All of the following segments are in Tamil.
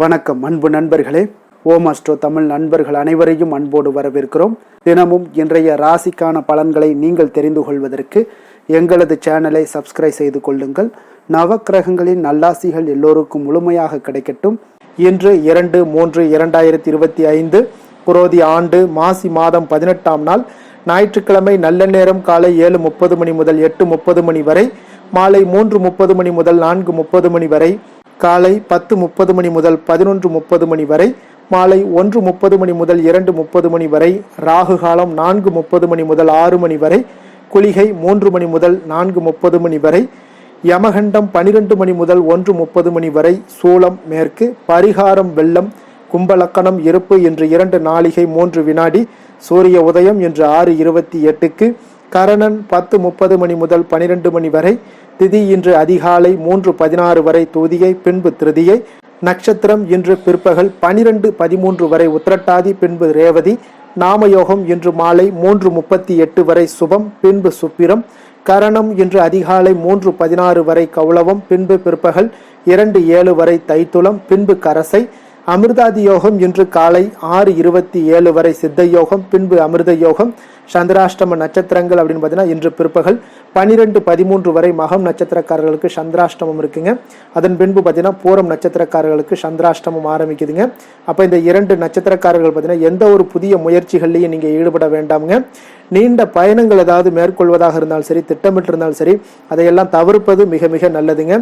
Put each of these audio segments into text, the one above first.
வணக்கம் அன்பு நண்பர்களே. ஓம் அஸ்ட்ரோ தமிழ் நண்பர்கள் அனைவரையும் அன்போடு வரவேற்கிறோம். தினமும் இன்றைய ராசிக்கான பலன்களை நீங்கள் தெரிந்து கொள்வதற்கு எங்களது சேனலை சப்ஸ்கிரைப் செய்து கொள்ளுங்கள். நவக்கிரகங்களின் நல்லாசிகள் எல்லோருக்கும் முழுமையாக கிடைக்கட்டும். இன்று 2/3/2025 குரோதி ஆண்டு மாசி மாதம் 18ஆம் நாள் ஞாயிற்றுக்கிழமை. நல்ல நேரம் காலை 7:30 மணி முதல் 8:30 மணி வரை, மாலை 3:30 மணி முதல் 4:30 மணி வரை, காலை 10:30 மணி முதல் 11:30 மணி வரை, மாலை 1:30 மணி முதல் 2:30 மணி வரை, ராகு காலம் 4:30 மணி முதல் 6 மணி வரை, குளிகை 3 மணி முதல் 4:30 மணி வரை, யமகண்டம் 12 மணி முதல் 1:30 மணி வரை, சூலம் மேற்கு, பரிகாரம் வெள்ளம், கும்பலக்கணம் இருப்பு இன்று 2 நாளிகை 3 வினாடி, சூரிய உதயம் இன்று 6:28க்கு, கரணன் 10:30 மணி முதல் 12 மணி வரை, திதி இன்று அதிகாலை 3:16 வரை தூதியை, பின்பு திருதியை, நட்சத்திரம் இன்று பிற்பகல் 12:13 வரை உத்திரட்டாதி, பின்பு ரேவதி, நாமயோகம் இன்று மாலை 3:38 வரை சுபம், பின்பு சுப்பிரம், கரணம் இன்று அதிகாலை 3:16 வரை கௌளவம், பின்பு பிற்பகல் 2:07 வரை தைத்துளம், பின்பு கரசை, அமிர்தாதி யோகம் இன்று காலை 6:27 வரை சித்த யோகம், பின்பு அமிர்த யோகம். சந்திராஷ்டம நட்சத்திரங்கள் அப்படின்னு பார்த்தீங்கன்னா இன்று பிற்பகல் 12:13 வரை மகம் நட்சத்திரக்காரர்களுக்கு சந்திராஷ்டமம் இருக்குங்க. அதன் பின்பு பார்த்தீங்கன்னா பூரம் நட்சத்திரக்காரர்களுக்கு சந்திராஷ்டமம் ஆரம்பிக்குதுங்க. அப்போ இந்த 2 நட்சத்திரக்காரர்கள் பார்த்தீங்கன்னா எந்த ஒரு புதிய முயற்சிகள்லையும் நீங்கள் ஈடுபட வேண்டாமுங்க. நீண்ட பயணங்கள் ஏதாவது மேற்கொள்வதாக இருந்தாலும் சரி, திட்டமிட்டு இருந்தாலும் சரி, அதையெல்லாம் தவிர்ப்பது மிக மிக நல்லதுங்க.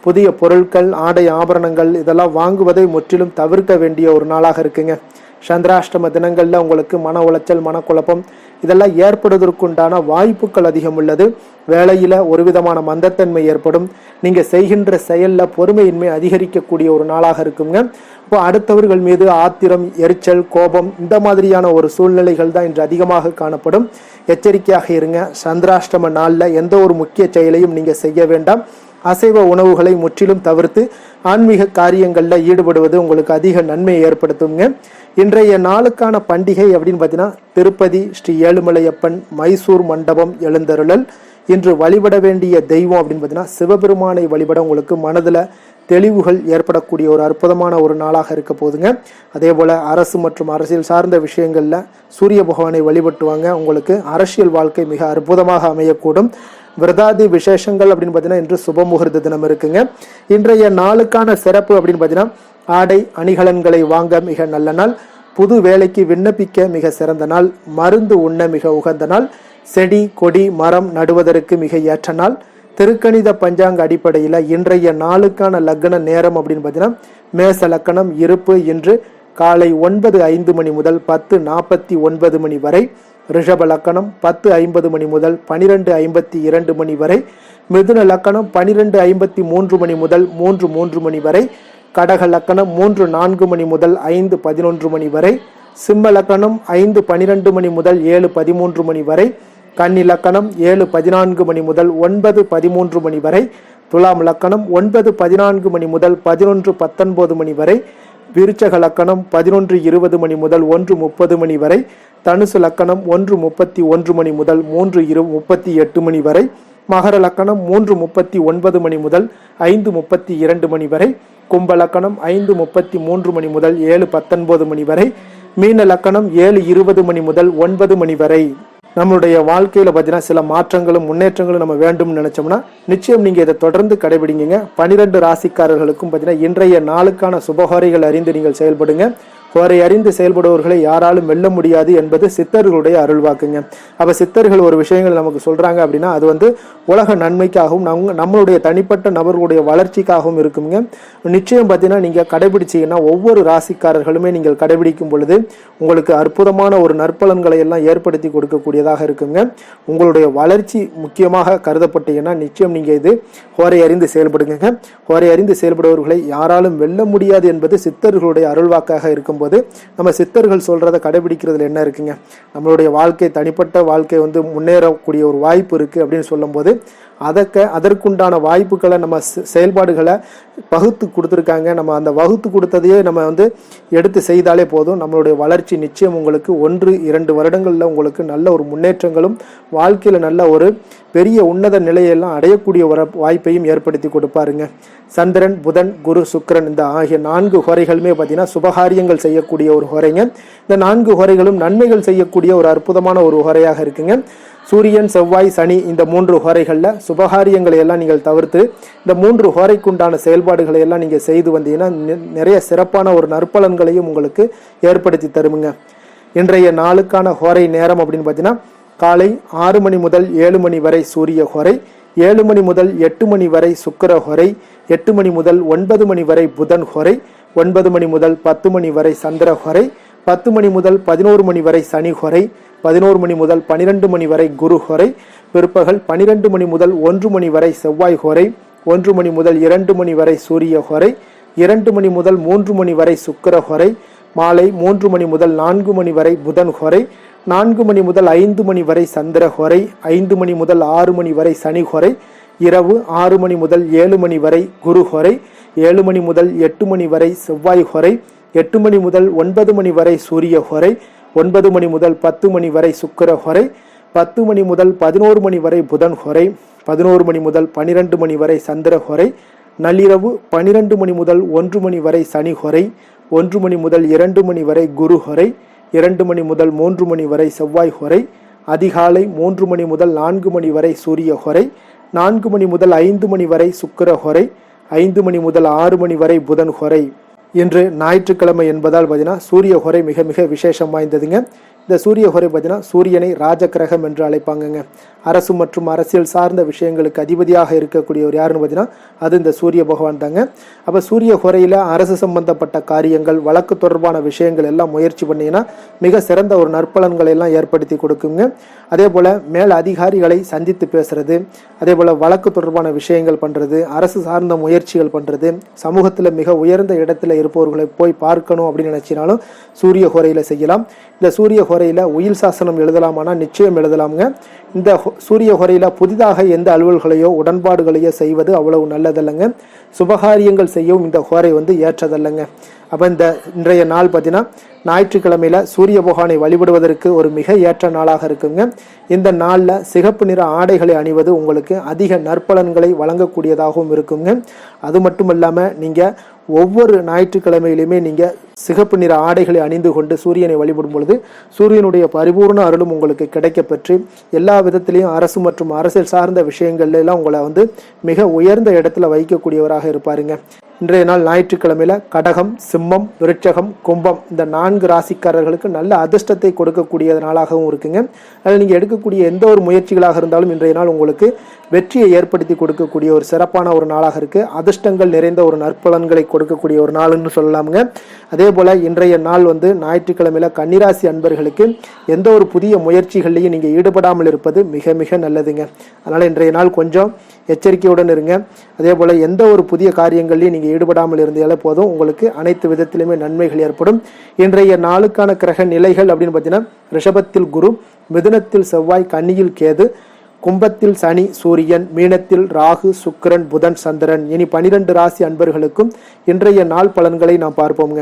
புதிய பொருட்கள், ஆடை ஆபரணங்கள் இதெல்லாம் வாங்குவதை முற்றிலும் தவிர்க்க வேண்டிய ஒரு நாளாக இருக்குங்க. சந்திராஷ்டம தினங்கள்ல உங்களுக்கு மன உளைச்சல், மனக்குழப்பம் இதெல்லாம் ஏற்படுவதற்குண்டான வாய்ப்புகள் அதிகம் உள்ளது. வேலையில ஒரு விதமான மந்தத்தன்மை ஏற்படும். நீங்க செய்கின்ற செயல்ல பொறுமையின்மை அதிகரிக்கக்கூடிய ஒரு நாளாக இருக்குங்க. இப்போ அடுத்தவர்கள் மீது ஆத்திரம், எரிச்சல், கோபம் இந்த மாதிரியான ஒரு சூழ்நிலைகள் தான் இன்று அதிகமாக காணப்படும். எச்சரிக்கையாக இருங்க. சந்திராஷ்டம நாள்ல எந்த ஒரு முக்கிய செயலையும் நீங்க செய்ய வேண்டாம். அசைவ உணவுகளை முற்றிலும் தவிர்த்து ஆன்மீக காரியங்களில் ஈடுபடுவது உங்களுக்கு அதிக நன்மையை ஏற்படுத்துங்க. இன்றைய நாளுக்கான பண்டிகை அப்படின்னு பார்த்தீங்கன்னா திருப்பதி ஸ்ரீ ஏழுமலையப்பன் மைசூர் மண்டபம் எழுந்தருளல். இன்று வழிபட வேண்டிய தெய்வம் அப்படின்னு பார்த்தீங்கன்னா சிவபெருமானை வழிபட உங்களுக்கு மனதில் தெளிவுகள் ஏற்படக்கூடிய ஒரு அற்புதமான ஒரு நாளாக இருக்க போதுங்க. அதே போல் அரசு மற்றும் அரசியல் சார்ந்த விஷயங்களில் சூரிய பகவானை வழிபட்டுவாங்க. உங்களுக்கு அரசியல் வாழ்க்கை மிக அற்புதமாக அமையக்கூடும். விரதாதி விசேஷங்கள் அப்படின்னு பார்த்தீங்கன்னா இன்று சுபமுகூர்த்த தினம் இருக்குங்க. இன்றைய நாளுக்கான சிறப்பு அப்படின்னு பார்த்தீங்கன்னா ஆடை அணிகலன்களை வாங்க மிக நல்ல நாள், புது வேலைக்கு விண்ணப்பிக்க மிக சிறந்த நாள், மருந்து உண்ண மிக உகந்த நாள், செடி கொடி மரம் நடுவதற்கு மிக ஏற்ற நாள். திருக்கணித பஞ்சாங்க அடிப்படையில் இன்றைய நாளுக்கான லக்ன நேரம் அப்படின்னு பார்த்தீங்கன்னா மேச லக்கணம் இருப்பு இன்று காலை 9:05 மணி முதல் 10:49 மணி வரை, ரிஷப லக்கணம் 10:50 மணி முதல் 12:52 மணி வரை, மிதுன லக்கணம் 12:53 மணி முதல் 3:03 மணி வரை, கடக லக்கணம் 3:04 மணி முதல் 5:11 மணி வரை, சிம்ம லக்கணம் 5:12 மணி முதல் 7:13 மணி வரை, கன்னி லக்கணம் 7:14 மணி முதல் 9:13 மணி வரை, துலாம் லக்கணம் 9:14 மணி முதல் 11:19 மணி வரை, விருச்சக லக்கணம் 11:20 மணி முதல் 1:30 மணி வரை, தனுசு லக்கணம் 1:31 மணி முதல் 3:38 மணி வரை, மகர லக்கணம் 3:39 மணி முதல் 5:32 மணி வரை, கும்ப லக்கணம் 5:33 மணி முதல் 7:19 மணி வரை, மீன லக்கணம் 7:20 மணி முதல் 9 மணி வரை. நம்மளுடைய வாழ்க்கையில பார்த்தீங்கன்னா சில மாற்றங்களும் முன்னேற்றங்களும் நம்ம வேண்டும் நினைச்சோம்னா நிச்சயம் நீங்க இதை தொடர்ந்து கடைபிடிங்க. 12 ராசிக்காரர்களுக்கும் பார்த்தீங்கன்னா இன்றைய நாளுக்கான சுபகாரிகள் அறிந்து நீங்கள் செயல்படுங்க. கோரை அறிந்து செயல்படுபவர்களை யாராலும் வெல்ல முடியாது என்பது சித்தர்களுடைய அருள்வாக்குங்க. அப்ப சித்தர்கள் ஒரு விஷயங்கள் நமக்கு சொல்றாங்க அப்படின்னா அது உலக நன்மைக்காகவும் நம்மளுடைய தனிப்பட்ட நபர்களுடைய வளர்ச்சிக்காகவும் இருக்குங்க. நிச்சயம் பார்த்தீங்கன்னா நீங்க கடைபிடிச்சீங்கன்னா ஒவ்வொரு ராசிக்காரர்களுமே நீங்கள் கடைபிடிக்கும் பொழுது உங்களுக்கு அற்புதமான ஒரு நற்பலன்களை எல்லாம் ஏற்படுத்தி கொடுக்கக்கூடியதாக இருக்குங்க. உங்களுடைய வளர்ச்சி முக்கியமாக கருதப்பட்டீங்கன்னா நிச்சயம் நீங்க இது கோரை அறிந்து செயல்படுங்க. கோரை அறிந்து செயல்படுபவர்களை யாராலும் வெல்ல முடியாது என்பது சித்தர்களுடைய அருள்வாக்காக இருக்கும் போது நம்ம சித்தர்கள் சொல்றதை கடைபிடிக்கிறதுல என்ன இருக்குங்க. நம்மளுடைய வாழ்க்கை, தனிப்பட்ட வாழ்க்கை முன்னேறக்கூடிய ஒரு வாய்ப்பு இருக்கு அப்படின்னு சொல்லும் போது அதற்குண்டான வாய்ப்புகளை நம்ம செயல்பாடுகளை வகுத்து கொடுத்துருக்காங்க. நம்ம அந்த வகுத்து கொடுத்ததையே நம்ம வந்து எடுத்து செய்தாலே போதும். நம்மளுடைய வளர்ச்சி நிச்சயம் உங்களுக்கு 1-2 வருடங்களில் உங்களுக்கு நல்ல ஒரு முன்னேற்றங்களும் வாழ்க்கையில் நல்ல ஒரு பெரிய உன்னத நிலையெல்லாம் அடையக்கூடிய ஒரு வாய்ப்பையும் ஏற்படுத்தி கொடுப்பாருங்க. சந்திரன், புதன், குரு, சுக்கிரன் இந்த ஆகிய 4 ஹோரைகளுமே பார்த்தீங்கன்னா சுபகாரியங்கள் செய்யக்கூடிய ஒரு ஹோரைங்க. இந்த 4 ஹோரைகளும் நன்மைகள் செய்யக்கூடிய ஒரு அற்புதமான ஒரு ஹோரையாக இருக்குங்க. சூரியன், செவ்வாய், சனி இந்த 3 ஹோரைகளில் சுபகாரியங்களை எல்லாம் நீங்கள் தவிர்த்து இந்த 3 ஹோரைக்குண்டான செயல்பாடுகளை எல்லாம் நீங்கள் செய்து வந்தீங்கன்னா நிறைய சிறப்பான ஒரு நற்பலன்களையும் உங்களுக்கு ஏற்படுத்தி தருமுங்க. இன்றைய நாளுக்கான ஹோரை நேரம் அப்படின்னு பார்த்தீங்கன்னா காலை 6 மணி முதல் 7 மணி வரை சூரிய ஹோரை, 7 மணி முதல் 8 மணி வரை சுக்கிர ஹோரை, 8 மணி முதல் 9 மணி வரை புதன் ஹோரை, 9 மணி முதல் 10 மணி வரை சந்திர ஹோரை, 10 மணி முதல் 11 மணி வரை சனி ஹோரை, 11 மணி முதல் 12 மணி வரை குரு ஹோரை, பிற்பகல் 12 மணி முதல் 1 மணி வரை செவ்வாய் ஹோரை, 1 மணி முதல் 2 மணி வரை சூரிய ஹோரை, 2 மணி முதல் 3 மணி வரை சுக்கிர ஹோரை, மாலை 3 மணி முதல் 4 மணி வரை புதன் ஹோரை, 4 மணி முதல் 5 மணி வரை சந்திர ஹோரை, 5 மணி முதல் 6 மணி வரை சனி ஹோரை, இரவு 6 மணி முதல் 7 மணி வரை குரு ஹோரை, 7 மணி முதல் 8 மணி வரை செவ்வாய் ஹோரை, 8 மணி முதல் 9 மணி வரை சூரிய ஹோரை, 9 மணி முதல் 10 மணி வரை சுக்கிர ஹோரை, 10 மணி முதல் 11 மணி வரை புதன் ஹோரை, 11 மணி முதல் 12 மணி வரை சந்திர ஹோரை, நள்ளிரவு 12 மணி முதல் 1 மணி வரை சனி ஹோரை, 1 மணி முதல் 2 மணி வரை குரு ஹோரை, 2 மணி முதல் 3 மணி வரை செவ்வாய் ஹோரை, அதிகாலை 3 மணி முதல் 4 மணி வரை சூரிய ஹோரை, 4 மணி முதல் 5 மணி வரை சுக்கிர ஹோரை, 5 மணி முதல் 6 மணி வரை புதன் ஹோரை. இன்று ஞாயிற்றுக்கிழமை என்பதால் பார்த்தீங்கன்னா சூரிய ஹோரை மிக மிக விசேஷம் வாய்ந்ததுங்க. இந்த சூரிய ஹோரை பார்த்தீங்கன்னா சூரியனை ராஜகிரகம் என்று அழைப்பாங்கங்க. அரசு மற்றும் அரசியல் சார்ந்த விஷயங்களுக்கு அதிபதியாக இருக்கக்கூடியவர் யாருன்னு பார்த்தீங்கன்னா அது இந்த சூரிய பகவான் தாங்க. அப்போ சூரிய ஹோரையில் அரசு சம்பந்தப்பட்ட காரியங்கள், வழக்கு தொடர்பான விஷயங்கள் எல்லாம் முயற்சி பண்ணிங்கன்னா மிக சிறந்த ஒரு நற்பலன்களை எல்லாம் ஏற்படுத்தி கொடுக்குங்க. அதே போல் மேல் அதிகாரிகளை சந்தித்து பேசுறது, அதே போல் வழக்கு தொடர்பான விஷயங்கள் பண்ணுறது, அரசு சார்ந்த முயற்சிகள் பண்ணுறது, சமூகத்தில் மிக உயர்ந்த இடத்துல இருப்பவர்களை போய் பார்க்கணும் அப்படின்னு நினச்சினாலும் சூரிய ஹோரையில் செய்யலாம். இந்த சூரிய ஹோரையில் உயில் சாசனம் எழுதலாமானா நிச்சயம் எழுதலாமுங்க. இந்த சூரிய ஹோரையில் புதிதாக எந்த அலுவல்களையோ உடன்பாடுகளையோ செய்வது அவ்வளவு நல்லதல்லங்க. சுபகாரியங்கள் செய்யவும் இந்த ஹோரை வந்து ஏற்றதல்லங்க. அப்போ இந்த இன்றைய நாள் பார்த்தீங்கன்னா ஞாயிற்றுக்கிழமையில் சூரிய பகவானை வழிபடுவதற்கு ஒரு மிக ஏற்ற நாளாக இருக்குங்க. இந்த நாளில் சிகப்பு நிற ஆடைகளை அணிவது உங்களுக்கு அதிக நற்பலன்களை வழங்கக்கூடியதாகவும் இருக்குங்க. அது மட்டும் இல்லாமல் நீங்கள் ஒவ்வொரு ஞாயிற்றுக்கிழமையிலுமே நீங்கள் சிகப்பு நிற ஆடைகளை அணிந்து கொண்டு சூரியனை வழிபடும் பொழுது சூரியனுடைய பரிபூர்ண அருளும் உங்களுக்கு கிடைக்கப்பெற்று எல்லா விதத்திலையும் அரசு மற்றும் அரசியல் சார்ந்த விஷயங்கள்ல எல்லாம் உங்களை வந்து மிக உயர்ந்த இடத்துல வைக்கக்கூடியவராக இருப்பாருங்க. இன்றைய நாள் ஞாயிற்றுக்கிழமையில கடகம், சிம்மம், விருட்சகம், கும்பம் இந்த 4 ராசிக்காரர்களுக்கு நல்ல அதிர்ஷ்டத்தை கொடுக்கக்கூடிய நாளாகவும் இருக்குங்க. அதில் நீங்கள் எடுக்கக்கூடிய எந்த ஒரு முயற்சிகளாக இருந்தாலும் இன்றைய நாள் உங்களுக்கு வெற்றியை ஏற்படுத்தி கொடுக்கக்கூடிய ஒரு சிறப்பான ஒரு நாளாக இருக்குது. அதிர்ஷ்டங்கள் நிறைந்த ஒரு நற்பலன்களை கொடுக்கக்கூடிய ஒரு நாள்னு சொல்லலாமுங்க. அதே போல் இன்றைய நாள் வந்து ஞாயிற்றுக்கிழமையில் கன்னிராசி அன்பர்களுக்கு எந்த ஒரு புதிய முயற்சிகள்லையும் நீங்கள் ஈடுபடாமல் இருப்பது மிக மிக நல்லதுங்க. அதனால் இன்றைய நாள் கொஞ்சம் எச்சரிக்கையுடன் இருங்க. அதே போல் எந்த ஒரு புதிய காரியங்கள்லையும் நீங்கள் ஈடுபடாமல் இருந்தாலே போதும், உங்களுக்கு அனைத்து விதத்திலுமே நன்மைகள் ஏற்படும். இன்றைய நாளுக்கான கிரக நிலைகள் அப்படின்னு பார்த்தீங்கன்னா ரிஷபத்தில் குரு, மிதுனத்தில் செவ்வாய், கன்னியில் கேது, கும்பத்தில் சனி, சூரியன், மீனத்தில் ராகு, சுக்கிரன், புதன், சந்திரன். இனி 12 ராசி அன்பர்களுக்கும் இன்றைய நாள் பலன்களை நாம் பார்ப்போங்க.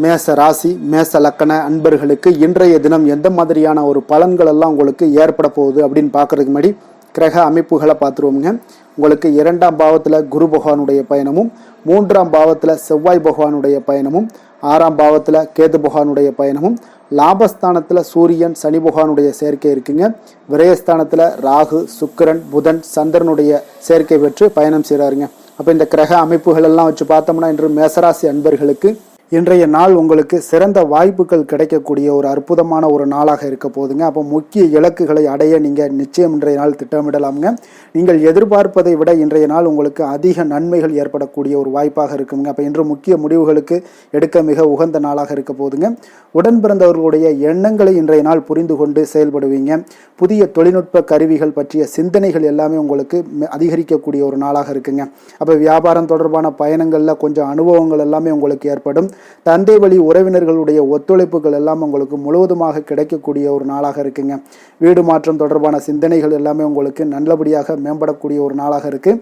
மேச ராசி, மேச லக்கண அன்பர்களுக்கு இன்றைய தினம் எந்த மாதிரியான ஒரு பலன்கள் எல்லாம் உங்களுக்கு ஏற்பட போகுது அப்படின்னு பார்க்கறதுக்கு முன்னாடி கிரக அமைப்புகளை பார்த்துருவோங்க. உங்களுக்கு 2ஆம் பாவத்தில் குரு பகவானுடைய பயணமும், 3ஆம் பாவத்தில் செவ்வாய் பகவானுடைய பயணமும், 6ஆம் பாவத்தில் கேது பகவானுடைய பயணமும், லாபஸ்தானத்தில் சூரியன் சனி பகவானுடைய சேர்க்கை இருக்குங்க. விரயஸ்தானத்தில் ராகு, சுக்கிரன், புதன், சந்திரனுடைய சேர்க்கை பெற்று பயணம் செய்கிறாருங்க. அப்போ இந்த கிரக அமைப்புகள் எல்லாம் வச்சு பார்த்தோம்னா இன்று மேசராசி அன்பர்களுக்கு இன்றைய நாள் உங்களுக்கு சிறந்த வாய்ப்புகள் கிடைக்கக்கூடிய ஒரு அற்புதமான ஒரு நாளாக இருக்க போதுங்க. அப்போ முக்கிய இலக்குகளை அடைய நீங்கள் நிச்சயம் இன்றைய நாள் திட்டமிடலாமுங்க. நீங்கள் எதிர்பார்ப்பதை விட இன்றைய நாள் உங்களுக்கு அதிக நன்மைகள் ஏற்படக்கூடிய ஒரு வாய்ப்பாக இருக்குங்க. அப்போ இன்று முக்கிய முடிவுகளுக்கு எடுக்க மிக உகந்த நாளாக இருக்க போதுங்க. உடன் பிறந்தவர்களுடைய எண்ணங்களை இன்றைய நாள் புரிந்து கொண்டு செயல்படுவீங்க. புதிய தொழில்நுட்ப கருவிகள் பற்றிய சிந்தனைகள் எல்லாமே உங்களுக்கு அதிகரிக்கக்கூடிய ஒரு நாளாக இருக்குங்க. அப்போ வியாபாரம் தொடர்பான பயணங்களில் கொஞ்சம் அனுபவங்கள் எல்லாமே உங்களுக்கு ஏற்படும். தந்தை வழி உறவினர்களுடைய ஒத்துழைப்புகள் எல்லாம் உங்களுக்கு முழுவதுமாக கிடைக்கக்கூடிய ஒரு நாளாக இருக்குங்க. வீடு மாற்றம் தொடர்பான சிந்தனைகள் எல்லாமே உங்களுக்கு நல்லபடியாக மேம்படக்கூடிய ஒரு நாளாக இருக்கு.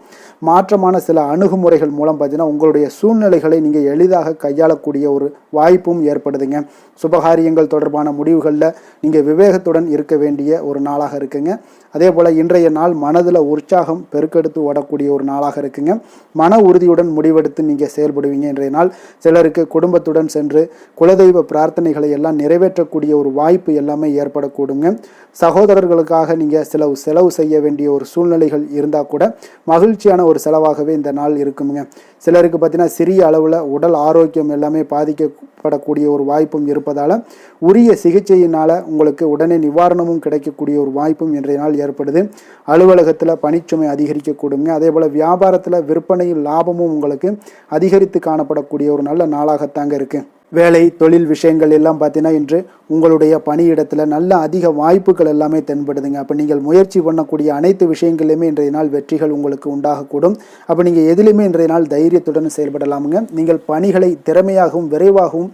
மாற்றமான சில அணுகுமுறைகள் மூலம் பார்த்தீங்கன்னா உங்களுடைய சூழ்நிலைகளை நீங்கள் எளிதாக கையாளக்கூடிய ஒரு வாய்ப்பும் ஏற்படுதுங்க. சுபகாரியங்கள் தொடர்பான முடிவுகளில் நீங்கள் விவேகத்துடன் இருக்க வேண்டிய ஒரு நாளாக இருக்குங்க. அதே போல் இன்றைய நாள் மனதில் உற்சாகம் பெருக்கெடுத்து ஓடக்கூடிய ஒரு நாளாக இருக்குங்க. மன உறுதியுடன் முடிவெடுத்து நீங்கள் செயல்படுவீங்க. இன்றைய நாள் சிலருக்கு குடும்பத்துடன் சென்று குலதெய்வ பிரார்த்தனைகளை எல்லாம் நிறைவேற்றக்கூடிய ஒரு வாய்ப்பு எல்லாமே ஏற்படக்கூடுங்க. சகோதரர்களுக்காக நீங்கள் செலவு செய்ய வேண்டிய ஒரு சூழ்நிலைகள் இருந்தால் கூட மகிழ்ச்சியான ஒரு செலவாகவே இந்த நாள் இருக்குங்க. சிலருக்கு பார்த்தீங்கன்னா சிறிய அளவில் உடல் ஆரோக்கியம் எல்லாமே பாதிக்கப்படக்கூடிய ஒரு வாய்ப்பும் இருப்பதால் உரிய சிகிச்சையினால் உங்களுக்கு உடனே நிவாரணமும் கிடைக்கக்கூடிய ஒரு வாய்ப்பும் இன்றைய நாள் ஏற்படுது. அலுவலகத்தில் பணிச்சுமை அதிகரிக்கக்கூடுங்க. அதே போல் வியாபாரத்தில் விற்பனையில் லாபமும் உங்களுக்கு அதிகரித்து காணப்படக்கூடிய ஒரு நல்ல நாளாகத்தாங்க இருக்குது. வேலை தொழில் விஷயங்கள் எல்லாம் பார்த்தீங்கன்னா இன்று உங்களுடைய பணியிடத்தில் நல்ல அதிக வாய்ப்புகள் எல்லாமே தென்படுதுங்க. அப்போ நீங்கள் முயற்சி பண்ணக்கூடிய அனைத்து விஷயங்களையுமே இன்றைய நாள் வெற்றிகள் உங்களுக்கு உண்டாகக்கூடும். அப்போ நீங்கள் எதிலுமே இன்றைய நாள் தைரியத்துடன் செயல்படலாமுங்க. நீங்கள் பணிகளை திறமையாகவும் விரைவாகவும்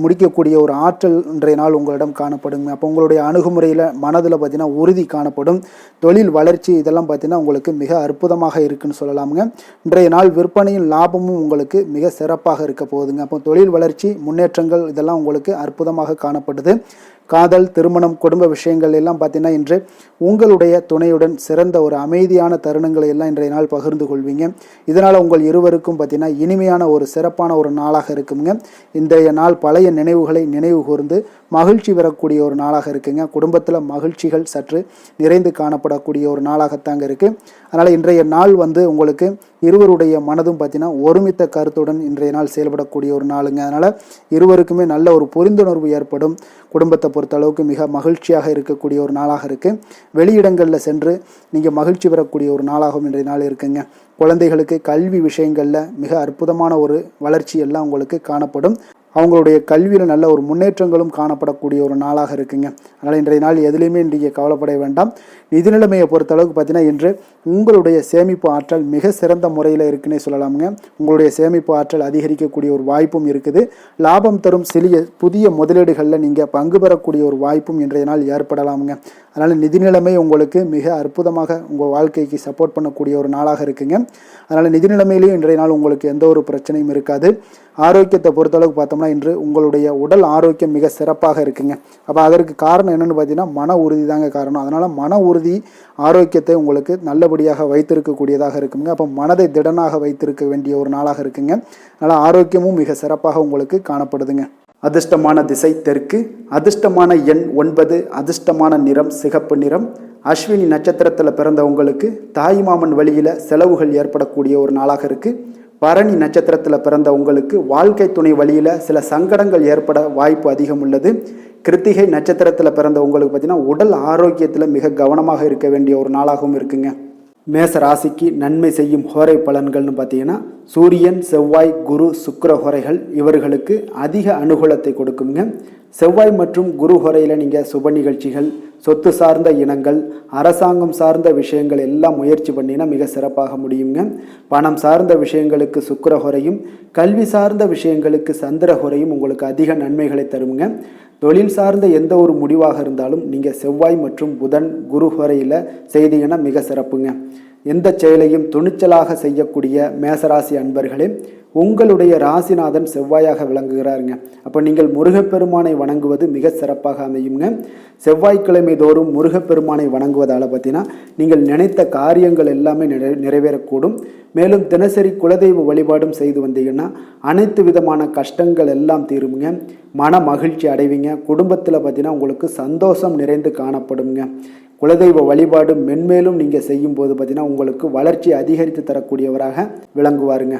முடிக்கக்கூடிய ஒரு ஆற்றல் இன்றைய நாள் உங்களிடம் காணப்படுங்க. அப்போ உங்களுடைய அணுகுமுறையில் மனதில் பார்த்தீங்கன்னா உறுதி காணப்படும். தொழில் வளர்ச்சி இதெல்லாம் பார்த்தீங்கன்னா உங்களுக்கு மிக அற்புதமாக இருக்குன்னு சொல்லலாமுங்க. இன்றைய நாள் விற்பனையின் லாபமும் உங்களுக்கு மிக சிறப்பாக இருக்க போகுதுங்க. அப்போ தொழில் வளர்ச்சி முன்னேற்றங்கள் இதெல்லாம் உங்களுக்கு அற்புதமாக காணப்படுது. காதல் திருமணம் குடும்ப விஷயங்கள் எல்லாம் பார்த்தீங்கன்னா இன்று உங்களுடைய துணையுடன் சிறந்த ஒரு அமைதியான தருணங்களை எல்லாம் இன்றைய நாள் பகிர்ந்து கொள்வீங்க. இதனால் உங்கள் இருவருக்கும் பார்த்தீங்கன்னா இனிமையான ஒரு சிறப்பான ஒரு நாளாக இருக்குங்க. இன்றைய நாள் பழைய நினைவுகளை நினைவு கூர்ந்து மகிழ்ச்சி பெறக்கூடிய ஒரு நாளாக இருக்குங்க. குடும்பத்தில் மகிழ்ச்சிகள் சற்று நிறைந்து காணப்படக்கூடிய ஒரு நாளாகத்தாங்க இருக்குது. அதனால் இன்றைய நாள் உங்களுக்கு இருவருடைய மனதும் பார்த்தீங்கன்னா ஒருமித்த கருத்துடன் இன்றைய நாள் செயல்படக்கூடிய ஒரு நாளுங்க. அதனால் இருவருக்குமே நல்ல ஒரு புரிந்துணர்வு ஏற்படும். குடும்பத்தை பொறுத்த அளவுக்கு மிக மகிழ்ச்சியாக இருக்கக்கூடிய ஒரு நாளாக இருக்குது. வெளியிடங்களில் சென்று நீங்கள் மகிழ்ச்சி பெறக்கூடிய ஒரு நாளாகவும் இன்றைய நாள் இருக்குங்க. குழந்தைகளுக்கு கல்வி விஷயங்களில் மிக அற்புதமான ஒரு வளர்ச்சி எல்லாம் உங்களுக்கு காணப்படும். அவங்களுடைய கல்வியில் நல்ல ஒரு முன்னேற்றங்களும் காணப்படக்கூடிய ஒரு நாளாக இருக்குங்க. அதனால் இன்றைய நாள் எதுலேயுமே இன்றைய கவலைப்பட வேண்டாம். நிதி நிலைமையை பொறுத்த அளவுக்கு பார்த்தீங்கன்னா இன்று உங்களுடைய சேமிப்பு ஆற்றல் மிக சிறந்த முறையில் இருக்குன்னே சொல்லலாமுங்க. உங்களுடைய சேமிப்பு ஆற்றல் அதிகரிக்கக்கூடிய ஒரு வாய்ப்பும் இருக்குது. லாபம் தரும் புதிய முதலீடுகளில் நீங்கள் பங்கு பெறக்கூடிய ஒரு வாய்ப்பும் இன்றைய நாள் ஏற்படலாமுங்க. அதனால் நிதி நிலைமை உங்களுக்கு மிக அற்புதமாக உங்கள் வாழ்க்கைக்கு சப்போர்ட் பண்ணக்கூடிய ஒரு நாளாக இருக்குங்க. அதனால் நிதி நிலைமையிலையும் இன்றைய நாள் உங்களுக்கு எந்த ஒரு பிரச்சனையும் இருக்காது. ஆரோக்கியத்தை பொறுத்தளவுக்கு பார்த்தோம்னா இன்று உங்களுடைய உடல் ஆரோக்கியம் மிக சிறப்பாக இருக்குங்க. அப்போ அதற்கு காரணம் என்னென்னு பார்த்தீங்கன்னா மன உறுதி தாங்க காரணம். அதனால் மன உறுதி ஆரோக்கியத்தை உங்களுக்கு நல்லபடியாக வைத்திருக்கக்கூடியதாக இருக்குங்க. அப்போ மனதை திடனாக வைத்திருக்க வேண்டிய ஒரு நாளாக இருக்குங்க. அதனால் ஆரோக்கியமும் மிக சிறப்பாக உங்களுக்கு காணப்படுதுங்க. அதிர்ஷ்டமான திசை தெற்கு, அதிர்ஷ்டமான எண் 9, அதிர்ஷ்டமான நிறம் சிகப்பு நிறம். அஸ்வினி நட்சத்திரத்தில் பிறந்த உங்களுக்கு தாய்மாமன் வழியில் செலவுகள் ஏற்படக்கூடிய ஒரு நாளாக இருக்குது. பரணி நட்சத்திரத்தில் பிறந்த உங்களுக்கு வாழ்க்கை துணை வழியில் சில சங்கடங்கள் ஏற்பட வாய்ப்பு அதிகம் உள்ளது. கிருத்திகை நட்சத்திரத்தில் பிறந்த உங்களுக்கு பார்த்தீங்கன்னா உடல் ஆரோக்கியத்தில் மிக கவனமாக இருக்க வேண்டிய ஒரு நாளாகவும் இருக்குங்க. மேச ராசிக்கு நன்மை செய்யும் ஹோரை பலன்கள்னு பார்த்தீங்கன்னா சூரியன் செவ்வாய் குரு சுக்கிர ஹோரைகள் இவர்களுக்கு அதிக அனுகூலத்தை கொடுக்குங்க. செவ்வாய் மற்றும் குரு ஹோரையில் நீங்கள் சுப நிகழ்ச்சிகள் சொத்து சார்ந்த இனங்கள் அரசாங்கம் சார்ந்த விஷயங்கள் எல்லாம் முயற்சி பண்ணினா மிக சிறப்பாக முடியுங்க. பணம் சார்ந்த விஷயங்களுக்கு சுக்கிர ஹோரையும் கல்வி சார்ந்த விஷயங்களுக்கு சந்திர ஹோரையும் உங்களுக்கு அதிக நன்மைகளை தருங்க. தொழில் சார்ந்த எந்த ஒரு முடிவாக இருந்தாலும் நீங்கள் செவ்வாய் மற்றும் புதன் குரு ஹோரையில் செய்தீங்கன்னா மிக சிறப்புங்க. எந்த செயலையும் துணிச்சலாக செய்யக்கூடிய மேசராசி அன்பர்களே, உங்களுடைய ராசிநாதன் செவ்வாயாக விளங்குகிறாருங்க. அப்போ நீங்கள் முருகப்பெருமானை வணங்குவது மிக சிறப்பாக அமையுங்க. செவ்வாய்க்கிழமை தோறும் முருகப்பெருமானை வணங்குவதால் பார்த்தீங்கன்னா நீங்கள் நினைத்த காரியங்கள் எல்லாமே நிறைவேறக்கூடும். மேலும் தினசரி குலதெய்வ வழிபாடும் செய்து வந்தீங்கன்னா அனைத்து விதமான கஷ்டங்கள் எல்லாம் தீருங்க. மன மகிழ்ச்சி அடைவீங்க. குடும்பத்தில் பார்த்தீங்கன்னா உங்களுக்கு சந்தோஷம் நிறைந்து காணப்படுங்க. குலதெய்வ வழிபாடு மென்மேலும் நீங்கள் செய்யும் போது பார்த்தீங்கன்னா உங்களுக்கு வளர்ச்சி அதிகரித்து தரக்கூடியவராக விளங்குவாருங்க.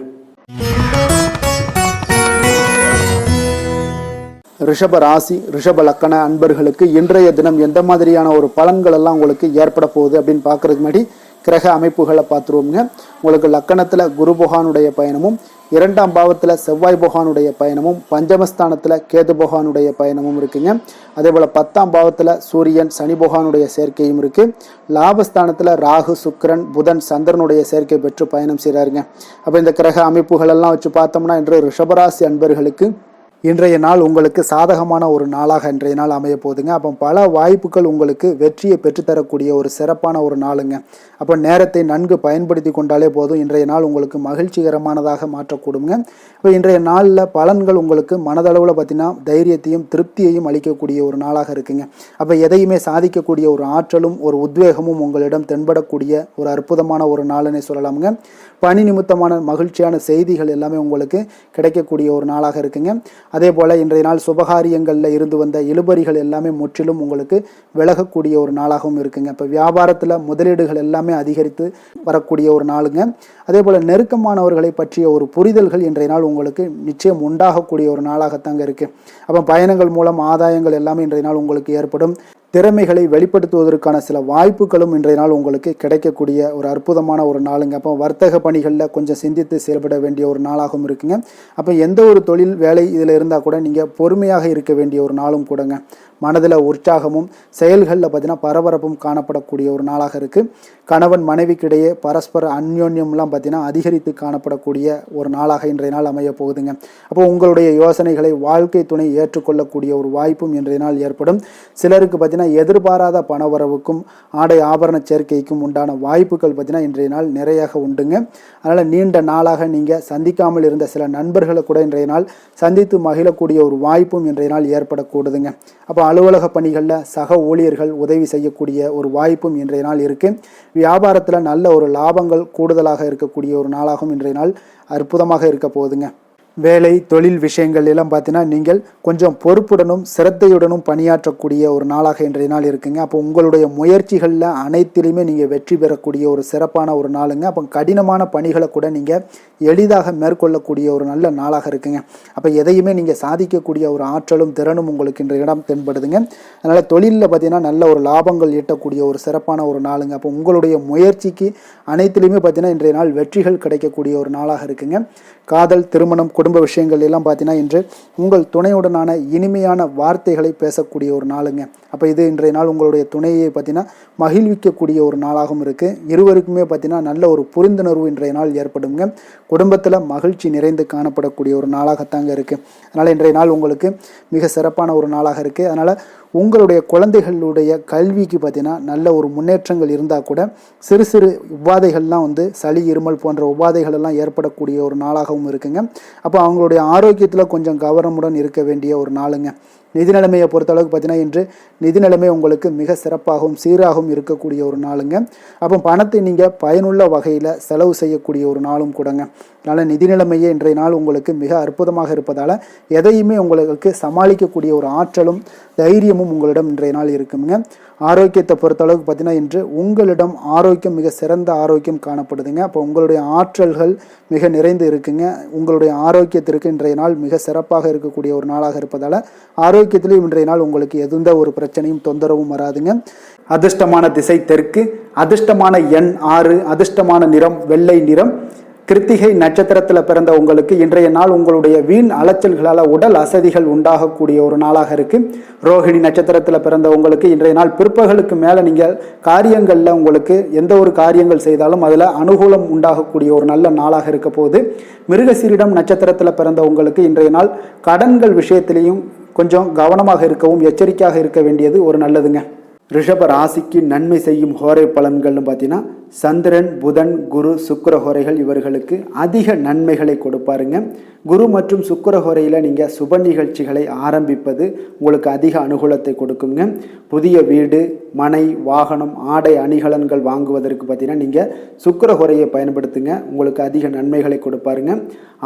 ரிஷப ராசி ரிஷப லக்கண அன்பர்களுக்கு இன்றைய தினம் எந்த மாதிரியான ஒரு பலன்கள் எல்லாம் உங்களுக்கு ஏற்பட போகுது அப்படின்னு பார்க்கறதுக்கு முன்னாடி கிரக அமைப்புகளை பார்த்துருவோங்க. உங்களுக்கு லக்கணத்தில் குரு பகவானுடைய பயணமும், 2ஆம் பாவத்தில் செவ்வாய் பகவானுடைய பயணமும், பஞ்சமஸ்தானத்தில் கேது பகவானுடைய பயணமும் இருக்குங்க. அதே போல் 10ஆம் பாவத்தில் சூரியன் சனி பகவானுடைய சேர்க்கையும் இருக்குது. லாபஸ்தானத்தில் ராகு சுக்கிரன் புதன் சந்திரனுடைய சேர்க்கை பெற்று பயணம் செய்கிறாருங்க. அப்போ இந்த கிரக அமைப்புகள் எல்லாம் வச்சு பார்த்தோம்னா இன்று ரிஷபராசி அன்பர்களுக்கு இன்றைய நாள் உங்களுக்கு சாதகமான ஒரு நாளாக இன்றைய நாள் அமைய போகுதுங்க. அப்போ பல வாய்ப்புகள் உங்களுக்கு வெற்றியை பெற்றுத்தரக்கூடிய ஒரு சிறப்பான ஒரு நாளுங்க. அப்போ நேரத்தை நன்கு பயன்படுத்தி கொண்டாலே போதும், இன்றைய நாள் உங்களுக்கு மகிழ்ச்சிகரமானதாக மாற்றக்கூடுங்க. இப்போ இன்றைய நாளில் பலன்கள் உங்களுக்கு மனதளவில் பார்த்தீங்கன்னா தைரியத்தையும் திருப்தியையும் அளிக்கக்கூடிய ஒரு நாளாக இருக்குங்க. அப்போ எதையுமே சாதிக்கக்கூடிய ஒரு ஆற்றலும் ஒரு உத்வேகமும் உங்களிடம் தென்படக்கூடிய ஒரு அற்புதமான ஒரு நாளுன்னே சொல்லலாமுங்க. பணி நிமித்தமான மகிழ்ச்சியான செய்திகள் எல்லாமே உங்களுக்கு கிடைக்கக்கூடிய ஒரு நாளாக இருக்குங்க. அதே போல் இன்றைய நாள் சுபகாரியங்களில் இருந்து வந்த இழுபறிகள் எல்லாமே முற்றிலும் உங்களுக்கு விலகக்கூடிய ஒரு நாளாகவும் இருக்குங்க. இப்போ வியாபாரத்தில் முதலீடுகள் எல்லாமே அதிகரித்து வரக்கூடிய ஒரு நாளுங்க. அதே போல் நெருக்கமானவர்களை பற்றிய ஒரு புரிதல்கள் இன்றைய நாள் உங்களுக்கு நிச்சயம் உண்டாகக்கூடிய ஒரு நாளாகத்தாங்க இருக்குது. அப்போ பயணங்கள் மூலம் ஆதாயங்கள் எல்லாமே இன்றைய நாள் உங்களுக்கு ஏற்படும். திறமைகளை வெளிப்படுத்துவதற்கான சில வாய்ப்புகளும் இன்றைய நாள் உங்களுக்கு கிடைக்கக்கூடிய ஒரு அற்புதமான ஒரு நாளுங்க. அப்போ வர்த்தக பணிகளில் கொஞ்சம் சிந்தித்து செயல்பட வேண்டிய ஒரு நாளாகவும் இருக்குங்க. அப்போ எந்த ஒரு தொழில் வேலை இதில் இருந்தால் கூட நீங்கள் பொறுமையாக இருக்க வேண்டிய ஒரு நாளும் கூடங்க. மனதில் உற்சாகமும் செயல்களில் பார்த்தீங்கன்னா பரபரப்பும் காணப்படக்கூடிய ஒரு நாளாக இருக்குது. கணவன் மனைவிக்கிடையே பரஸ்பர அந்யோன்யம்லாம் பார்த்தீங்கன்னா அதிகரித்து காணப்படக்கூடிய ஒரு நாளாக இன்றைய நாள் அமைய போகுதுங்க. அப்போ உங்களுடைய யோசனைகளை வாழ்க்கை துணை ஏற்றுக்கொள்ளக்கூடிய ஒரு வாய்ப்பும் இன்றைய நாள் ஏற்படும். சிலருக்கு பார்த்தீங்கன்னா எதிர்பாராத பணவரவுக்கும் ஆடை ஆபரண சேர்க்கைக்கும் உண்டான வாய்ப்புகள் பார்த்தீங்கன்னா இன்றைய நாள் நிறையாக உண்டுங்க. அதனால் நீண்ட நாளாக நீங்கள் சந்திக்காமல் இருந்த சில நண்பர்களை கூட இன்றைய நாள் சந்தித்து மகிழக்கூடிய ஒரு வாய்ப்பும் இன்றைய நாள் ஏற்படக்கூடுதுங்க. அப்போ அலுவலக பணிகளில் சக ஊழியர்கள் உதவி செய்யக்கூடிய ஒரு வாய்ப்பும் இன்றைய நாள் இருக்குது. வியாபாரத்தில் நல்ல ஒரு லாபங்கள் கூடுதலாக இருக்கக்கூடிய ஒரு நாளாகவும் இன்றைய நாள் அற்புதமாக இருக்க போகுதுங்க. வேலை தொழில் விஷயங்கள் எல்லாம் பார்த்தீங்கன்னா நீங்கள் கொஞ்சம் பொறுப்புடனும் சிரத்தையுடனும் பணியாற்றக்கூடிய ஒரு நாளாக இன்றைய நாள் இருக்குங்க. அப்போ உங்களுடைய முயற்சிகளில் அனைத்திலுமே நீங்கள் வெற்றி பெறக்கூடிய ஒரு சிறப்பான ஒரு நாளுங்க. அப்போ கடினமான பணிகளை கூட நீங்கள் எளிதாக மேற்கொள்ளக்கூடிய ஒரு நல்ல நாளாக இருக்குங்க. அப்போ எதையுமே நீங்கள் சாதிக்கக்கூடிய ஒரு ஆற்றலும் திறனும் உங்களுக்கு இன்றைய இடம் தென்படுதுங்க. அதனால் தொழிலில் பார்த்தீங்கன்னா நல்ல ஒரு லாபங்கள் ஈட்டக்கூடிய ஒரு சிறப்பான ஒரு நாளுங்க. அப்போ உங்களுடைய முயற்சிக்கு அனைத்திலுமே பார்த்தீங்கன்னா இன்றைய நாள் வெற்றிகள் கிடைக்கக்கூடிய ஒரு நாளாக இருக்குங்க. காதல், திருமணம், குடும்ப விஷயங்கள் எல்லாம் பார்த்தீங்கன்னா இன்று உங்கள் துணையுடனான இனிமையான வார்த்தைகளை பேசக்கூடிய ஒரு நாளுங்க. அப்போ இது இன்றைய நாள் உங்களுடைய துணையை பார்த்தீங்கன்னா மகிழ்விக்கக்கூடிய ஒரு நாளாகவும் இருக்குது. இருவருக்குமே பார்த்தீங்கன்னா நல்ல ஒரு புரிந்துணர்வு இன்றைய நாள் ஏற்படுங்க. குடும்பத்தில் மகிழ்ச்சி நிறைந்து காணப்படக்கூடிய ஒரு நாளாகத்தாங்க இருக்குது. அதனால் இன்றைய நாள் உங்களுக்கு மிக சிறப்பான ஒரு நாளாக இருக்குது. அதனால் உங்களுடைய குழந்தைகளுடைய கல்விக்கு பார்த்தீங்கன்னா நல்ல ஒரு முன்னேற்றங்கள் இருந்தால் கூட சிறு சிறு உபாதைகள்லாம் சளி, இருமல் போன்ற உபாதைகள் எல்லாம் ஏற்படக்கூடிய ஒரு நாளாகவும் இருக்குங்க. அப்போ அவங்களுடைய ஆரோக்கியத்தில் கொஞ்சம் கவனமுடன் இருக்க வேண்டிய ஒரு நாளுங்க. நிதி நிலைமையை பொறுத்தளவுக்கு பார்த்தீங்கன்னா இன்று நிதி நிலைமை உங்களுக்கு மிக சிறப்பாகவும் சீராகவும் இருக்கக்கூடிய ஒரு நாளுங்க. அப்போ பணத்தை நீங்கள் பயனுள்ள வகையில் செலவு செய்யக்கூடிய ஒரு நாளும் கூடங்க. அதனால் நிதி நிலைமையே இன்றைய நாள் உங்களுக்கு மிக அற்புதமாக இருப்பதால் எதையுமே உங்களுக்கு சமாளிக்கக்கூடிய ஒரு ஆற்றலும் தைரியமும் உங்களிடம் இன்றைய நாள் இருக்குங்க. ஆரோக்கியத்தை பொறுத்தளவுக்கு பார்த்தீங்கன்னா இன்று உங்களிடம் ஆரோக்கியம் மிக சிறந்த ஆரோக்கியம் காணப்படுதுங்க. அப்போ உங்களுடைய ஆற்றல்கள் மிக நிறைந்து இருக்குங்க. உங்களுடைய ஆரோக்கியத்திற்கு இன்றைய நாள் மிக சிறப்பாக இருக்கக்கூடிய ஒரு நாளாக இருப்பதால் ஆரோக்கியத்திலையும் இன்றைய நாள் உங்களுக்கு எந்த ஒரு பிரச்சனையும் தொந்தரவும் வராதுங்க. அதிர்ஷ்டமான திசை தெற்கு, அதிர்ஷ்டமான எண் 6, அதிர்ஷ்டமான நிறம் வெள்ளை நிறம். கிருத்திகை நட்சத்திரத்தில் பிறந்த உங்களுக்கு இன்றைய நாள் உங்களுடைய வீண் அலைச்சல்களால் உடல் அசதிகள் உண்டாகக்கூடிய ஒரு நாளாக இருக்குது. ரோஹிணி நட்சத்திரத்தில் பிறந்த உங்களுக்கு இன்றைய நாள் பிற்பகலுக்கு மேலே நீங்கள் காரியங்களில் உங்களுக்கு எந்த ஒரு காரியங்கள் செய்தாலும் அதில் அனுகூலம் உண்டாகக்கூடிய ஒரு நல்ல நாளாக இருக்க போகுது. மிருகசீரிடம் நட்சத்திரத்தில் பிறந்த உங்களுக்கு இன்றைய நாள் கடன்கள் விஷயத்திலையும் கொஞ்சம் கவனமாக இருக்கவும் எச்சரிக்கையாக இருக்க வேண்டியது ஒரு நல்லதுங்க. ரிஷப ராசிக்கு நன்மை செய்யும் ஹோரை பலன்கள்னு பார்த்தீங்கன்னா சந்திரன், புதன், குரு, சுக்கிர ஹோரைகள் இவர்களுக்கு அதிக நன்மைகளை கொடுப்பாருங்க. குரு மற்றும் சுக்கிர ஹோரையில் நீங்கள் சுப நிகழ்ச்சிகளை ஆரம்பிப்பது உங்களுக்கு அதிக அனுகூலத்தை கொடுக்குங்க. புதிய வீடு, மனை, வாகனம், ஆடை அணிகலன்கள் வாங்குவதற்கு பார்த்தீங்கன்னா நீங்கள் சுக்கிர ஹோரையை பயன்படுத்துங்க. உங்களுக்கு அதிக நன்மைகளை கொடுப்பாருங்க.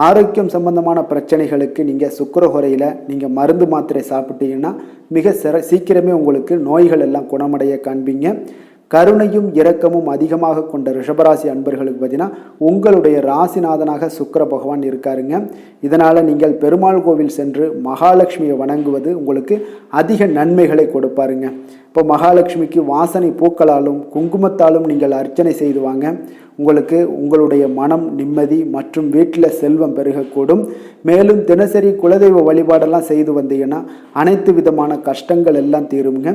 ஆரோக்கியம் சம்பந்தமான பிரச்சனைகளுக்கு நீங்கள் சுக்கிர ஹோரையில் நீங்கள் மருந்து மாத்திரை சாப்பிட்டீங்கன்னா மிக சீக்கிரமே உங்களுக்கு நோய்கள் எல்லாம் குணமடைய காண்பீங்க. கருணையும் இரக்கமும் அதிகமாக கொண்ட ரிஷபராசி அன்பர்களுக்கு பார்த்தீங்கன்னா உங்களுடைய ராசிநாதனாக சுக்கிர பகவான் இருக்காருங்க. இதனால் நீங்கள் பெருமாள் கோவில் சென்று மகாலட்சுமியை வணங்குவது உங்களுக்கு அதிக நன்மைகளை கொடுப்பாருங்க. இப்போ மகாலட்சுமிக்கு வாசனை பூக்களாலும் குங்குமத்தாலும் நீங்கள் அர்ச்சனை செய்து வாங்க. உங்களுக்கு உங்களுடைய மனம் நிம்மதி மற்றும் வீட்டில் செல்வம் பெருகக்கூடும். மேலும் தினசரி குலதெய்வ வழிபாடெல்லாம் செய்து வந்தீங்கன்னா அனைத்து விதமான கஷ்டங்கள் எல்லாம் தீருங்க.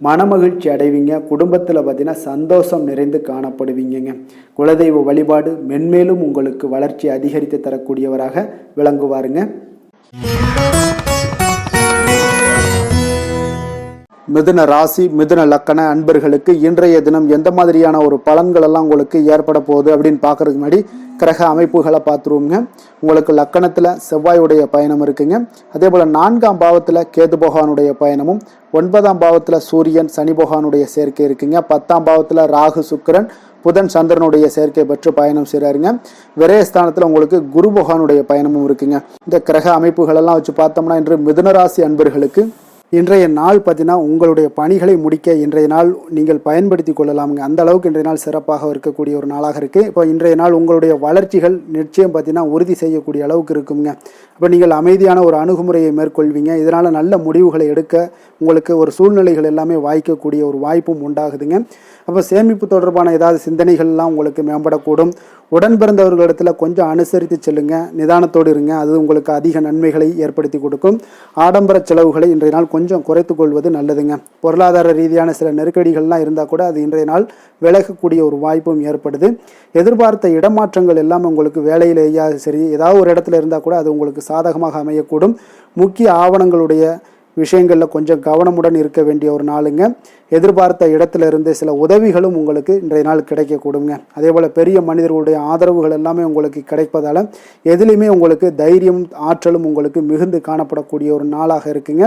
மனமகிழ்ச்சி அடைவீங்க. குடும்பத்தில் பார்த்தீங்கன்னா சந்தோஷம் நிறைந்து காணப்படுவீங்க. குலதெய்வ வழிபாடு மென்மேலும் உங்களுக்கு வளர்ச்சி அதிகரித்து தரக்கூடியவராக விளங்குவாருங்க. மிதுன ராசி மிதுன லக்கண அன்பர்களுக்கு இன்றைய தினம் எந்த மாதிரியான ஒரு பலன்கள் எல்லாம் உங்களுக்கு ஏற்பட போகுது அப்படின்னு பார்க்கறதுக்கு முன்னாடி கிரக அமைப்புகளை பார்த்துருவோங்க. உங்களுக்கு லக்கணத்தில் செவ்வாயுடைய பயணம் இருக்குங்க. அதே போல் 4ஆம் பாவத்தில் கேது பகவானுடைய பயணமும், 9ஆம் பாவத்தில் சூரியன் சனி பகவானுடைய சேர்க்கை இருக்குங்க. 10ஆம் பாவத்தில் ராகு சுக்கிரன் புதன் சந்திரனுடைய சேர்க்கை பெற்று பயணம் செய்கிறாருங்க. விரயஸ்தானத்தில் உங்களுக்கு குரு பகவானுடைய பயணமும் இருக்குங்க. இந்த கிரக அமைப்புகள் எல்லாம் வச்சு பார்த்தோம்னா இன்று மிதுனராசி அன்பர்களுக்கு இன்றைய நாள் பார்த்தீங்கன்னா உங்களுடைய பணிகளை முடிக்க இன்றைய நாள் நீங்கள் பயன்படுத்தி கொள்ளலாமுங்க. அந்த அளவுக்கு இன்றைய நாள் சிறப்பாக இருக்கக்கூடிய ஒரு நாளாக இருக்குது. இப்போ இன்றைய நாள் உங்களுடைய வளர்ச்சிகள் நிச்சயம் பார்த்தீங்கன்னா உறுதி செய்யக்கூடிய அளவுக்கு இருக்குங்க. அப்போ நீங்கள் அமைதியான ஒரு அணுகுமுறையை மேற்கொள்வீங்க. இதனால் நல்ல முடிவுகளை எடுக்க உங்களுக்கு ஒரு சூழ்நிலைகள் எல்லாமே வாய்க்கக்கூடிய ஒரு வாய்ப்பும் உண்டாகுதுங்க. அப்போ சேமிப்பு தொடர்பான ஏதாவது சிந்தனைகள்லாம் உங்களுக்கு மேம்படக்கூடும். உடன் பிறந்தவர்களிடத்தில் கொஞ்சம் அனுசரித்து செல்லுங்க, நிதானத்தோடு இருங்க. அது உங்களுக்கு அதிக நன்மைகளை ஏற்படுத்தி கொடுக்கும். ஆடம்பர செலவுகளை இன்றைய நாள் கொஞ்சம் குறைத்து கொள்வது நல்லதுங்க. பொருளாதார ரீதியான சில நெருக்கடிகள்லாம் இருந்தால் கூட அது இன்றைய நாள் விலகக்கூடிய ஒரு வாய்ப்பும் ஏற்படுது. எதிர்பார்த்த இடமாற்றங்கள் எல்லாம் உங்களுக்கு வேலையிலேயே சரி ஏதாவது ஒரு இடத்துல இருந்தால் கூட அது உங்களுக்கு சாதகமாக அமையக்கூடும். முக்கிய ஆவணங்களுடைய விஷயங்களில் கொஞ்சம் கவனமுடன் இருக்க வேண்டிய ஒரு நாளுங்க. எதிர்பார்த்த இடத்துல இருந்து சில உதவிகளும் உங்களுக்கு இன்றைய நாள் கிடைக்கக்கூடுங்க. அதே போல் பெரிய மனிதர்களுடைய ஆதரவுகள் எல்லாமே உங்களுக்கு கிடைப்பதால் எதுலேயுமே உங்களுக்கு தைரியம் ஆற்றலும் உங்களுக்கு மிகுந்து காணப்படக்கூடிய ஒரு நாளாக இருக்குங்க.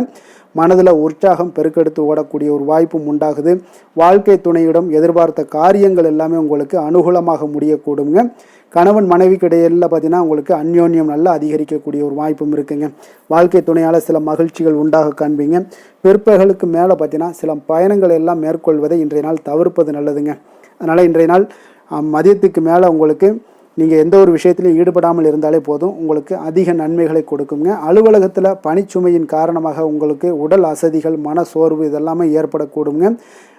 மனதில் உற்சாகம் பெருக்கெடுத்து ஓடக்கூடிய ஒரு வாய்ப்பும் உண்டாகுது. வாழ்க்கை துணையிடம் எதிர்பார்த்த காரியங்கள் எல்லாமே உங்களுக்கு அனுகூலமாக முடியக்கூடுங்க. கணவன் மனைவிக்கு இடையில பார்த்தீங்கன்னா உங்களுக்கு அந்யோன்யம் நல்லா அதிகரிக்கக்கூடிய ஒரு வாய்ப்பும் இருக்குங்க. வாழ்க்கை துணையால் சில மகிழ்ச்சிகள் உண்டாக காண்பீங்க. பிற்பகலுக்கு மேலே பார்த்தீங்கன்னா சில பயணங்கள் எல்லாம் மேற்கொள்வதை இன்றைய நாள் தவிர்ப்பது நல்லதுங்க. அதனால் இன்றைய நாள் மதியத்துக்கு மேலே உங்களுக்கு நீங்கள் எந்த ஒரு விஷயத்திலையும் ஈடுபடாமல் இருந்தாலே போதும், உங்களுக்கு அதிக நன்மைகளை கொடுக்குங்க. அலுவலகத்தில் பணிச்சுமையின் காரணமாக உங்களுக்கு உடல் அசதிகள், மன சோர்வு இதெல்லாமே ஏற்படக்கூடுங்க.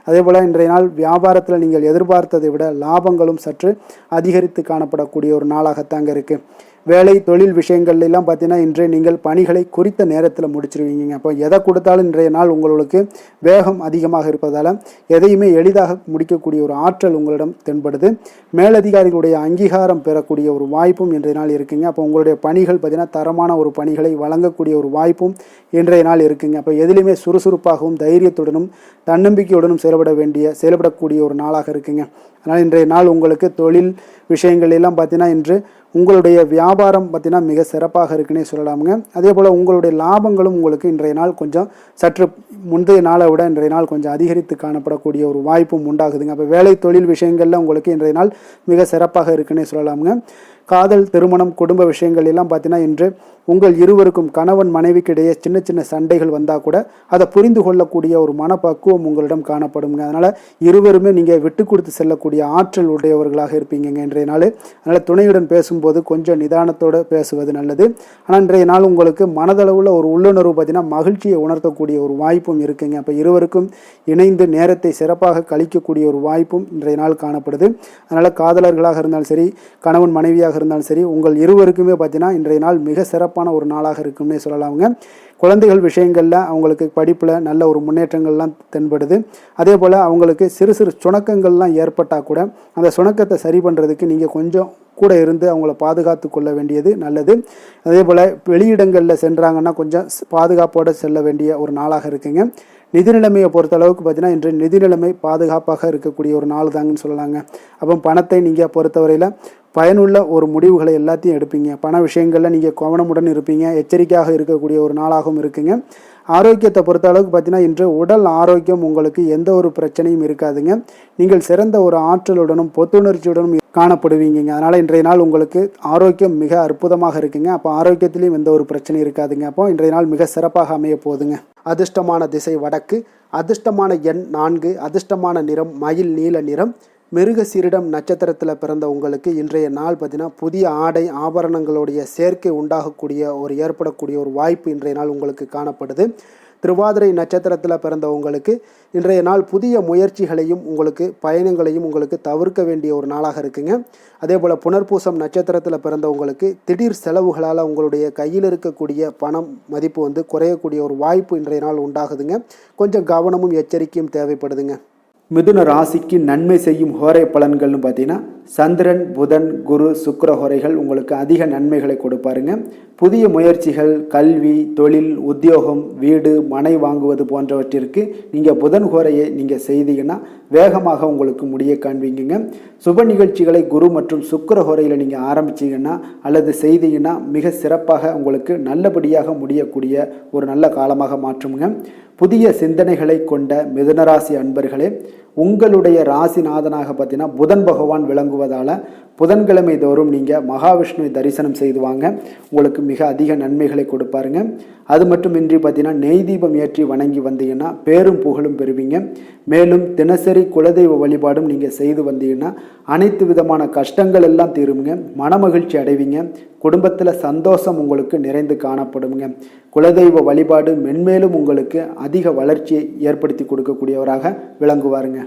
அதே போல் இன்றைய நாள் வியாபாரத்தில் நீங்கள் எதிர்பார்த்ததை விட லாபங்களும் சற்று அதிகரித்து காணப்படக்கூடிய ஒரு நாளாகத்தாங்க இருக்குது. வேலை தொழில் விஷயங்கள்லாம் பார்த்தீங்கன்னா இன்று நீங்கள் பணிகளை குறித்த நேரத்தில் முடிச்சிருவீங்க. அப்போ எதை கொடுத்தாலும் இன்றைய நாள் உங்களுக்கு வேகம் அதிகமாக இருப்பதால் எதையுமே எளிதாக முடிக்கக்கூடிய ஒரு ஆற்றல் உங்களிடம் தென்படுது. மேலதிகாரிகளுடைய அங்கீகாரம் பெறக்கூடிய ஒரு வாய்ப்பும் இன்றைய நாள் இருக்குங்க. அப்போ உங்களுடைய பணிகள் பார்த்தீங்கன்னா தரமான ஒரு பணிகளை வழங்கக்கூடிய ஒரு வாய்ப்பும் இன்றைய நாள் இருக்குங்க. அப்போ எதிலுமே சுறுசுறுப்பாகவும் தைரியத்துடனும் தன்னம்பிக்கையுடனும் செயல்படக்கூடிய ஒரு நாளாக இருக்குங்க. அதனால் இன்றைய நாள் உங்களுக்கு தொழில் விஷயங்கள் எல்லாம் பார்த்தீங்கன்னா இன்று உங்களுடைய வியாபாரம் பார்த்தீங்கன்னா மிக சிறப்பாக இருக்குன்னே சொல்லலாமுங்க. அதே போல் உங்களுடைய லாபங்களும் உங்களுக்கு இன்றைய நாள் கொஞ்சம் சற்று முந்தைய நாளை விட இன்றைய நாள் கொஞ்சம் அதிகரித்து காணப்படக்கூடிய ஒரு வாய்ப்பும் உண்டாகுதுங்க. அப்போ வேலை தொழில் விஷயங்களில் உங்களுக்கு இன்றைய நாள் மிக சிறப்பாக இருக்குன்னே சொல்லலாமுங்க. காதல், திருமணம், குடும்ப விஷயங்கள் எல்லாம் பார்த்தீங்கன்னா இன்று உங்கள் இருவருக்கும் கணவன் மனைவிக்கு இடையே சின்ன சின்ன சண்டைகள் வந்தால் கூட அதை புரிந்து கொள்ளக்கூடிய ஒரு மனப்பக்குவம் உங்களிடம் காணப்படுங்க. அதனால் இருவருமே நீங்கள் விட்டு கொடுத்து செல்லக்கூடிய ஆற்றல் உடையவர்களாக இருப்பீங்க இன்றைய நாள். அதனால் துணையுடன் பேசும்போது கொஞ்சம் நிதானத்தோடு பேசுவது நல்லது. ஆனால் இன்றைய நாள் உங்களுக்கு மனதளவில் ஒரு உள்ளுணர்வு பார்த்தீங்கன்னா மகிழ்ச்சியை உணர்த்தக்கூடிய ஒரு வாய்ப்பும் இருக்குங்க. அப்போ இருவருக்கும் இணைந்து நேரத்தை சிறப்பாக கழிக்கக்கூடிய ஒரு வாய்ப்பும் இன்றைய நாள் காணப்படுது. அதனால் காதலர்களாக இருந்தாலும் சரி, கணவன் மனைவியாக இருந்தாலும் சரி, உங்கள் இருவருக்குமே பார்த்தீங்கன்னா இன்றைய நாள் மிக சிறப்பான ஒரு நாளாக இருக்கும்னே சொல்லலாமுங்க. குழந்தைகள் விஷயங்களில் அவங்களுக்கு படிப்பில் நல்ல ஒரு முன்னேற்றங்கள்லாம் தென்படுது. அதே போல் அவங்களுக்கு சிறு சிறு சுணக்கங்கள்லாம் ஏற்பட்டால் கூட அந்த சுணக்கத்தை சரி பண்ணுறதுக்கு நீங்கள் கொஞ்சம் கூட இருந்து அவங்கள பாதுகாத்து கொள்ள வேண்டியது நல்லது. அதே போல் வெளியிடங்களில் சென்றாங்கன்னா கொஞ்சம் பாதுகாப்போடு செல்ல வேண்டிய ஒரு நாளாக இருக்குங்க. நிதி நிலைமையை பொறுத்த அளவுக்கு பார்த்தீங்கன்னா இன்று நிதி நிலைமை பாதுகாப்பாக இருக்கக்கூடிய ஒரு நாள் தாங்கன்னு சொல்லலாங்க. அப்போ பணத்தை நீங்கள் பொறுத்தவரையில் பயனுள்ள ஒரு முடிவுகளை எல்லாத்தையும் எடுப்பீங்க. பண விஷயங்களில் நீங்கள் கவனமுடன் இருப்பீங்க. எச்சரிக்கையாக இருக்கக்கூடிய ஒரு நாளாகவும் இருக்குங்க. ஆரோக்கியத்தை பொறுத்த அளவுக்கு பார்த்தீங்கன்னா இன்று உடல் ஆரோக்கியம் உங்களுக்கு எந்த ஒரு பிரச்சனையும் இருக்காதுங்க. நீங்கள் சிறந்த ஒரு ஆற்றலுடனும் புத்துணர்ச்சியுடனும் காணப்படுவீங்க. அதனால் இன்றைய நாள் உங்களுக்கு ஆரோக்கியம் மிக அற்புதமாக இருக்குங்க. அப்போ ஆரோக்கியத்திலையும் எந்த ஒரு பிரச்சனையும் இருக்காதுங்க. அப்போ இன்றைய நாள் மிக சிறப்பாக அமைய போகுதுங்க. அதிர்ஷ்டமான திசை வடக்கு, அதிர்ஷ்டமான எண் 4, அதிர்ஷ்டமான நிறம் மயில் நீல நிறம். மிருகசீரிடம் நட்சத்திரத்தில் பிறந்த உங்களுக்கு இன்றைய நாள் பார்த்தீங்கன்னா புதிய ஆடை ஆபரணங்களுடைய சேர்க்கை ஏற்படக்கூடிய ஒரு வாய்ப்பு இன்றைய நாள் உங்களுக்கு காணப்படுது. திருவாதிரை நட்சத்திரத்தில் பிறந்த உங்களுக்கு இன்றைய நாள் புதிய முயற்சிகளையும் உங்களுக்கு பயணங்களையும் உங்களுக்கு தவிர்க்க வேண்டிய ஒரு நாளாக இருக்குங்க. அதே போல் புனர்பூசம் நட்சத்திரத்தில் பிறந்த உங்களுக்கு திடீர் செலவுகளால் உங்களுடைய கையில் இருக்கக்கூடிய பணம் மதிப்பு குறையக்கூடிய ஒரு வாய்ப்பு இன்றைய நாள் உண்டாகுதுங்க. கொஞ்சம் கவனமும் எச்சரிக்கையும் தேவைப்படுதுங்க. மிதுன ராசிக்கு நன்மை செய்யும் ஹோரை பலன்கள்னு பார்த்தீங்கன்னா சந்திரன், புதன், குரு, சுக்கிர ஹோரைகள் உங்களுக்கு அதிக நன்மைகளை கொடுப்பாருங்க. புதிய முயற்சிகள், கல்வி, தொழில், உத்தியோகம், வீடு, மனை வாங்குவது போன்றவற்றிற்கு நீங்கள் புதன் ஹோரையை நீங்கள் செய்தீங்கன்னா வேகமாக உங்களுக்கு முடிய காண்பீங்க. சுப நிகழ்ச்சிகளை குரு மற்றும் சுக்கிர ஹோரையில் நீங்கள் ஆரம்பிச்சிங்கன்னா அல்லது செய்தீங்கன்னா மிக சிறப்பாக உங்களுக்கு நல்லபடியாக முடியக்கூடிய ஒரு நல்ல காலமாக மாற்றுங்க. புதிய சிந்தனைகளை கொண்ட மிதுனராசி அன்பர்களே, உங்களுடைய ராசிநாதனாக பார்த்தீங்கன்னா புதன் பகவான் விளங்குவதால் புதன்கிழமை தோறும் நீங்கள் மகாவிஷ்ணுவை தரிசனம் செய்து வாங்க. உங்களுக்கு மிக அதிக நன்மைகளை கொடுப்பாருங்க. அது மட்டுமின்றி பார்த்தீங்கன்னா நெய் தீபம் ஏற்றி வணங்கி வந்தீங்கன்னா பேரும் புகழும் பெறுவீங்க. மேலும் தினசரி குலதெய்வ வழிபாடும் நீங்கள் செய்து வந்தீங்கன்னா அனைத்து விதமான கஷ்டங்கள் எல்லாம் தீருங்க. மனமகிழ்ச்சி அடைவீங்க. குடும்பத்தில் சந்தோஷம் உங்களுக்கு நிறைந்து காணப்படுங்க. குலதெய்வ வழிபாடு மென்மேலும் உங்களுக்கு அதிக வளர்ச்சியை ஏற்படுத்தி கொடுக்கக்கூடியவராக விளங்குவாருங்க.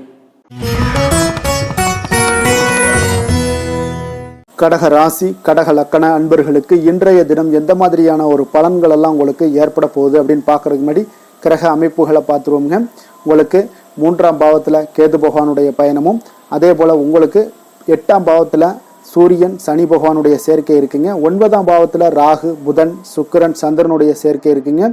கடக ராசி, கடக லக்கண அன்பர்களுக்கு இன்றைய தினம் எந்த மாதிரியான ஒரு பலன்கள் எல்லாம் உங்களுக்கு ஏற்பட போகுது அப்படின்னு பார்க்கறதுக்கு முன்னாடி கிரக அமைப்புகளை பார்த்துருவோங்க. உங்களுக்கு 3ஆம் பாவத்தில் கேது பகவானுடைய பயணமும், அதே போல் உங்களுக்கு 8ஆம் பாவத்தில் சூரியன், சனி பகவானுடைய சேர்க்கை இருக்குங்க. 9ஆம் பாவத்தில் ராகு, புதன், சுக்கிரன், சந்திரனுடைய சேர்க்கை இருக்குங்க.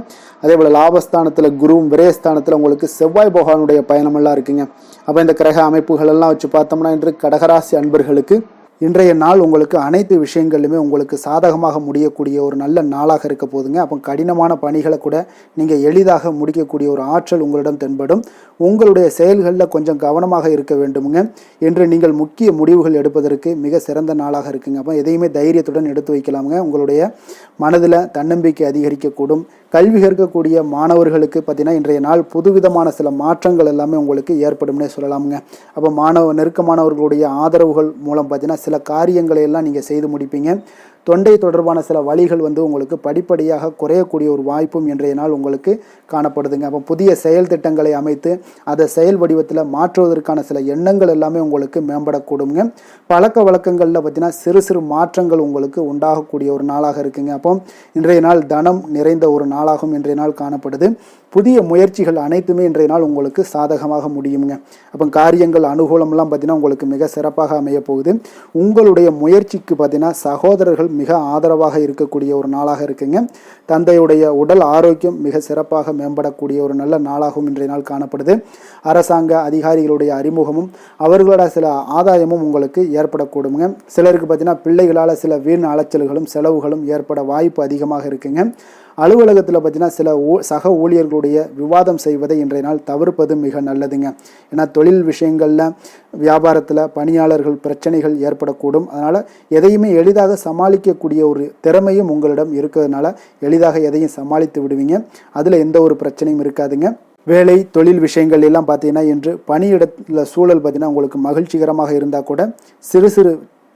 அதே போல் லாபஸ்தானத்தில் குருவும், விரயஸ்தானத்தில் உங்களுக்கு செவ்வாய் பகவானுடைய பயணமெல்லாம் இருக்குங்க. அப்போ இந்த கிரக அமைப்புகள் எல்லாம் வச்சு பார்த்தோம்னா இன்று கடகராசி அன்பர்களுக்கு இன்றைய நாள் உங்களுக்கு அனைத்து விஷயங்களிலுமே உங்களுக்கு சாதகமாக முடியக்கூடிய ஒரு நல்ல நாளாக இருக்க போதுங்க. அப்போ கடினமான பணிகளை கூட நீங்கள் எளிதாக முடிக்கக்கூடிய ஒரு ஆற்றல் உங்களிடம் தென்படும். உங்களுடைய செயல்களில் கொஞ்சம் கவனமாக இருக்க வேண்டுமுங்க. என்று நீங்கள் முக்கிய முடிவுகள் எடுப்பதற்கு மிக சிறந்த நாளாக இருக்குங்க. அப்போ எதையுமே தைரியத்துடன் எடுத்து வைக்கலாமுங்க. உங்களுடைய மனதில் தன்னம்பிக்கை அதிகரிக்கக்கூடும். கல்வி கற்கக்கூடிய மாணவர்களுக்கு பார்த்தீங்கன்னா இன்றைய நாள் புதுவிதமான சில மாற்றங்கள் எல்லாமே உங்களுக்கு ஏற்படும்னே சொல்லலாமுங்க. அப்போ நெருக்கமானவர்களுடைய ஆதரவுகள் மூலம் பார்த்தீங்கன்னா சில காரியங்களை எல்லாம் நீங்கள் செய்து முடிப்பீங்க. தொண்டை தொடர்பான சில வழிகள் உங்களுக்கு படிப்படியாக குறையக்கூடிய ஒரு வாய்ப்பும் இன்றைய நாள் உங்களுக்கு காணப்படுதுங்க. அப்போ புதிய செயல் திட்டங்களை அமைத்து அதை செயல் வடிவத்தில் மாற்றுவதற்கான சில எண்ணங்கள் எல்லாமே உங்களுக்கு மேம்படக்கூடுங்க. பழக்க வழக்கங்களில் பார்த்தீங்கன்னா சிறு சிறு மாற்றங்கள் உங்களுக்கு உண்டாகக்கூடிய ஒரு நாளாக இருக்குங்க. அப்போ இன்றைய நாள் தனம் நிறைந்த ஒரு நாளாகவும் இன்றைய நாள் காணப்படுது. புதிய முயற்சிகள் அனைத்துமே இன்றைய நாள் உங்களுக்கு சாதகமாக முடியுங்க. அப்போ காரியங்கள் அனுகூலம்லாம் பார்த்தீங்கன்னா உங்களுக்கு மிக சிறப்பாக அமைய போகுது. உங்களுடைய முயற்சிக்கு பார்த்தீங்கன்னா சகோதரர்கள் மிக ஆதரவாக இருக்கக்கூடிய ஒரு நாளாக இருக்குங்க. தந்தையுடைய உடல் ஆரோக்கியம் மிக சிறப்பாக மேம்படக்கூடிய ஒரு நல்ல நாளாகவும் இன்றைய நாள் காணப்படுது. அரசாங்க அதிகாரிகளுடைய அறிமுகமும் அவர்களோட சில ஆதாயமும் உங்களுக்கு ஏற்படக்கூடுங்க. சிலருக்கு பார்த்தீங்கன்னா பிள்ளைகளால் சில வீண் அலைச்சல்களும் செலவுகளும் ஏற்பட வாய்ப்பு அதிகமாக இருக்குங்க. அலுவலகத்தில் பார்த்தீங்கன்னா சில சக ஊழியர்களுடைய விவாதம் செய்வதை இன்றைய நாள் தவிர்ப்பது மிக நல்லதுங்க. ஏன்னா தொழில் விஷயங்களில் வியாபாரத்தில் பணியாளர்கள் பிரச்சனைகள் ஏற்படக்கூடும். அதனால் எதையுமே எளிதாக சமாளிக்கக்கூடிய ஒரு திறமையும் உங்களிடம் இருக்கிறதுனால எளிதாக எதையும் சமாளித்து விடுவீங்க. அதில் எந்த ஒரு பிரச்சனையும் இருக்காதுங்க. வேலை தொழில் விஷயங்கள் எல்லாம் பார்த்தீங்கன்னா இன்று பணியிடத்தில் சூழல் பார்த்தீங்கன்னா உங்களுக்கு மகிழ்ச்சிகரமாக இருந்தால் கூட சிறு சிறு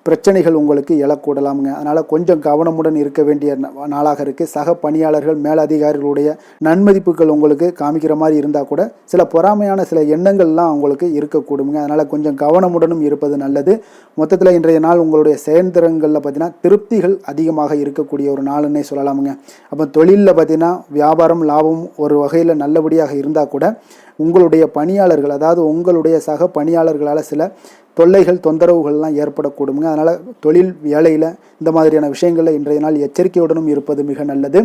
பிரச்சனைகள் உங்களுக்கு எழக்கூடலாமுங்க. அதனால் கொஞ்சம் கவனமுடன் இருக்க வேண்டிய நாளாக இருக்குது. சக பணியாளர்கள் மேலதிகாரிகளுடைய நன்மதிப்புகள் உங்களுக்கு காமிக்கிற மாதிரி இருந்தால் கூட சில பொறாமையான சில எண்ணங்கள்லாம் உங்களுக்கு இருக்கக்கூடுங்க. அதனால் கொஞ்சம் கவனமுடனும் இருப்பது நல்லது. மொத்தத்தில் இன்றைய நாள் உங்களுடைய செயல்திறன்களில் பார்த்தீங்கன்னா திருப்திகள் அதிகமாக இருக்கக்கூடிய ஒரு நாளுன்னே சொல்லலாமுங்க. அப்போ தொழிலில் பார்த்தீங்கன்னா வியாபாரம் லாபம் ஒரு வகையில் நல்லபடியாக இருந்தால் கூட உங்களுடைய பணியாளர்கள், அதாவது உங்களுடைய சக பணியாளர்களால் சில தொல்லைகள் தொந்தரவுகள்லாம் ஏற்படக்கூடுங்க. அதனால் தொழில் வேலையில் இந்த மாதிரியான விஷயங்களில் இன்றைய நாள் எச்சரிக்கையுடனும் இருப்பது மிக நல்லது.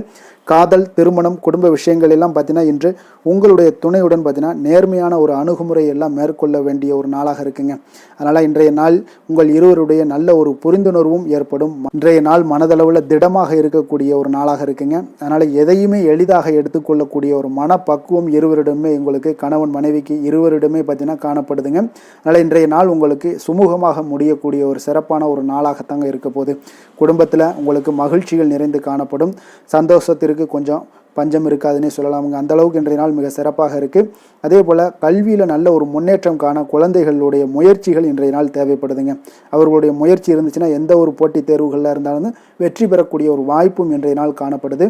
காதல், திருமணம், குடும்ப விஷயங்கள் எல்லாம் பார்த்தீங்கன்னா இன்று உங்களுடைய துணையுடன் பார்த்தீங்கன்னா நேர்மையான ஒரு அணுகுமுறை எல்லாம் மேற்கொள்ள வேண்டிய ஒரு நாளாக இருக்குங்க. அதனால் இன்றைய நாள் உங்கள் இருவருடைய நல்ல ஒரு புரிந்துணர்வும் ஏற்படும். இன்றைய நாள் மனதளவில் திடமாக இருக்கக்கூடிய ஒரு நாளாக இருக்குங்க. அதனால் எதையுமே எளிதாக எடுத்துக்கொள்ளக்கூடிய ஒரு மனப்பக்குவம் இருவரிடமே உங்களுக்கு கணவன் மனைவிக்கு இருவரிடமே பார்த்தீங்கன்னா காணப்படுதுங்க. அதனால் இன்றைய நாள் உங்களுக்கு சுமூகமாக முடியக்கூடிய ஒரு சிறப்பான ஒரு நாளாகத்தாங்க இருக்க போகுது. குடும்பத்தில் உங்களுக்கு மகிழ்ச்சிகள் நிறைந்து காணப்படும். சந்தோஷத்திற்கு கொஞ்சம் பஞ்சம் இருக்காதுன்னே சொல்லலாமுங்க. அந்த அளவுக்கு இன்றைய நாள் மிக சிறப்பாக இருக்குது. அதே போல் கல்வியில் நல்ல ஒரு முன்னேற்றம் காண குழந்தைகளுடைய முயற்சிகள் இன்றைய நாள் தேவைப்படுதுங்க. அவர்களுடைய முயற்சி இருந்துச்சுன்னா எந்த ஒரு போட்டித் தேர்வுகளில் இருந்தாலும் வெற்றி பெறக்கூடிய ஒரு வாய்ப்பும் இன்றைய நாள் காணப்படுது.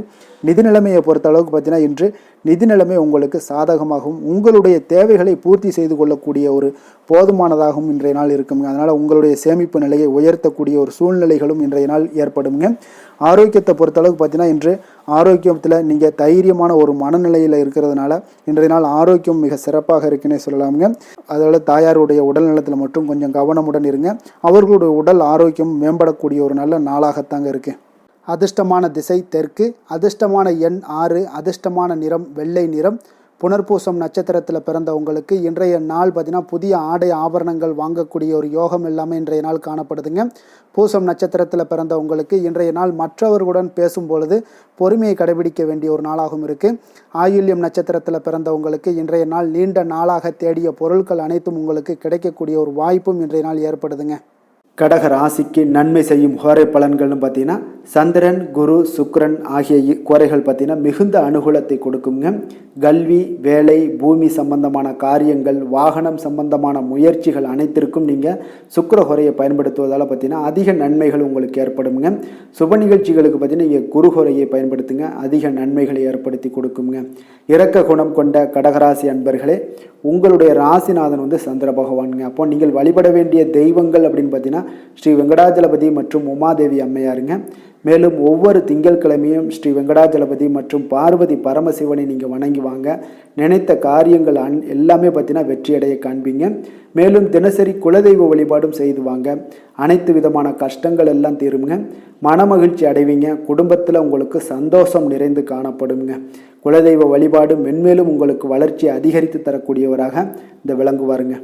நிதி நிலைமையை பொறுத்த அளவுக்கு பார்த்தீங்கன்னா இன்று நிதி நிலைமை உங்களுக்கு சாதகமாகவும் உங்களுடைய தேவைகளை பூர்த்தி செய்து கொள்ளக்கூடிய ஒரு போதுமானதாகவும் இன்றைய நாள் இருக்குங்க. அதனால் உங்களுடைய சேமிப்பு நிலையை உயர்த்தக்கூடிய ஒரு சூழ்நிலைகளும் இன்றைய நாள் ஏற்படுங்க. ஆரோக்கியத்தை பொறுத்தளவுக்கு பார்த்தீங்கன்னா இன்று ஆரோக்கியத்தில் நீங்கள் தைரியமான ஒரு மனநிலையில் இருக்கிறதுனால இன்றைய நாள் ஆரோக்கியம் மிக சிறப்பாக இருக்குன்னே சொல்லலாமுங்க. அதோட தாயாருடைய உடல் நலத்தில் மட்டும் கொஞ்சம் கவனமுடன் இருங்க. அவர்களுடைய உடல் ஆரோக்கியம் மேம்படக்கூடிய ஒரு நல்ல நாளாகத்தாங்க இருக்கு. அதிர்ஷ்டமான திசை தெற்கு, அதிர்ஷ்டமான எண் 6, அதிர்ஷ்டமான நிறம் வெள்ளை நிறம். புனர்பூசம் நட்சத்திரத்தில் பிறந்த உங்களுக்கு இன்றைய நாள் பார்த்தீங்கன்னா புதிய ஆடை ஆபரணங்கள் வாங்கக்கூடிய ஒரு யோகம் எல்லாமே இன்றைய நாள் காணப்படுதுங்க. பூசம் நட்சத்திரத்தில் பிறந்த உங்களுக்கு இன்றைய நாள் மற்றவர்களுடன் பேசும் பொழுது பொறுமையை கடைபிடிக்க வேண்டிய ஒரு நாளாகவும் இருக்குது. ஆயுள்யம் நட்சத்திரத்தில் பிறந்த உங்களுக்கு இன்றைய நாள் நீண்ட நாளாக தேடிய பொருட்கள் அனைத்தும் உங்களுக்கு கிடைக்கக்கூடிய ஒரு வாய்ப்பும் இன்றைய நாள் ஏற்படுதுங்க. கடக ராசிக்கு நன்மை செய்யும் கோரை பலன்கள்னு பார்த்தீங்கன்னா சந்திரன், குரு, சுக்கிரன் ஆகிய கோரைகள் பார்த்தீங்கன்னா மிகுந்த அனுகூலத்தை கொடுக்குங்க. கல்வி, வேலை, பூமி சம்பந்தமான காரியங்கள், வாகனம் சம்பந்தமான முயற்சிகள் அனைத்திற்கும் நீங்கள் சுக்கிர கோரையை பயன்படுத்துவதால் பார்த்தீங்கன்னா அதிக நன்மைகள் உங்களுக்கு ஏற்படுங்க. சுப நிகழ்ச்சிகளுக்கு பார்த்தீங்கன்னா நீங்கள் குரு கோரையை பயன்படுத்துங்க, அதிக நன்மைகளை ஏற்படுத்தி கொடுக்குங்க. இரக்க குணம் கொண்ட கடகராசி அன்பர்களே, உங்களுடைய ராசிநாதன் சந்திர பகவானுங்க. அப்போ நீங்கள் வழிபட வேண்டிய தெய்வங்கள் அப்படின்னு பார்த்தீங்கன்னா ஸ்ரீ வெங்கடாஜலபதி மற்றும் உமாதேவி அம்மையாருங்க. மேலும் ஒவ்வொரு திங்கட்கிழமையும் ஸ்ரீ வெங்கடாஜலபதி மற்றும் பார்வதி பரமசிவனை நீங்கள் வணங்கி வாங்க. நினைத்த காரியங்கள் எல்லாமே பார்த்தீங்கன்னா வெற்றியடைய காண்பீங்க. மேலும் தினசரி குலதெய்வ வழிபாடும் செய்து வாங்க. அனைத்து விதமான கஷ்டங்கள் எல்லாம் தீருங்க. மனமகிழ்ச்சி அடைவீங்க. குடும்பத்தில் உங்களுக்கு சந்தோஷம் நிறைந்து காணப்படுங்க. குலதெய்வ வழிபாடு மென்மேலும் உங்களுக்கு வளர்ச்சியை அதிகரித்து தரக்கூடியவராக இந்த விளங்குவாருங்க.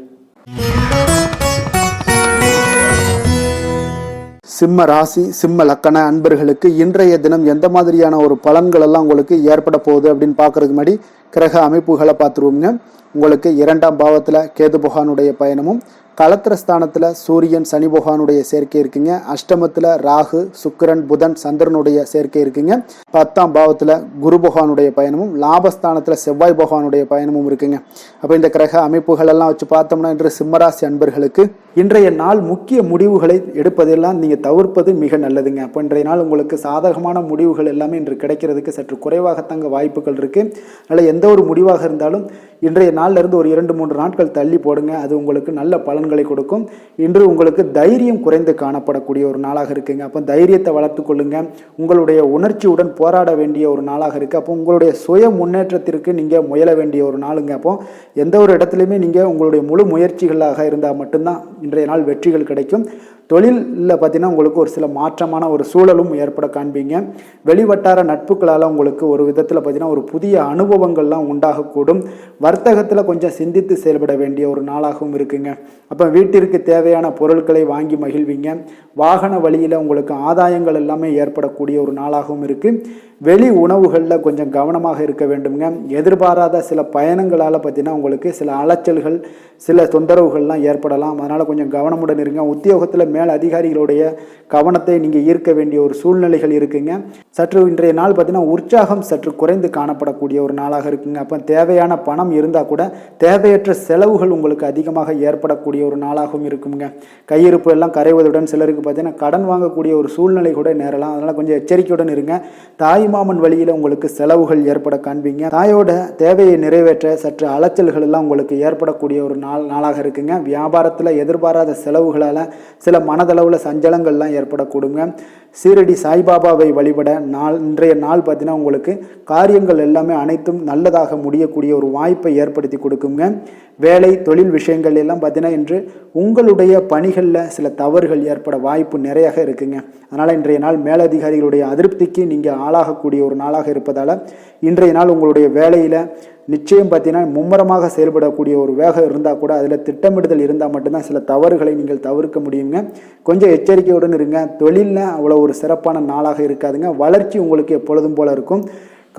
சிம்ம ராசி சிம்ம லக்கண அன்பர்களுக்கு இன்றைய தினம் எந்த மாதிரியான ஒரு பலன்கள் எல்லாம் உங்களுக்கு ஏற்பட போகுது அப்படின்னு பார்க்கறதுக்கு முன்னாடி கிரக அமைப்புகளை பார்த்துருவோங்க. உங்களுக்கு 2ஆம் பாவத்தில் கேது பகவானுடைய பயணமும், களத்திரஸ்தானத்தில் சூரியன் சனி பகவானுடைய சேர்க்கை இருக்குங்க. அஷ்டமத்தில் ராகு, சுக்கிரன், புதன், சந்திரனுடைய சேர்க்கை இருக்குங்க. 10ஆம் பாவத்தில் குரு பகவானுடைய பயணமும், லாபஸ்தானத்தில் செவ்வாய் பகவானுடைய பயணமும் இருக்குங்க. அப்போ இந்த கிரக அமைப்புகள் எல்லாம் வச்சு பார்த்தோம்னா இன்று சிம்மராசி அன்பர்களுக்கு இன்றைய நாள் முக்கிய முடிவுகளை எடுப்பதெல்லாம் நீங்கள் தவிர்ப்பது மிக நல்லதுங்க. அப்போ இன்றைய நாள் உங்களுக்கு சாதகமான முடிவுகள் எல்லாமே இன்று கிடைக்கிறதுக்கு சற்று குறைவாகத்தாங்க வாய்ப்புகள் இருக்குது. அதனால் எந்த ஒரு முடிவாக இருந்தாலும் இன்றைய நாளிலிருந்து ஒரு 2-3 நாட்கள் தள்ளி போடுங்க. அது உங்களுக்கு நல்ல பலன்களை கொடுக்கும். இன்று உங்களுக்கு தைரியம் குறைந்து காணப்படக்கூடிய ஒரு நாளாக இருக்குங்க. அப்போ தைரியத்தை வளர்த்து கொள்ளுங்க. உங்களுடைய உணர்ச்சியுடன் போராட வேண்டிய ஒரு நாளாக இருக்குது. அப்போ உங்களுடைய சுய முன்னேற்றத்திற்கு நீங்கள் முயல வேண்டிய ஒரு நாளுங்க. அப்போ எந்த ஒரு இடத்துலையுமே நீங்கள் உங்களுடைய முழு முயற்சிகளாக இருந்தால் மட்டும்தான் இன்றைய நாள் வெற்றிகள் கிடைக்கும். தொழிலில் பார்த்தீங்கன்னா உங்களுக்கு ஒரு சில மாற்றமான ஒரு சூழலும் ஏற்பட காண்பீங்க. வெளிவட்டார நட்புகளால் உங்களுக்கு ஒரு விதத்தில் பார்த்தீங்கன்னா ஒரு புதிய அனுபவங்கள்லாம் உண்டாகக்கூடும். வர்த்தகத்தில் கொஞ்சம் சிந்தித்து செயல்பட வேண்டிய ஒரு நாளாகவும் இருக்குங்க. அப்போ வீட்டிற்கு தேவையான பொருட்களை வாங்கி மகிழ்வீங்க. வாகன வழியில் உங்களுக்கு ஆதாயங்கள் எல்லாமே ஏற்படக்கூடிய ஒரு நாளாகவும் இருக்குது. வெளி உணவுகளில் கொஞ்சம் கவனமாக இருக்க வேண்டுங்க. எதிர்பாராத சில பயணங்களால் பார்த்தீங்கன்னா உங்களுக்கு சில அலைச்சல்கள், சில தொந்தரவுகள்லாம் ஏற்படலாம். அதனால் கொஞ்சம் கவனமுடன் இருங்க. உத்தியோகத்தில் மேல் அதிகாரிகளுடைய கவனத்தை நீங்கள் ஈர்க்க வேண்டிய ஒரு சூழ்நிலைகள் இருக்குங்க. சற்று இன்றைய நாள் பார்த்தீங்கன்னா உற்சாகம் சற்று குறைந்து காணப்படக்கூடிய ஒரு நாளாக இருக்குங்க. அப்போ தேவையான பணம் இருந்தால் கூட தேவையற்ற செலவுகள் உங்களுக்கு அதிகமாக ஏற்படக்கூடிய ஒரு நாளாகவும் இருக்குங்க. கையிருப்பு எல்லாம் கரைவதுடன் சிலருக்கு பார்த்தீங்கன்னா கடன் வாங்கக்கூடிய ஒரு சூழ்நிலை கூட நேரலாம். அதனால் கொஞ்சம் எச்சரிக்கையுடன் இருங்க. தாய்மாமன் வழியில் உங்களுக்கு செலவுகள் ஏற்பட காண்பீங்க. தாயோட தேவையை நிறைவேற்ற சற்று அலைச்சல்கள் எல்லாம் உங்களுக்கு ஏற்படக்கூடிய ஒரு நாளாக இருக்குங்க. வியாபாரத்தில் எதிர்பாராத செலவுகளால் சில மனதளவில் சஞ்சலங்கள்லாம் ஏற்படக்கூடுங்க. சீரடி சாய்பாபாவை வழிபட இன்றைய நாள் பார்த்தீங்கன்னா உங்களுக்கு காரியங்கள் எல்லாமே அனைத்தும் நல்லதாக முடியக்கூடிய ஒரு வாய்ப்பை ஏற்படுத்தி கொடுக்குங்க. வேலை தொழில் விஷயங்கள் எல்லாம் பார்த்தீங்கன்னா இன்று உங்களுடைய பணிகளில் சில தவறுகள் ஏற்பட வாய்ப்பு நிறையாக இருக்குங்க. அதனால் இன்றைய நாள் மேலதிகாரிகளுடைய அதிருப்திக்கு நீங்கள் ஆளாகக்கூடிய ஒரு நாளாக இருப்பதால் இன்றைய நாள் உங்களுடைய வேலையில் நிச்சயம் பார்த்தீங்கன்னா மும்முரமாக செயல்படக்கூடிய ஒரு வேகம் இருந்தால் கூட அதில் திட்டமிடுதல் இருந்தால் மட்டும்தான் சில தவறுகளை நீங்கள் தவிர்க்க முடியுங்க. கொஞ்சம் எச்சரிக்கையுடன் இருங்க. தொழிலில் அவ்வளோ ஒரு சிறப்பான நாளாக இருக்காதுங்க. வளர்ச்சி உங்களுக்கு எப்பொழுதும் போல இருக்கும்.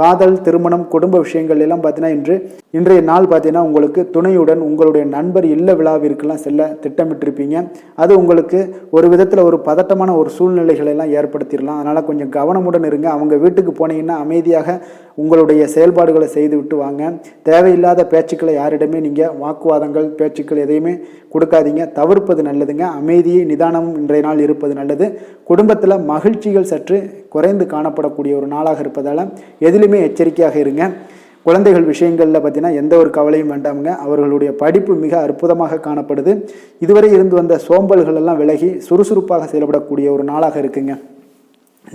காதல், திருமணம், குடும்ப விஷயங்கள் எல்லாம் பார்த்தீங்கன்னா இன்றைய நாள் பார்த்தீங்கன்னா உங்களுக்கு துணையுடன் உங்களுடைய நண்பர் இல்ல விழாவிற்கெல்லாம் செல்ல திட்டமிட்டிருப்பீங்க. அது உங்களுக்கு ஒரு விதத்தில் ஒரு பதட்டமான ஒரு சூழ்நிலைகளை எல்லாம் ஏற்படுத்திடலாம். அதனால் கொஞ்சம் கவனமுடன் இருங்க. அவங்க வீட்டுக்கு போனீங்கன்னா அமைதியாக உங்களுடைய செயல்பாடுகளை செய்து விட்டு வாங்க. தேவையில்லாத பேச்சுக்களை யாரிடமே நீங்கள் வாக்குவாதங்கள் பேச்சுக்கள் எதையுமே கொடுக்காதீங்க. தவிர்ப்பது நல்லதுங்க. அமைதியை நிதானமும் இன்றைய நாள் இருப்பது நல்லது. குடும்பத்தில் மகிழ்ச்சிகள் சற்று குறைந்து காணப்படக்கூடிய ஒரு நாளாக இருப்பதால் எதிலுமே எச்சரிக்கையாக இருங்க. குழந்தைகள் விஷயங்களில் பார்த்தீங்கன்னா எந்த ஒரு கவலையும் வேண்டாமுங்க. அவர்களுடைய படிப்பு மிக அற்புதமாக காணப்படுது. இதுவரை இருந்து வந்த சோம்பல்கள் எல்லாம் விலகி சுறுசுறுப்பாக செயல்படக்கூடிய ஒரு நாளாக இருக்குங்க.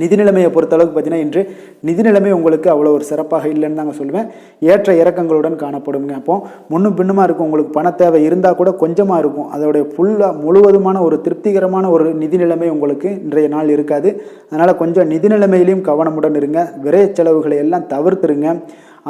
நிதி நிலைமையை பொறுத்தளவுக்கு பார்த்தீங்கன்னா இன்று நிதி நிலைமை உங்களுக்கு அவ்வளோ ஒரு சிறப்பாக இல்லைன்னு தாங்க சொல்லுவேன். ஏற்ற இறக்கங்களுடன் காணப்படுங்க. அப்போ முன்னும் பின்னுமா இருக்கும். உங்களுக்கு பண தேவை இருந்தால் கூட கொஞ்சமாக இருக்கும். அதோடைய முழுவதுமான ஒரு திருப்திகரமான ஒரு நிதி நிலைமை உங்களுக்கு இன்றைய நாள் இருக்காது. அதனால் கொஞ்சம் நிதி நிலைமையிலையும் கவனமுடன் இருங்க. விரைய செலவுகளை எல்லாம் தவிர்த்துருங்க.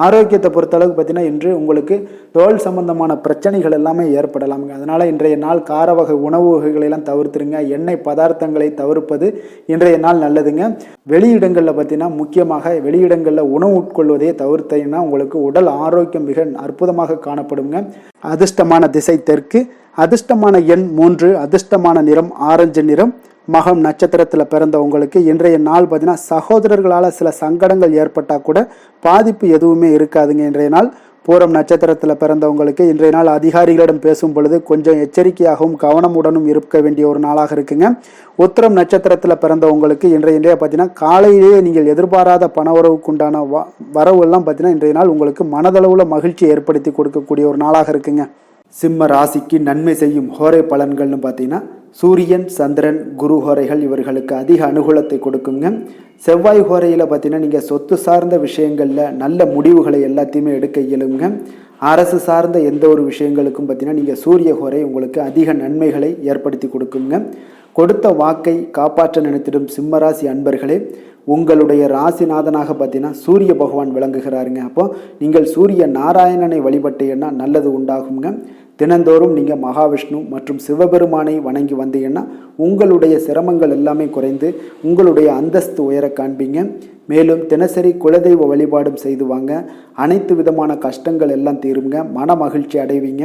ஆரோக்கியத்தை பொறுத்தளவுக்கு பார்த்தீங்கன்னா இன்று உங்களுக்கு தோல் சம்பந்தமான பிரச்சனைகள் எல்லாமே ஏற்படலாமுங்க. அதனால் இன்றைய நாள் கார வகை உணவு வகைகளெல்லாம் தவிர்த்துருங்க. எண்ணெய் பதார்த்தங்களை தவிர்ப்பது இன்றைய நாள் நல்லதுங்க. வெளியிடங்களில் பார்த்தீங்கன்னா முக்கியமாக வெளியிடங்களில் உணவு உட்கொள்வதையே தவிர்த்தீங்கன்னா உங்களுக்கு உடல் ஆரோக்கியம் மிக அற்புதமாக காணப்படுங்க. அதிர்ஷ்டமான திசை தெற்கு, அதிர்ஷ்டமான எண் 3, அதிர்ஷ்டமான நிறம் ஆரஞ்சு நிறம். மகம் நட்சத்திரத்தில் பிறந்தவங்களுக்கு இன்றைய நாள் பார்த்தீங்கன்னா சகோதரர்களால் சில சங்கடங்கள் ஏற்பட்டால் கூட பாதிப்பு எதுவுமே இருக்காதுங்க. இன்றைய நாள் பூரம் நட்சத்திரத்தில் பிறந்தவங்களுக்கு இன்றைய நாள் அதிகாரிகளிடம் பேசும் பொழுது கொஞ்சம் எச்சரிக்கையாகவும் கவனமுடனும் இருக்க வேண்டிய ஒரு நாளாக இருக்குங்க. உத்திரம் நட்சத்திரத்தில் பிறந்தவங்களுக்கு இன்றைய பார்த்தீங்கன்னா காலையிலேயே நீங்கள் எதிர்பாராத பண வரவுக்குண்டான வரவு எல்லாம் பார்த்தீங்கன்னா இன்றைய நாள் உங்களுக்கு மனதளவில் மகிழ்ச்சி ஏற்படுத்தி கொடுக்கக்கூடிய ஒரு நாளாக இருக்குங்க. சிம்ம ராசிக்கு நன்மை செய்யும் ஹோரை பலன்கள்னு பார்த்தீங்கன்னா சூரியன், சந்திரன், குரு ஹோரைகள் இவர்களுக்கு அதிக அனுகூலத்தை கொடுக்குங்க. செவ்வாய் ஹோரையில் பார்த்தீங்கன்னா நீங்கள் சொத்து சார்ந்த விஷயங்களில் நல்ல முடிவுகளை எல்லாத்தையுமே எடுக்க இயலுங்க. அரசு சார்ந்த எந்த ஒரு விஷயங்களுக்கும் பார்த்தீங்கன்னா நீங்கள் சூரிய ஹோரை உங்களுக்கு அதிக நன்மைகளை ஏற்படுத்தி கொடுக்குங்க. கொடுத்த வாக்கை காப்பாற்ற நினைத்திடும் சிம்மராசி அன்பர்களே, உங்களுடைய ராசிநாதனாக பார்த்தீங்கன்னா சூரிய பகவான் விளங்குகிறாருங்க. அப்போ நீங்கள் சூரிய நாராயணனை வழிபட்டீங்கன்னா நல்லது உண்டாகுங்க. தினந்தோறும் நீங்கள் மகாவிஷ்ணு மற்றும் சிவபெருமானை வணங்கி வந்தீங்கன்னா உங்களுடைய சிரமங்கள் எல்லாமே குறைந்து உங்களுடைய அந்தஸ்து உயர காண்பீங்க. மேலும் தினசரி குலதெய்வ வழிபாடும் செய்து வாங்க. அனைத்து விதமான கஷ்டங்கள் எல்லாம் தீருங்க. மன மகிழ்ச்சி அடைவீங்க.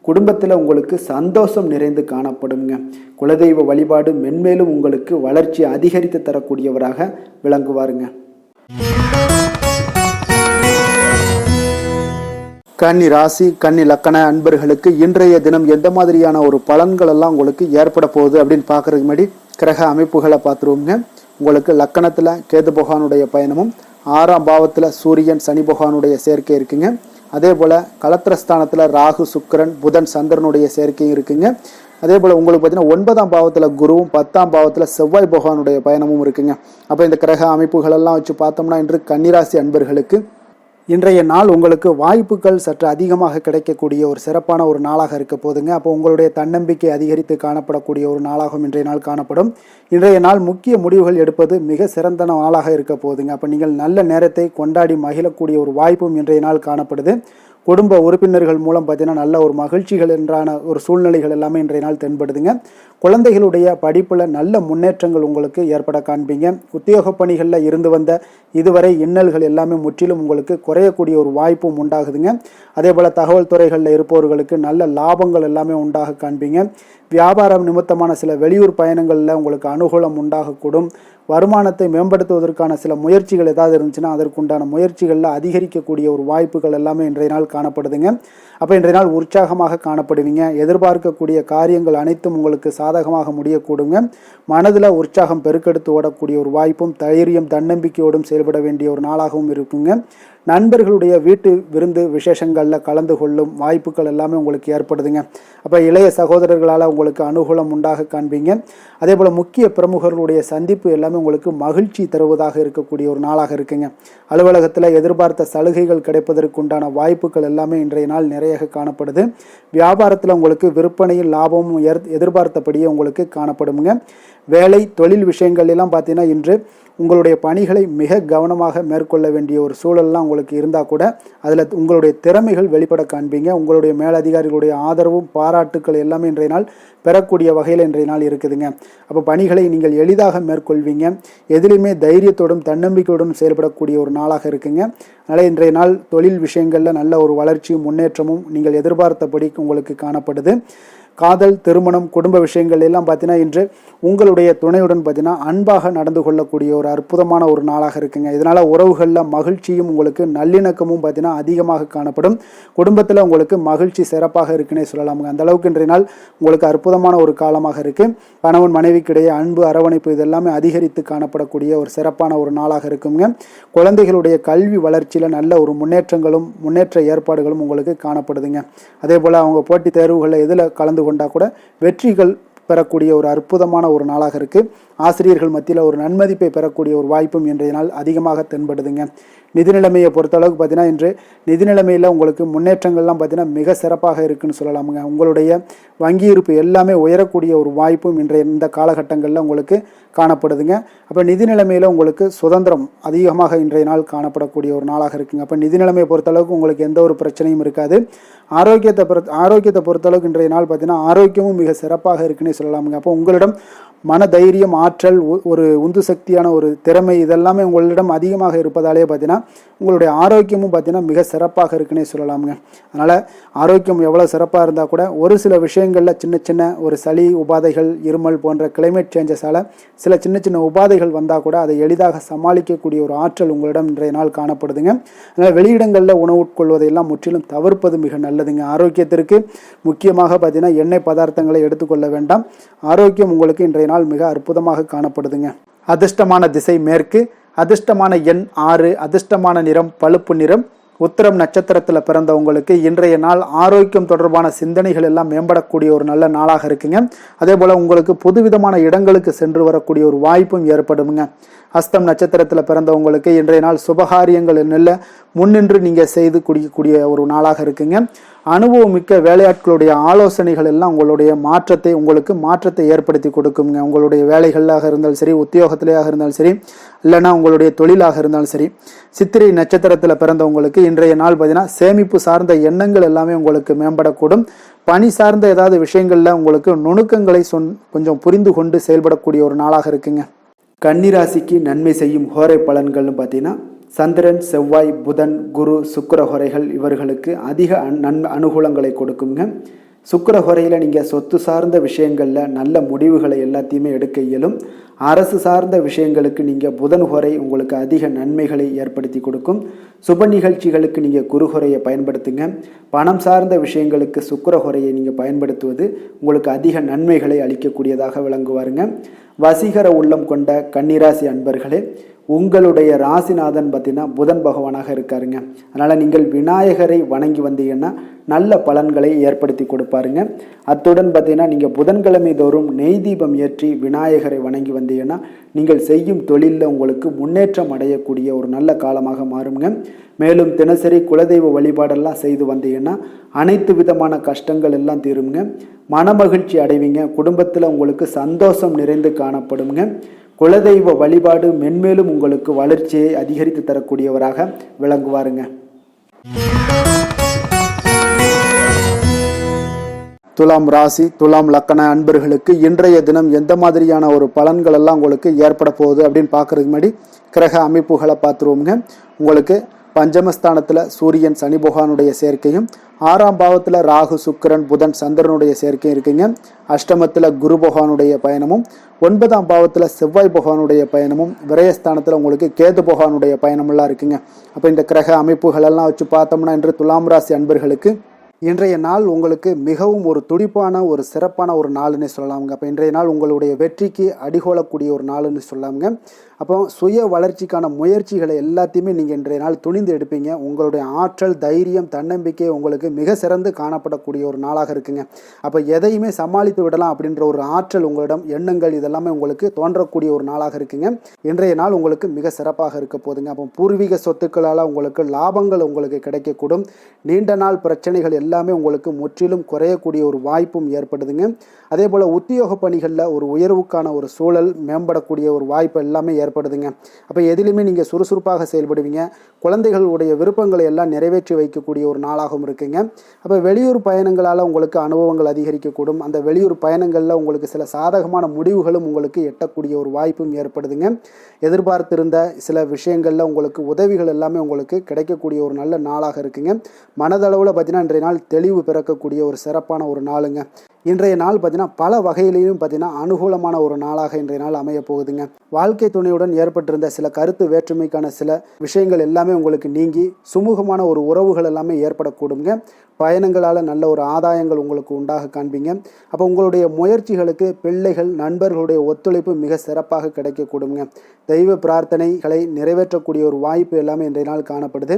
குடும்பத்தில் உங்களுக்கு சந்தோஷம் நிறைந்து காணப்படுங்க. குலதெய்வ வழிபாடு மென்மேலும் உங்களுக்கு வளர்ச்சி அதிகரித்து தரக்கூடியவராக விளங்குவாருங்க. கன்னி ராசி, கன்னி லக்கண அன்பர்களுக்கு இன்றைய தினம் எந்த மாதிரியான ஒரு பலன்கள் எல்லாம் உங்களுக்கு ஏற்பட போகுது அப்படின்னு பார்க்கறதுக்கு முன்னாடி கிரக அமைப்புகளை பார்த்துருவோங்க. உங்களுக்கு லக்கணத்தில் கேது பகவானுடைய பயணமும், 6ஆம் பாவத்தில் சூரியன் சனி பகவானுடைய சேர்க்கை இருக்குங்க. அதே போல் கலத்திரஸ்தானத்தில் ராகு சுக்கிரன் புதன் சந்திரனுடைய சேர்க்கையும் இருக்குங்க. அதே போல் உங்களுக்கு பார்த்தீங்கன்னா 9ஆம் பாவத்தில் குருவும் 10ஆம் பாவத்தில் செவ்வாய் பகவானுடைய பயணமும் இருக்குங்க. அப்போ இந்த கிரக அமைப்புகளெல்லாம் வச்சு பார்த்தோம்னா இன்று கன்னிராசி அன்பர்களுக்கு இன்றைய நாள் உங்களுக்கு வாய்ப்புகள் சற்று அதிகமாக கிடைக்கக்கூடிய ஒரு சிறப்பான ஒரு நாளாக இருக்க போதுங்க. அப்போ உங்களுடைய தன்னம்பிக்கை அதிகரித்து காணப்படக்கூடிய ஒரு நாளாகவும் இன்றைய நாள் காணப்படும். இன்றைய நாள் முக்கிய முடிவுகள் எடுப்பது மிக சிறந்த நாளாக இருக்க போதுங்க. அப்போ நீங்கள் நல்ல நேரத்தை கொண்டாடி மகிழக்கூடிய ஒரு வாய்ப்பும் இன்றைய நாள் காணப்படுது. குடும்ப உறுப்பினர்கள் மூலம் பார்த்தீங்கன்னா நல்ல ஒரு மகிழ்ச்சிகள் என்றான ஒரு சூழ்நிலைகள் எல்லாமே இன்றைய நாள் தென்படுதுங்க. குழந்தைகளுடைய படிப்பில் நல்ல முன்னேற்றங்கள் உங்களுக்கு ஏற்பட காண்பீங்க. உத்தியோக பணிகளில் இருந்து வந்த இதுவரை இன்னல்கள் எல்லாமே முற்றிலும் உங்களுக்கு குறையக்கூடிய ஒரு வாய்ப்பும் உண்டாகுதுங்க. அதே போல் தகவல் துறைகளில் இருப்பவர்களுக்கு நல்ல லாபங்கள் எல்லாமே உண்டாக காண்பீங்க. வியாபாரம் நிமித்தமான சில வெளியூர் பயணங்களில் உங்களுக்கு அனுகூலம் உண்டாகக்கூடும். வருமானத்தை மேம்படுத்துவதற்கான சில முயற்சிகள் ஏதாவது இருந்துச்சுன்னா அதற்குண்டான முயற்சிகளில் அதிகரிக்கக்கூடிய ஒரு வாய்ப்புகள் எல்லாமே இன்றைய நாள் காணப்படுதுங்க. அப்போ இன்றைய நாள் உற்சாகமாக காணப்படுவீங்க. எதிர்பார்க்கக்கூடிய காரியங்கள் அனைத்தும் உங்களுக்கு சாதகமாக முடியக்கூடுங்க. மனதில் உற்சாகம் பெருக்கெடுத்து ஓடக்கூடிய ஒரு வாய்ப்பும் தைரியம் தன்னம்பிக்கையோடும் செயல்பட வேண்டிய ஒரு நாளாகவும் இருக்குங்க. நண்பர்களுடைய வீட்டு விருந்து விசேஷங்களில் கலந்து கொள்ளும் வாய்ப்புகள் எல்லாமே உங்களுக்கு ஏற்படுதுங்க. அப்போ இளைய சகோதரர்களால் உங்களுக்கு அனுகூலம் உண்டாக காண்பீங்க. அதே போல் முக்கிய பிரமுகர்களுடைய சந்திப்பு எல்லாமே உங்களுக்கு மகிழ்ச்சி தருவதாக இருக்கக்கூடிய ஒரு நாளாக இருக்குங்க. அலுவலகத்தில் எதிர்பார்த்த சலுகைகள் கிடைப்பதற்குண்டான வாய்ப்புகள் எல்லாமே இன்றைய நாள் நிறைய காணப்படுது. வியாபாரத்தில் உங்களுக்கு விற்பனையில் லாபமும் எதிர்பார்த்தபடியே உங்களுக்கு காணப்படுங்க. வேலை தொழில் விஷயங்கள் எல்லாம் பார்த்தீங்கன்னா இன்று உங்களுடைய பணிகளை மிக கவனமாக மேற்கொள்ள வேண்டிய ஒரு சூழல்லாம் உங்களுக்கு இருந்தால் கூட அதில் உங்களுடைய திறமைகள் வெளிப்பட காண்பீங்க. உங்களுடைய மேலதிகாரிகளுடைய ஆதரவும் பாராட்டுக்கள் எல்லாமே இன்றைய நாள் பெறக்கூடிய வகையில் இன்றைய நாள் இருக்குதுங்க. அப்போ பணிகளை நீங்கள் எளிதாக மேற்கொள்வீங்க. எதிலுமே தைரியத்தோடும் தன்னம்பிக்கையோடும் செயல்படக்கூடிய ஒரு நாளாக இருக்குங்க. அதனால் இன்றைய நாள் தொழில் விஷயங்களில் நல்ல ஒரு வளர்ச்சியும் முன்னேற்றமும் நீங்கள் எதிர்பார்த்தபடி உங்களுக்கு காணப்படுது. காதல், திருமணம், குடும்ப விஷயங்கள் எல்லாம் பார்த்தீங்கன்னா இன்று உங்களுடைய துணையுடன் பார்த்தீங்கன்னா அன்பாக நடந்து கொள்ளக்கூடிய ஒரு அற்புதமான ஒரு நாளாக இருக்குங்க. இதனால் உறவுகளில் மகிழ்ச்சியும் உங்களுக்கு நல்லிணக்கமும் பார்த்தீங்கன்னா அதிகமாக காணப்படும். குடும்பத்தில் உங்களுக்கு மகிழ்ச்சி சிறப்பாக இருக்குன்னே சொல்லலாமுங்க. அந்த அளவுக்கு இன்றைய நாள் உங்களுக்கு அற்புதமான ஒரு காலமாக இருக்குது. கணவன் மனைவிக்கிடையே அன்பு, அரவணைப்பு இதெல்லாமே அதிகரித்து காணப்படக்கூடிய ஒரு சிறப்பான ஒரு நாளாக இருக்குங்க. குழந்தைகளுடைய கல்வி வளர்ச்சியில் நல்ல ஒரு முன்னேற்ற ஏற்பாடுகளும் உங்களுக்கு காணப்படுதுங்க. அதே போல் அவங்க போட்டித் தேர்வுகளில் எதில் கலந்து கொண்டா கூட வெற்றிகள் பெறக்கூடிய ஒரு அற்புதமான ஒரு நாளாக இருக்குது. ஆசிரியர்கள் மத்தியில் ஒரு நன்மதிப்பை பெறக்கூடிய ஒரு வாய்ப்பும் இன்றைய நாள் அதிகமாக தென்படுதுங்க. நிதி நிலைமையை பொறுத்தளவுக்கு பார்த்தீங்கன்னா இன்று நிதி நிலைமையில் உங்களுக்கு முன்னேற்றங்கள்லாம் பார்த்தீங்கன்னா மிக சிறப்பாக இருக்குன்னு சொல்லலாமுங்க. உங்களுடைய வங்கி இருப்பு எல்லாமே உயரக்கூடிய ஒரு வாய்ப்பும் இன்றைய இந்த காலகட்டங்களில் உங்களுக்கு காணப்படுதுங்க. அப்போ நிதி நிலைமையில் உங்களுக்கு சுதந்திரம் அதிகமாக இன்றைய நாள் காணப்படக்கூடிய ஒரு நாளாக இருக்குங்க. அப்போ நிதி நிலைமையை பொறுத்தளவுக்கு உங்களுக்கு எந்த ஒரு பிரச்சனையும் இருக்காது. ஆரோக்கியத்தை பொறுத்தளவுக்கு இன்றைய நாள் பார்த்தீங்கன்னா ஆரோக்கியமும் மிக சிறப்பாக இருக்குன்னே சொல்லலாமுங்க. அப்போ உங்களிடம் மன தைரியம், ஆற்றல், ஒரு உந்து சக்தியான ஒரு திறமை இதெல்லாமே உங்களிடம் அதிகமாக இருப்பதாலே பார்த்தீங்கன்னா உங்களுடைய ஆரோக்கியமும் பார்த்தீங்கன்னா மிக சிறப்பாக இருக்குன்னே சொல்லலாமுங்க. அதனால் ஆரோக்கியம் எவ்வளோ சிறப்பாக இருந்தால் கூட ஒரு சில விஷயங்களில் சின்ன சின்ன ஒரு சளி உபாதைகள், இருமல் போன்ற கிளைமேட் சேஞ்சஸால் சில சின்ன சின்ன உபாதைகள் வந்தால் கூட அதை எளிதாக சமாளிக்கக்கூடிய ஒரு ஆற்றல் உங்களிடம் இன்றைய நாள் காணப்படுதுங்க. அதனால் வெளியிடங்களில் உணவு உட்கொள்வதையெல்லாம் முற்றிலும் தவிர்ப்பது மிக நல்லதுங்க. ஆரோக்கியத்திற்கு முக்கியமாக பார்த்தீங்கன்னா எண்ணெய் பதார்த்தங்களை எடுத்துக்கொள்ள வேண்டாம். ஆரோக்கியம் உங்களுக்கு இன்றைய நாள் மிக அற்புதமாக காணப்படுதுங்க. அதிர்ஷ்டமான திசை மேற்கு, அதிர்ஷ்டமான எண் 6, அதிர்ஷ்டமான நிறம் பழுப்பு நிறம். உத்திரம் நட்சத்திரத்தில் பிறந்தவங்களுக்கு இன்றைய நாள் ஆரோக்கியம் தொடர்பான சிந்தனைகள் எல்லாம் மேம்படக்கூடிய ஒரு நல்ல நாளாக இருக்குங்க. அதே போல் உங்களுக்கு புதுவிதமான இடங்களுக்கு சென்று வரக்கூடிய ஒரு வாய்ப்பும் ஏற்படுங்க. அஸ்தம் நட்சத்திரத்தில் பிறந்தவங்களுக்கு இன்றைய நாள் சுபகாரியங்கள் நல்ல முன்னின்று நீங்கள் செய்து குடிக்கக்கூடிய ஒரு நாளாக இருக்குங்க. அனுபவமிக்க வேலையாட்களுடைய ஆலோசனைகள் எல்லாம் உங்களுக்கு மாற்றத்தை ஏற்படுத்தி கொடுக்குங்க. உங்களுடைய வேலைகளாக இருந்தாலும் சரி, உத்தியோகத்திலேயாக இருந்தாலும் சரி, இல்லைன்னா உங்களுடைய தொழிலாக இருந்தாலும் சரி. சித்திரை நட்சத்திரத்தில் பிறந்தவங்களுக்கு இன்றைய நாள் பார்த்தீங்கன்னா சேமிப்பு சார்ந்த எண்ணங்கள் எல்லாமே உங்களுக்கு மேம்படக்கூடும். பணி சார்ந்த ஏதாவது விஷயங்களில் உங்களுக்கு நுணுக்கங்களை கொஞ்சம் புரிந்து கொண்டு செயல்படக்கூடிய ஒரு நாளாக இருக்குங்க. கன்னிராசிக்கு நன்மை செய்யும் ஹோரை பலன்கள்னு பார்த்தீங்கன்னா சந்திரன், செவ்வாய், புதன், குரு, சுக்கிர ஹோரைகள் இவர்களுக்கு அதிக அனுகூலங்களை கொடுக்குங்க. சுக்கிர ஹோரையில் நீங்கள் சொத்து சார்ந்த விஷயங்களில் நல்ல முடிவுகளை எல்லாத்தையுமே எடுக்க இயலும். அரசு சார்ந்த விஷயங்களுக்கு நீங்கள் புதன் ஹோரை உங்களுக்கு அதிக நன்மைகளை ஏற்படுத்தி கொடுக்கும். சுப நிகழ்ச்சிகளுக்கு நீங்கள் குரு ஹோரையை பயன்படுத்துங்க. பணம் சார்ந்த விஷயங்களுக்கு சுக்கிர ஹோரையை நீங்கள் பயன்படுத்துவது உங்களுக்கு அதிக நன்மைகளை அளிக்கக்கூடியதாக விளங்குவாருங்க. வசீகர உள்ளம் கொண்ட கன்னிராசி அன்பர்களே, உங்களுடைய ராசிநாதன் பார்த்தீங்கன்னா புதன் பகவானாக இருக்காருங்க. அதனால் நீங்கள் விநாயகரை வணங்கி வந்தீங்கன்னா நல்ல பலன்களை ஏற்படுத்தி கொடுப்பாருங்க. அத்துடன் பார்த்தீங்கன்னா நீங்கள் புதன்கிழமை தோறும் நெய் தீபம் ஏற்றி விநாயகரை வணங்கி வந்தீங்கன்னா நீங்கள் செய்யும் தொழிலில் உங்களுக்கு முன்னேற்றம் அடையக்கூடிய ஒரு நல்ல காலமாக மாறுங்க. மேலும் தினசரி குலதெய்வ வழிபாடெல்லாம் செய்து வந்தீங்கன்னா அனைத்து விதமான கஷ்டங்கள் எல்லாம் தீருங்க. மனமகிழ்ச்சி அடைவீங்க. குடும்பத்தில் உங்களுக்கு சந்தோஷம் நிறைந்து காணப்படுங்க. குலதெய்வ வழிபாடு மென்மேலும் உங்களுக்கு வளர்ச்சியை அதிகரித்து தரக்கூடியவராக விளங்குவாருங்க. துலாம் ராசி, துலாம் லக்கண அன்பர்களுக்கு இன்றைய தினம் எந்த மாதிரியான ஒரு பலன்கள் எல்லாம் உங்களுக்கு ஏற்பட போகுது அப்படின்னு பார்க்கறதுக்கு முன்னாடி கிரக அமைப்புகளை பார்த்துருவோங்க. உங்களுக்கு பஞ்சமஸ்தானத்தில் சூரியன் சனி பகவானுடைய சேர்க்கையும், 6ஆம் பாவத்தில் ராகு சுக்கிரன் புதன் சந்திரனுடைய சேர்க்கையும் இருக்குங்க. அஷ்டமத்தில் குரு பகவானுடைய பயணமும், 9ஆம் பாவத்தில் செவ்வாய் பகவானுடைய பயணமும், விரயஸ்தானத்தில் உங்களுக்கு கேது பகவானுடைய பயணமெல்லாம் இருக்குங்க. அப்போ இந்த கிரக அமைப்புகளெல்லாம் வச்சு பார்த்தோம்னா இன்று துலாம் ராசி அன்பர்களுக்கு இன்றைய நாள் உங்களுக்கு மிகவும் ஒரு துடிப்பான ஒரு சிறப்பான ஒரு நாள்னு சொல்லலாமுங்க. அப்போ இன்றைய நாள் உங்களுடைய வெற்றிக்கு அடிகோலக்கூடிய ஒரு நாள்னு சொல்லலாமுங்க. அப்போ சுய வளர்ச்சிக்கான முயற்சிகளை எல்லாத்தையுமே நீங்கள் இன்றைய நாள் துணிந்து எடுப்பீங்க. உங்களுடைய ஆற்றல், தைரியம், தன்னம்பிக்கை உங்களுக்கு மிக சிறந்து காணப்படக்கூடிய ஒரு நாளாக இருக்குங்க. அப்போ எதையுமே சமாளித்து விடலாம் அப்படின்ற ஒரு ஆற்றல் உங்களிடம், எண்ணங்கள் இதெல்லாமே உங்களுக்கு தோன்றக்கூடிய ஒரு நாளாக இருக்குங்க. இன்றைய நாள் உங்களுக்கு மிக சிறப்பாக இருக்க போதுங்க. அப்போ பூர்வீக சொத்துக்களால் உங்களுக்கு லாபங்கள் உங்களுக்கு கிடைக்கக்கூடும். நீண்ட நாள் பிரச்சனைகள் எல்லாமே உங்களுக்கு முற்றிலும் குறையக்கூடிய ஒரு வாய்ப்பும் ஏற்படுதுங்க. அதே போல் உத்தியோக பணிகளில் ஒரு உயர்வுக்கான ஒரு சூழல் மேம்படக்கூடிய ஒரு வாய்ப்பு எல்லாமே ஏற்படுதுங்க. அப்போ எதிலுமே நீங்கள் சுறுசுறுப்பாக செயல்படுவீங்க. குழந்தைகளுடைய விருப்பங்களை எல்லாம் நிறைவேற்றி வைக்கக்கூடிய ஒரு நாளாகவும் இருக்குங்க. அப்போ வெளியூர் பயணங்களால் உங்களுக்கு அனுபவங்கள் அதிகரிக்கக்கூடும். அந்த வெளியூர் பயணங்களில் உங்களுக்கு சில சாதகமான முடிவுகளும் உங்களுக்கு எட்டக்கூடிய ஒரு வாய்ப்பும் ஏற்படுதுங்க. எதிர்பார்த்திருந்த சில விஷயங்களில் உங்களுக்கு உதவிகள் எல்லாமே உங்களுக்கு கிடைக்கக்கூடிய ஒரு நல்ல நாளாக இருக்குங்க. மனதளவில் பார்த்தீங்கன்னா இன்றைய நாள் தெளிவு பிறக்கக்கூடிய ஒரு சிறப்பான ஒரு நாளுங்க. இன்றைய நாள் பார்த்தீங்கன்னா பல வகையிலையும் பார்த்தீங்கன்னா அனுகூலமான ஒரு நாளாக இன்றைய நாள் அமைய போகுதுங்க. வாழ்க்கை துணையுடன் ஏற்பட்டிருந்த சில கருத்து வேற்றுமைக்கான சில விஷயங்கள் எல்லாமே உங்களுக்கு நீங்கி சுமூகமான ஒரு உறவுகள் எல்லாமே ஏற்படக்கூடுங்க. பயணங்களால் நல்ல ஒரு ஆதாயங்கள் உங்களுக்கு உண்டாக காண்பீங்க. அப்போ உங்களுடைய முயற்சிகளுக்கு பிள்ளைகள், நண்பர்களுடைய ஒத்துழைப்பு மிக சிறப்பாக கிடைக்கக்கூடுங்க. தெய்வ பிரார்த்தனைகளை நிறைவேற்றக்கூடிய ஒரு வாய்ப்பு எல்லாமே இன்றைய நாள் காணப்படுது.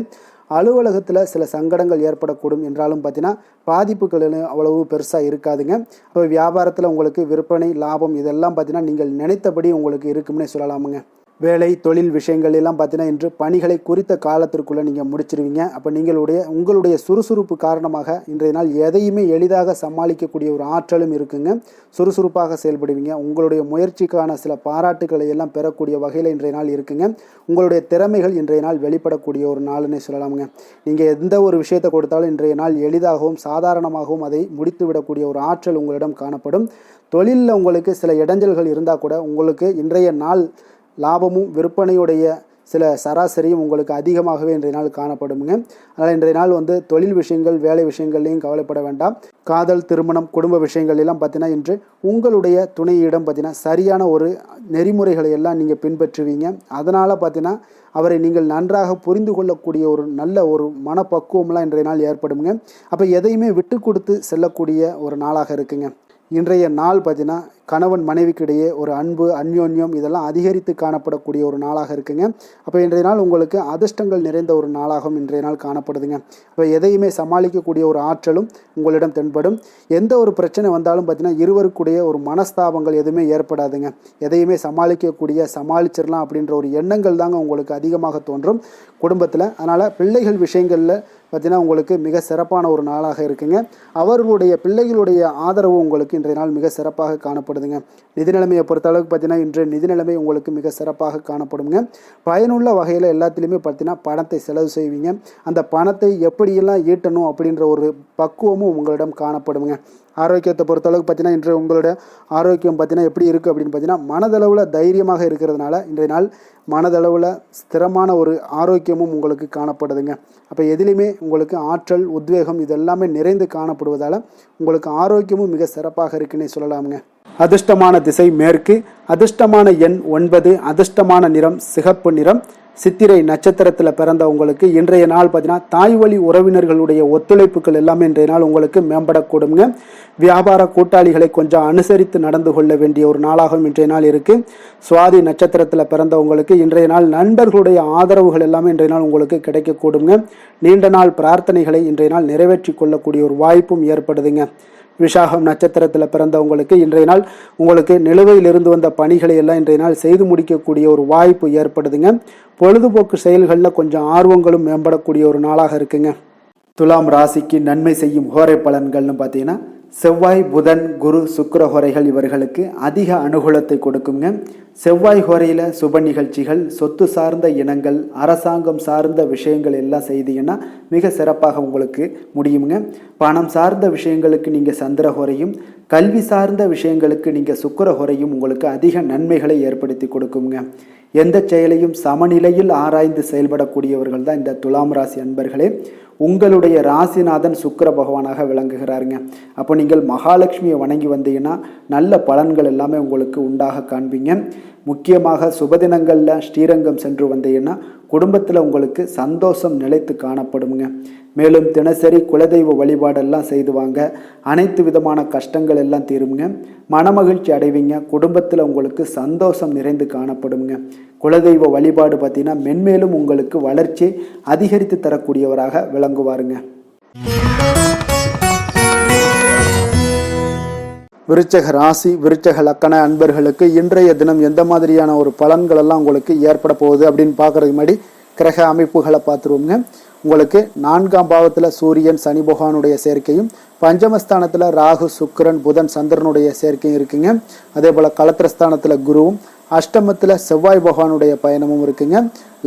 அலுவலகத்தில் சில சங்கடங்கள் ஏற்படக்கூடும் என்றாலும் பார்த்தீங்கன்னா பாதிப்புகள் அவ்வளவு பெருசாக இருக்காதுங்க. அப்போ வியாபாரத்தில் உங்களுக்கு விற்பனை லாபம் இதெல்லாம் பார்த்தீங்கன்னா நீங்கள் நினைத்தபடி உங்களுக்கு இருக்கும்னே சொல்லலாமுங்க. வேலை தொழில் விஷயங்கள் எல்லாம் பார்த்தீங்கன்னா இன்று பணிகளை குறித்த காலத்திற்குள்ளே நீங்கள் முடிச்சிருவீங்க. அப்போ உங்களுடைய சுறுசுறுப்பு காரணமாக இன்றைய நாள் எதையுமே எளிதாக சமாளிக்கக்கூடிய ஒரு ஆற்றலும் இருக்குங்க. சுறுசுறுப்பாக செயல்படுவீங்க. உங்களுடைய முயற்சிக்கான சில பாராட்டுகளை எல்லாம் பெறக்கூடிய வகையில் இன்றைய நாள் இருக்குங்க. உங்களுடைய திறமைகள் இன்றைய நாள் வெளிப்படக்கூடிய ஒரு நாள்னே சொல்லலாமுங்க. நீங்கள் எந்த ஒரு விஷயத்தை கொடுத்தாலும் இன்றைய நாள் எளிதாகவும் சாதாரணமாகவும் அதை முடித்து விடக்கூடிய ஒரு ஆற்றல் உங்களிடம் காணப்படும். தொழிலில் உங்களுக்கு சில இடைஞ்சல்கள் இருந்தால் கூட உங்களுக்கு இன்றைய நாள் லாபமும் விற்பனையுடைய சில சராசரியும் உங்களுக்கு அதிகமாகவே இன்றைய நாள் காணப்படுங்க. அதனால் இன்றைய நாள் தொழில் விஷயங்கள் வேலை விஷயங்கள்லையும் கவலைப்பட வேண்டாம். காதல் திருமணம் குடும்ப விஷயங்கள் எல்லாம் பார்த்தீங்கன்னா இன்று உங்களுடைய துணையிடம் பார்த்தீங்கன்னா சரியான ஒரு நெறிமுறைகளை எல்லாம் நீங்கள் பின்பற்றுவீங்க. அதனால் பார்த்தீங்கன்னா அவரை நீங்கள் நன்றாக புரிந்து கொள்ளக்கூடிய ஒரு நல்ல ஒரு மனப்பக்குவம்லாம் இன்றைய நாள் ஏற்படுங்க. அப்போ எதையுமே விட்டு கொடுத்து செல்லக்கூடிய ஒரு நாளாக இருக்குங்க. இன்றைய நாள் பார்த்தீங்கன்னா கணவன் மனைவிக்கிடையே ஒரு அன்பு அந்யோன்யம் இதெல்லாம் அதிகரித்து காணப்படக்கூடிய ஒரு நாளாக இருக்குங்க. அப்போ இன்றைய நாள் உங்களுக்கு அதிர்ஷ்டங்கள் நிறைந்த ஒரு நாளாகவும் இன்றைய நாள் காணப்படுதுங்க. அப்போ எதையுமே சமாளிக்கக்கூடிய ஒரு ஆற்றலும் உங்களிடம் தென்படும். எந்த ஒரு பிரச்சனை வந்தாலும் பார்த்தீங்கன்னா இருவருக்குடைய ஒரு மனஸ்தாபங்கள் எதுவுமே ஏற்படாதுங்க. எதையுமே சமாளிச்சிடலாம் அப்படின்ற ஒரு எண்ணங்கள் தாங்க உங்களுக்கு அதிகமாக தோன்றும் குடும்பத்தில். அதனால் பிள்ளைகள் விஷயங்களில் பார்த்தீங்கன்னா உங்களுக்கு மிக சிறப்பான ஒரு நாளாக இருக்குங்க. அவர்களுடைய பிள்ளைகளுடைய ஆதரவு உங்களுக்கு இன்றைய நாள் மிக சிறப்பாக காணப்படுதுங்க. நிதி நிலைமையை பொறுத்த அளவுக்கு பார்த்தீங்கன்னா இன்று நிதி நிலைமை உங்களுக்கு மிக சிறப்பாக காணப்படுங்க. பயனுள்ள வகையில் எல்லாத்துலேயுமே பார்த்தீங்கன்னா பணத்தை செலவு செய்வீங்க. அந்த பணத்தை எப்படியெல்லாம் ஈட்டணும் அப்படின்ற ஒரு பக்குவமும் உங்களிடம் காணப்படுங்க. ஆரோக்கியத்தை பொறுத்தளவுக்கு பார்த்தீங்கன்னா இன்று உங்களோட ஆரோக்கியம் பார்த்தீங்கன்னா எப்படி இருக்குது அப்படின்னு பார்த்தீங்கன்னா மனதளவில் தைரியமாக இருக்கிறதுனால இன்றைய நாள் மனதளவில் ஸ்திரமான ஒரு ஆரோக்கியமும் உங்களுக்கு காணப்படுதுங்க. அப்போ எதிலுமே உங்களுக்கு ஆற்றல் உத்வேகம் இதெல்லாமே நிறைந்து காணப்படுவதால் உங்களுக்கு ஆரோக்கியமும் மிக சிறப்பாக இருக்குன்னே சொல்லலாமுங்க. அதிர்ஷ்டமான திசை மேற்கு, அதிர்ஷ்டமான எண் 9, அதிர்ஷ்டமான நிறம் சிகப்பு நிறம். சித்திரை நட்சத்திரத்தில் பிறந்த உங்களுக்கு இன்றைய நாள் பார்த்தீங்கன்னா தாய் வழி உறவினர்களுடைய ஒத்துழைப்புகள் எல்லாமே இன்றைய நாள் உங்களுக்கு மேம்படக்கூடுங்க. வியாபார கூட்டாளிகளை கொஞ்சம் அனுசரித்து நடந்து கொள்ள வேண்டிய ஒரு நாளாகவும் இன்றைய நாள் இருக்கு. சுவாதி நட்சத்திரத்தில் பிறந்தவங்களுக்கு இன்றைய நாள் நண்பர்களுடைய ஆதரவுகள் எல்லாமே இன்றைய நாள் உங்களுக்கு கிடைக்கக்கூடுங்க. நீண்ட நாள் பிரார்த்தனைகளை இன்றைய நாள் நிறைவேற்றி கொள்ளக்கூடிய ஒரு வாய்ப்பும் ஏற்படுதுங்க. விசாகம் நட்சத்திரத்தில் பிறந்தவங்களுக்கு இன்றைய நாள் உங்களுக்கு நிலுவையில் இருந்து வந்த பணிகளை எல்லாம் இன்றைய நாள் செய்து முடிக்கக்கூடிய ஒரு வாய்ப்பு ஏற்படுதுங்க. பொழுதுபோக்கு செயல்களில் கொஞ்சம் ஆர்வங்களும் மேம்படக்கூடிய ஒரு நாளாக இருக்குங்க. துலாம் ராசிக்கு நன்மை செய்யும் ஹோரை பலன்கள்னு பார்த்தீங்கன்னா செவ்வாய் புதன் குரு சுக்கிர ஹோரைகள் இவர்களுக்கு அதிக அனுகூலத்தை கொடுக்குங்க. செவ்வாய் ஹோரையில் சுப நிகழ்ச்சிகள் சொத்து சார்ந்த இனங்கள் அரசாங்கம் சார்ந்த விஷயங்கள் எல்லாம் செய்தீங்கன்னா மிக சிறப்பாக உங்களுக்கு முடியுங்க. பணம் சார்ந்த விஷயங்களுக்கு நீங்கள் சந்திர ஹோரையும் கல்வி சார்ந்த விஷயங்களுக்கு நீங்கள் சுக்கிர ஹோரையும் உங்களுக்கு அதிக நன்மைகளை ஏற்படுத்தி கொடுக்குங்க. எந்த செயலையும் சமநிலையில் ஆராய்ந்து செயல்படக்கூடியவர்கள் தான் இந்த துலாம் ராசி அன்பர்களே. உங்களுடைய ராசிநாதன் சுக்கிர பகவானாக விளங்குகிறாருங்க. அப்போ நீங்கள் மகாலட்சுமியை வணங்கி வந்தீங்கன்னா நல்ல பலன்கள் எல்லாமே உங்களுக்கு உண்டாக காண்பீங்க. முக்கியமாக சுபதினங்களில் ஸ்ரீரங்கம் சென்று வந்தீங்கன்னா குடும்பத்தில் உங்களுக்கு சந்தோஷம் நிலைத்து காணப்படுங்க. மேலும் தினசரி குலதெய்வ வழிபாடெல்லாம் செய்து வாங்க. அனைத்து விதமான கஷ்டங்கள் எல்லாம் தீருங்க. மனமகிழ்ச்சி அடைவீங்க. குடும்பத்தில் உங்களுக்கு சந்தோஷம் நிறைந்து காணப்படுங்க. குலதெய்வ வழிபாடு பார்த்தீங்கன்னா மென்மேலும் உங்களுக்கு வளர்ச்சி அதிகரித்து தரக்கூடியவராக விளங்குவாருங்க. விருச்சக ராசி விருச்சக லக்கண அன்பர்களுக்கு இன்றைய தினம் எந்த மாதிரியான ஒரு பலன்கள் எல்லாம் உங்களுக்கு ஏற்பட போகுது அப்படின்னு பார்க்கறதுக்கு முன்னாடி கிரக அமைப்புகளை பார்த்துருவோங்க. உங்களுக்கு 4ஆம் பாவத்தில் சூரியன் சனி பகவானுடைய சேர்க்கையும், பஞ்சமஸ்தானத்தில் ராகு சுக்கிரன் புதன் சந்திரனுடைய சேர்க்கையும் இருக்குங்க. அதே போல் களத்திரஸ்தானத்தில் குருவும், அஷ்டமத்தில் செவ்வாய் பகவானுடைய பயணமும் இருக்குங்க.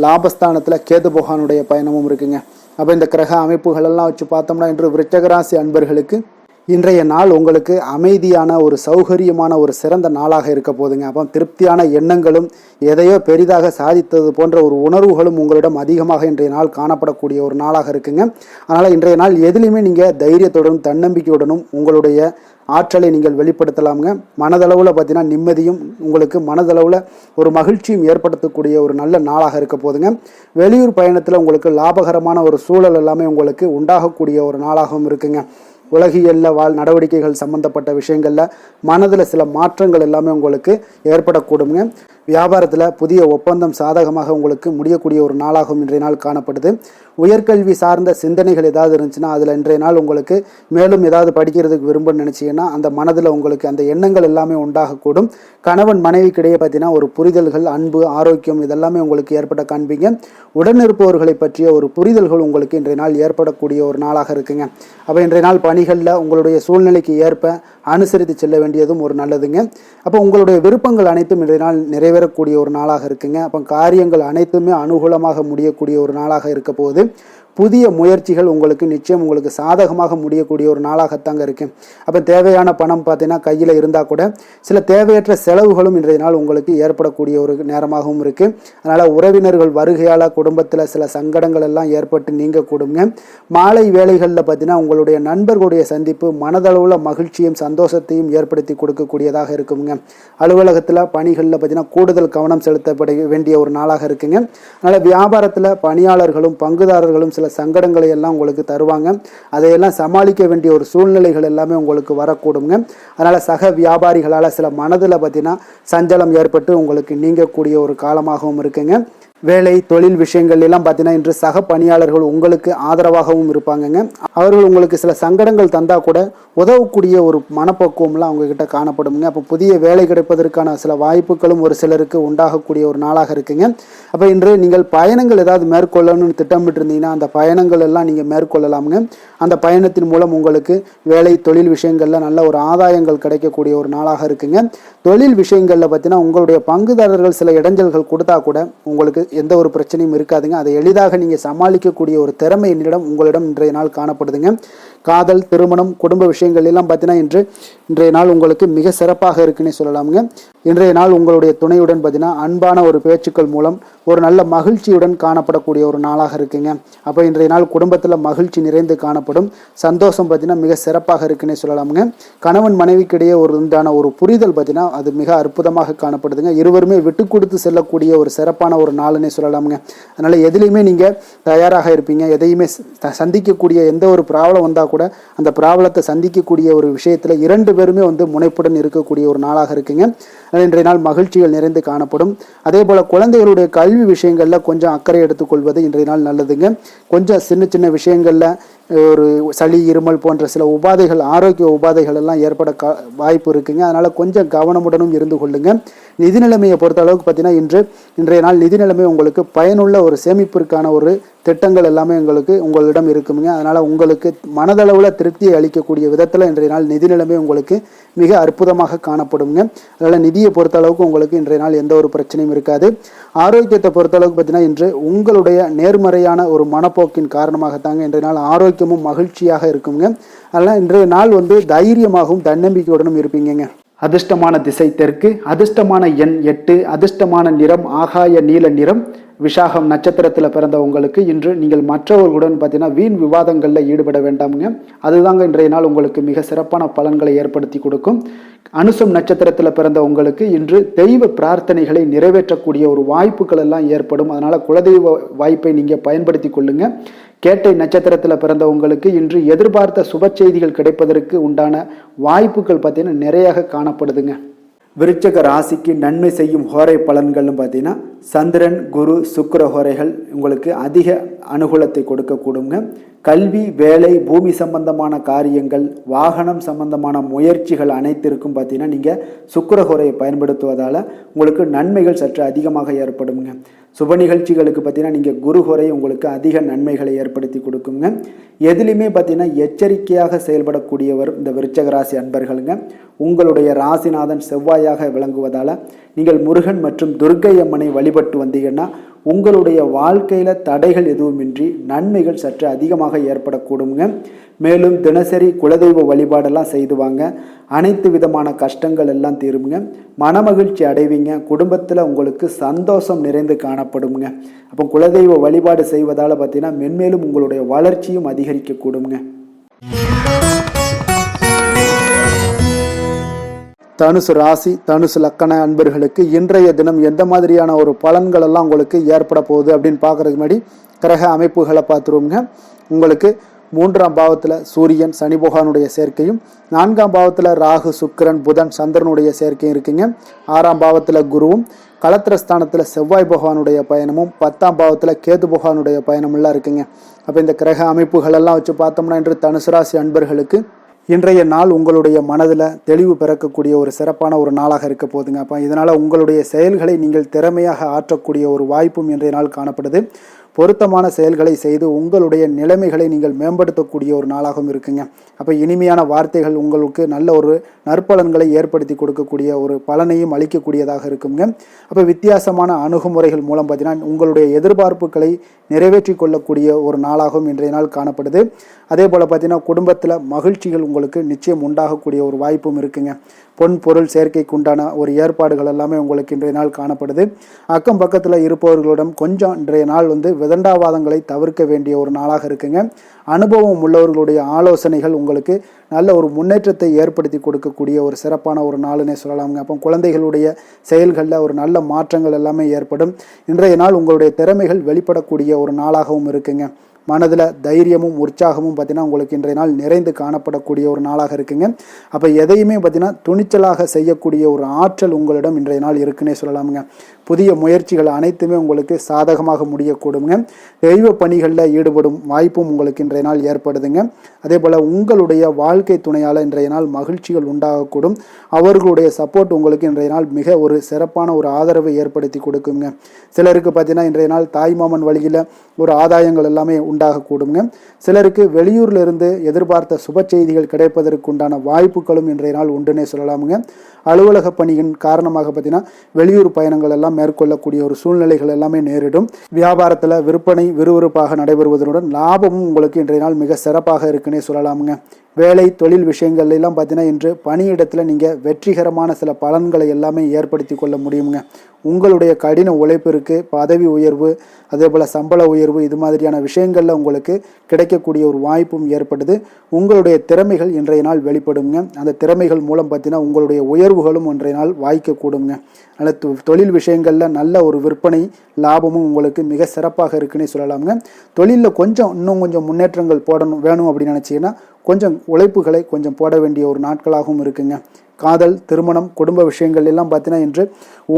லாபஸ்தானத்தில் கேது பகவானுடைய பயணமும் இருக்குங்க. அப்போ இந்த கிரக அமைப்புகள் எல்லாம் வச்சு பார்த்தோம்னா இன்று விருச்சக ராசி அன்பர்களுக்கு இன்றைய நாள் உங்களுக்கு அமைதியான ஒரு சௌகரியமான ஒரு சிறந்த நாளாக இருக்க போதுங்க. அப்போ திருப்தியான எண்ணங்களும் எதையோ பெரிதாக சாதித்தது போன்ற ஒரு உணர்வுகளும் உங்களிடம் அதிகமாக இன்றைய நாள் காணப்படக்கூடிய ஒரு நாளாக இருக்குங்க. அதனால் இன்றைய நாள் எதுலையுமே நீங்கள் தைரியத்துடனும் தன்னம்பிக்கையுடனும் உங்களுடைய ஆற்றலை நீங்கள் வெளிப்படுத்தலாமுங்க. மனதளவில் பார்த்தீங்கன்னா நிம்மதியும் உங்களுக்கு மனதளவில் ஒரு மகிழ்ச்சியும் ஏற்படுத்தக்கூடிய ஒரு நல்ல நாளாக இருக்க போதுங்க. வெளியூர் பயணத்தில் உங்களுக்கு லாபகரமான ஒரு சூழல் எல்லாமே உங்களுக்கு உண்டாகக்கூடிய ஒரு நாளாகவும் இருக்குங்க. உலகியல்ல நடவடிக்கைகள் சம்பந்தப்பட்ட விஷயங்களில் மனதில் சில மாற்றங்கள் எல்லாமே உங்களுக்கு ஏற்படக்கூடுங்க. வியாபாரத்தில் புதிய ஒப்பந்தம் சாதகமாக உங்களுக்கு முடியக்கூடிய ஒரு நாளாகவும் இன்றைய நாள் காணப்படுது. உயர்கல்வி சார்ந்த சிந்தனைகள் ஏதாவது இருந்துச்சுன்னா அதில் இன்றைய நாள் உங்களுக்கு மேலும் ஏதாவது படிக்கிறதுக்கு விரும்புன்னு நினச்சிங்கன்னா அந்த மனதில் உங்களுக்கு அந்த எண்ணங்கள் எல்லாமே உண்டாகக்கூடும். கணவன் மனைவிக்கிடையே பார்த்தீங்கன்னா ஒரு புரிதல்கள், அன்பு, ஆரோக்கியம் இதெல்லாமே உங்களுக்கு ஏற்பட காண்பீங்க. உடனிருப்பவர்களை பற்றிய ஒரு புரிதல்கள் உங்களுக்கு இன்றைய நாள் ஏற்படக்கூடிய ஒரு நாளாக இருக்குங்க. அப்போ இன்றைய நாள் பணிகளில் உங்களுடைய சூழ்நிலைக்கு ஏற்ப அனுசரித்து செல்ல வேண்டியதும் ஒரு நல்லதுங்க. அப்போ உங்களுடைய விருப்பங்கள் அனைத்தும் இன்றைய நாள் நிறைவேறக்கூடிய ஒரு நாளாக இருக்குங்க. அப்போ காரியங்கள் அனைத்துமே அனுகூலமாக முடியக்கூடிய ஒரு நாளாக இருக்க போகுது. புதிய முயற்சிகள் உங்களுக்கு நிச்சயம் உங்களுக்கு சாதகமாக முடியக்கூடிய ஒரு நாளாகத்தாங்க இருக்கு. அப்போ தேவையான பணம் பார்த்தீங்கன்னா கையில் இருந்தால் கூட சில தேவையற்ற செலவுகளும் இன்றைய நாள் உங்களுக்கு ஏற்படக்கூடிய ஒரு நேரமாகவும் இருக்கு. அதனால உறவினர்கள் வருகையால் குடும்பத்தில் சில சங்கடங்கள் எல்லாம் ஏற்பட்டு நீங்கக்கூடுங்க. மாலை வேளைகளில் பார்த்தீங்கன்னா உங்களுடைய நண்பர்களுடைய சந்திப்பு மனதளவில் மகிழ்ச்சியும் சந்தோஷத்தையும் ஏற்படுத்தி கொடுக்கக்கூடியதாக இருக்குங்க. அலுவலகத்தில் பணிகளில் பார்த்தீங்கன்னா கூடுதல் கவனம் செலுத்தப்பட வேண்டிய ஒரு நாளாக இருக்குங்க. அதனால் வியாபாரத்தில் பணியாளர்களும் பங்குதாரர்களும் சில சங்கடங்களை எல்லாம் உங்களுக்கு தருவாங்க. அதையெல்லாம் சமாளிக்க வேண்டிய ஒரு சூழ்நிலைகள் எல்லாமே உங்களுக்கு வரக்கூடுங்க. அதனால சக வியாபாரிகளால் சில மனதில் பார்த்தீங்கன்னா சஞ்சலம் ஏற்பட்டு உங்களுக்கு நீங்கக்கூடிய ஒரு காலமாகவும் இருக்குங்க. வேலை தொழில் விஷயங்கள் எல்லாம் பார்த்தீங்கன்னா இன்று சக பணியாளர்கள் உங்களுக்கு ஆதரவாகவும் இருப்பாங்கங்க. அவர்கள் உங்களுக்கு சில சங்கடங்கள் தந்தா கூட உதவக்கூடிய ஒரு மனப்பக்குவம்லாம் அவங்க கிட்ட காணப்படுங்க. அப்போ புதிய வேலை கிடைப்பதற்கான சில வாய்ப்புகளும் ஒரு சிலருக்கு உண்டாகக்கூடிய ஒரு நாளாக இருக்குங்க. அப்போ இன்று நீங்கள் பயணங்கள் ஏதாவது மேற்கொள்ளணும்னு திட்டமிட்டு இருந்தீங்கன்னா அந்த பயணங்கள் எல்லாம் நீங்கள் மேற்கொள்ளலாமுங்க. அந்த பயணத்தின் மூலம் உங்களுக்கு வேலை தொழில் விஷயங்கள்ல நல்ல ஒரு ஆதாயங்கள் கிடைக்கக்கூடிய ஒரு நாளாக இருக்குங்க. தொழில் விஷயங்கள்ல பார்த்தீங்கன்னா உங்களுடைய பங்குதாரர்கள் சில இடைஞ்சல்கள் கொடுத்தா கூட உங்களுக்கு எந்த ஒரு பிரச்சனையும் இருக்காதுங்க. அதை எளிதாக நீங்கள் சமாளிக்கக்கூடிய ஒரு திறமை உங்களிடம் இன்றைய நாள் காணப்படுதுங்க. காதல், திருமணம், குடும்ப விஷயங்கள் எல்லாம் பார்த்தீங்கன்னா இன்றைய நாள் உங்களுக்கு மிக சிறப்பாக இருக்குன்னே சொல்லலாமுங்க. இன்றைய நாள் உங்களுடைய துணையுடன் பார்த்தீங்கன்னா அன்பான ஒரு பேச்சுக்கள் மூலம் ஒரு நல்ல மகிழ்ச்சியுடன் காணப்படக்கூடிய ஒரு நாளாக இருக்குங்க. அப்போ இன்றைய நாள் குடும்பத்தில் மகிழ்ச்சி நிறைந்து காணப்படும். சந்தோஷம் பார்த்தீங்கன்னா மிக சிறப்பாக இருக்குன்னே சொல்லலாமுங்க. கணவன் மனைவிக்கிடையே உண்டான ஒரு புரிதல் பார்த்தீங்கன்னா அது மிக அற்புதமாக காணப்படுதுங்க. இருவருமே விட்டு கொடுத்து செல்லக்கூடிய ஒரு சிறப்பான ஒரு நாளுன்னே சொல்லலாமுங்க. அதனால எதுலையுமே நீங்கள் தயாராக இருப்பீங்க. எதையுமே சந்திக்கக்கூடிய எந்த ஒரு ப்ராப்ளம் வந்தால் கூட அந்த ப்ராப்ளத்தை சந்திக்கக்கூடிய ஒரு விஷயத்தில் இரண்டு பேருமே முனைப்புடன் இருக்கக்கூடிய ஒரு நாளாக இருக்குங்க. இன்றைய நாள் மகிழ்ச்சிகள் நிறைந்து காணப்படும். அதே போல குழந்தைகளுடைய கல்வி விஷயங்கள்ல கொஞ்சம் அக்கறை எடுத்துக்கொள்வது இன்றைய நாள் நல்லதுங்க. கொஞ்சம் சின்ன சின்ன விஷயங்கள்ல ஒரு சளி, இருமல் போன்ற சில உபாதைகள், ஆரோக்கிய உபாதைகள் எல்லாம் ஏற்பட வாய்ப்பு இருக்குங்க. அதனால கொஞ்சம் கவனமுடனும் இருந்து கொள்ளுங்க. நிதி நிலைமையை பொறுத்த அளவுக்கு பார்த்தீங்கன்னா இன்றைய நாள் நிதி நிலைமை உங்களுக்கு பயனுள்ள ஒரு சேமிப்பிற்கான ஒரு திட்டங்கள் எல்லாமே உங்களிடம் இருக்குங்க. அதனால உங்களுக்கு மனதளவில் திருப்தியை அளிக்கக்கூடிய விதத்தில் இன்றைய நாள் நிதி நிலைமை உங்களுக்கு மிக அற்புதமாக காணப்படுங்க. அதனால நிதியை பொறுத்த அளவுக்கு உங்களுக்கு இன்றைய நாள் எந்த ஒரு பிரச்சனையும் இருக்காது. ஆரோக்கியத்தை பொறுத்த அளவுக்கு பார்த்தீங்கன்னா இன்று உங்களுடைய நேர்மறையான ஒரு மனப்போக்கின் காரணமாகத்தாங்க இன்றைய நாள் ஆரோக்கியமும் மகிழ்ச்சியாக இருக்குங்க. அதனால இன்றைய நாள் தைரியமாகவும் தன்னம்பிக்கையுடனும் இருப்பீங்க. அதிர்ஷ்டமான திசை தெற்கு, அதிர்ஷ்டமான எண் 8, அதிர்ஷ்டமான நிறம் ஆகாய நீல நிறம். விஷாகம் நட்சத்திரத்தில் பிறந்த உங்களுக்கு இன்று நீங்கள் மற்றவர்களுடன் பார்த்தீங்கன்னா வீண் விவாதங்களில் ஈடுபட வேண்டாமுங்க. அதுதாங்க இன்றைய நாள் உங்களுக்கு மிக சிறப்பான பலன்களை ஏற்படுத்தி கொடுக்கும். அனுசம் நட்சத்திரத்தில் பிறந்த உங்களுக்கு இன்று தெய்வ பிரார்த்தனைகளை நிறைவேற்றக்கூடிய ஒரு வாய்ப்புகள் எல்லாம் ஏற்படும். அதனால குலதெய்வ வாய்ப்பை நீங்கள் பயன்படுத்தி கொள்ளுங்க. கேட்டை நட்சத்திரத்தில் பிறந்த உங்களுக்கு இன்று எதிர்பார்த்த சுப செய்திகள் கிடைப்பதற்கு உண்டான வாய்ப்புகள் பார்த்தீங்கன்னா நிறையாக காணப்படுதுங்க. விருச்சக ராசிக்கு நன்மை செய்யும் ஹோரை பலன்கள்னு பார்த்தீங்கன்னா சந்திரன், குரு, சுக்கிர ஹோரைகள் உங்களுக்கு அதிக அனுகூலத்தை கொடுக்கக்கூடுங்க. கல்வி, வேலை, பூமி சம்பந்தமான காரியங்கள், வாகனம் சம்பந்தமான முயற்சிகள் அனைத்திற்கும் பார்த்தீங்கன்னா நீங்கள் சுக்கிர ஹோரையை பயன்படுத்துவதால் உங்களுக்கு நன்மைகள் சற்று அதிகமாக ஏற்படுங்க. சுப நிகழ்ச்சிகளுக்கு பார்த்தீங்கன்னா நீங்கள் குரு ஹோரை உங்களுக்கு அதிக நன்மைகளை ஏற்படுத்தி கொடுக்குங்க. எதுலையுமே பார்த்தீங்கன்னா எச்சரிக்கையாக செயல்படக்கூடியவர் இந்த விருச்சக ராசி அன்பர்களுங்க. உங்களுடைய ராசிநாதன் செவ்வாயாக விளங்குவதால் நீங்கள் முருகன் மற்றும் துர்க்கை அம்மனை வழிபட்டு வந்தீங்கன்னா உங்களுடைய வாழ்க்கையில் தடைகள் எதுவுமின்றி நன்மைகள் சற்று அதிகமாக ஏற்படக்கூடுங்க. மேலும் தினசரி குலதெய்வ வழிபாடெல்லாம் செய்து வாங்க. அனைத்து விதமான கஷ்டங்கள் எல்லாம் தீருங்க. மனமகிழ்ச்சி அடைவீங்க. குடும்பத்தில் உங்களுக்கு சந்தோஷம் நிறைந்து காணப்படுங்க. அப்போ குலதெய்வ வழிபாடு செய்வதால் பார்த்தீங்கன்னா மென்மேலும் உங்களுடைய வளர்ச்சியும் அதிகரிக்கக்கூடுங்க. தனுசு ராசி, தனுசு லக்கண அன்பர்களுக்கு இன்றைய தினம் எந்த மாதிரியான ஒரு பலன்கள் எல்லாம் உங்களுக்கு ஏற்பட போகுது அப்படின்னு பார்க்கறதுக்கு முன்னாடி கிரக அமைப்புகளை பார்த்துருவோங்க. உங்களுக்கு மூன்றாம் பாவத்தில் சூரியன் சனி பகவானுடைய சேர்க்கையும், நான்காம் பாவத்தில் ராகு சுக்கிரன் புதன் சந்திரனுடைய சேர்க்கையும் இருக்குங்க. ஆறாம் பாவத்தில் குருவும், களத்திரஸ்தானத்தில் செவ்வாய் பகவானுடைய பயணமும், 10ஆம் பாவத்தில் கேது பகவானுடைய பயணமெல்லாம் இருக்குங்க. அப்போ இந்த கிரக அமைப்புகள் எல்லாம் வச்சு பார்த்தோம்னா இன்று தனுசு ராசி அன்பர்களுக்கு இன்றைய நாள் உங்களுடைய மனதில் தெளிவு பிறக்கக்கூடிய ஒரு சிறப்பான ஒரு நாளாக இருக்க போகுதுங்க. அப்போ இதனால் உங்களுடைய செயல்களை நீங்கள் திறமையாக ஆற்றக்கூடிய ஒரு வாய்ப்பும் இன்றைய நாள் காணப்படுது. பொருத்தமான செயல்களை செய்து உங்களுடைய நிலைமைகளை நீங்கள் மேம்படுத்தக்கூடிய ஒரு நாளாகவும் இருக்குங்க. அப்போ இனிமையான வார்த்தைகள் உங்களுக்கு நல்ல ஒரு நற்பலன்களை ஏற்படுத்தி கொடுக்கக்கூடிய ஒரு பலனையும் அளிக்கக்கூடியதாக இருக்குங்க. அப்போ வித்தியாசமான அணுகுமுறைகள் மூலம் பார்த்தீங்கன்னா உங்களுடைய எதிர்பார்ப்புகளை நிறைவேற்றி கொள்ளக்கூடிய ஒரு நாளாகவும் இன்றைய நாள் காணப்படுது. அதே போல் பார்த்தீங்கன்னா குடும்பத்தில் மகிழ்ச்சிகள் உங்களுக்கு நிச்சயம் உண்டாகக்கூடிய ஒரு வாய்ப்பும் இருக்குங்க. பொன் பொருள் சேர்க்கைக்கு உண்டான ஒரு ஏற்பாடுகள் எல்லாமே உங்களுக்கு இன்றைய நாள் காணப்படுது. அக்கம் பக்கத்தில் இருப்பவர்களிடம் கொஞ்சம் இன்றைய நாள் விதண்டாவாதங்களை தவிர்க்க வேண்டிய ஒரு நாளாக இருக்குங்க. அனுபவம் உள்ளவர்களுடைய ஆலோசனைகள் உங்களுக்கு நல்ல ஒரு முன்னேற்றத்தை ஏற்படுத்தி கொடுக்கக்கூடிய ஒரு சிறப்பான ஒரு நாளுன்னே சொல்லலாமுங்க. அப்போ குழந்தைகளுடைய செயல்களில் ஒரு நல்ல மாற்றங்கள் எல்லாமே ஏற்படும். இன்றைய நாள் உங்களுடைய திறமைகள் வெளிப்படக்கூடிய ஒரு நாளாகவும் இருக்குங்க. மனதில் தைரியமும் உற்சாகமும் பார்த்தீங்கன்னா உங்களுக்கு இன்றைய நாள் நிறைந்து காணப்படக்கூடிய ஒரு நாளாக இருக்குங்க. அப்போ எதையுமே பார்த்தீங்கன்னா துணிச்சலாக செய்யக்கூடிய ஒரு ஆற்றல் உங்களிடம் இன்றைய நாள் இருக்குன்னே சொல்லலாமுங்க. புதிய முயற்சிகள் அனைத்துமே உங்களுக்கு சாதகமாக முடியக்கூடுங்க. தெய்வ பணிகளில் ஈடுபடும் வாய்ப்பும் உங்களுக்கு இன்றைய நாள் ஏற்படுதுங்க. அதே போல் உங்களுடைய வாழ்க்கை துணையால் இன்றைய நாள் மகிழ்ச்சிகள் உண்டாகக்கூடும். அவர்களுடைய சப்போர்ட் உங்களுக்கு இன்றைய நாள் மிக ஒரு சிறப்பான ஒரு ஆதரவை ஏற்படுத்தி கொடுக்குங்க. சிலருக்கு பார்த்தீங்கன்னா இன்றைய நாள் தாய்மாமன் வழியில் ஒரு ஆதாயங்கள் எல்லாமே உண்டாகக்கூடுங்க. சிலருக்கு வெளியூர்ல இருந்து எதிர்பார்த்த சுப செய்திகள் கிடைப்பதற்கு உண்டான வாய்ப்புகளும் இன்றைய நாள் உண்டுன்னே சொல்லலாமுங்க. அலுவலக பணியின் காரணமாக பார்த்தீங்கன்னா வெளியூர் பயணங்கள் எல்லாம் மேற்கொள்ளக்கூடிய ஒரு சூழ்நிலைகள் எல்லாமே நேரிடும். வியாபாரத்தில் விற்பனை விறுவிறுப்பாக நடைபெறுவதனுடன் லாபமும் உங்களுக்கு இன்றைய நாள் மிக சிறப்பாக இருக்குன்னே சொல்லலாமுங்க. வேலை தொழில் விஷயங்கள் எல்லாம் பார்த்தீங்கன்னா இன்று பணியிடத்தில் நீங்கள் வெற்றிகரமான சில பலன்களை எல்லாமே ஏற்படுத்தி கொள்ள முடியுங்க. உங்களுடைய கடின உழைப்பிற்கு பதவி உயர்வு, அதே போல் சம்பள உயர்வு, இது மாதிரியான விஷயங்களில் உங்களுக்கு கிடைக்கக்கூடிய ஒரு வாய்ப்பும் ஏற்படுது. உங்களுடைய திறமைகள் இன்றைய நாள் வெளிப்படுங்க. அந்த திறமைகள் மூலம் பார்த்தீங்கன்னா உங்களுடைய உயர்வுகளும் இன்றைய நாள் வாய்க்கக்கூடுங்க. அதனால் தொழில் விஷயங்களில் நல்ல ஒரு விற்பனை லாபமும் உங்களுக்கு மிக சிறப்பாக இருக்குன்னே சொல்லலாமுங்க. தொழிலில் இன்னும் கொஞ்சம் முன்னேற்றங்கள் வேணும் அப்படின்னு நினச்சிங்கன்னா கொஞ்சம் உழைப்புகளை கொஞ்சம் போட வேண்டிய ஒரு நாட்களாகவும் இருக்குங்க. காதல், திருமணம், குடும்ப விஷயங்கள் எல்லாம் பார்த்தீங்கன்னா இன்று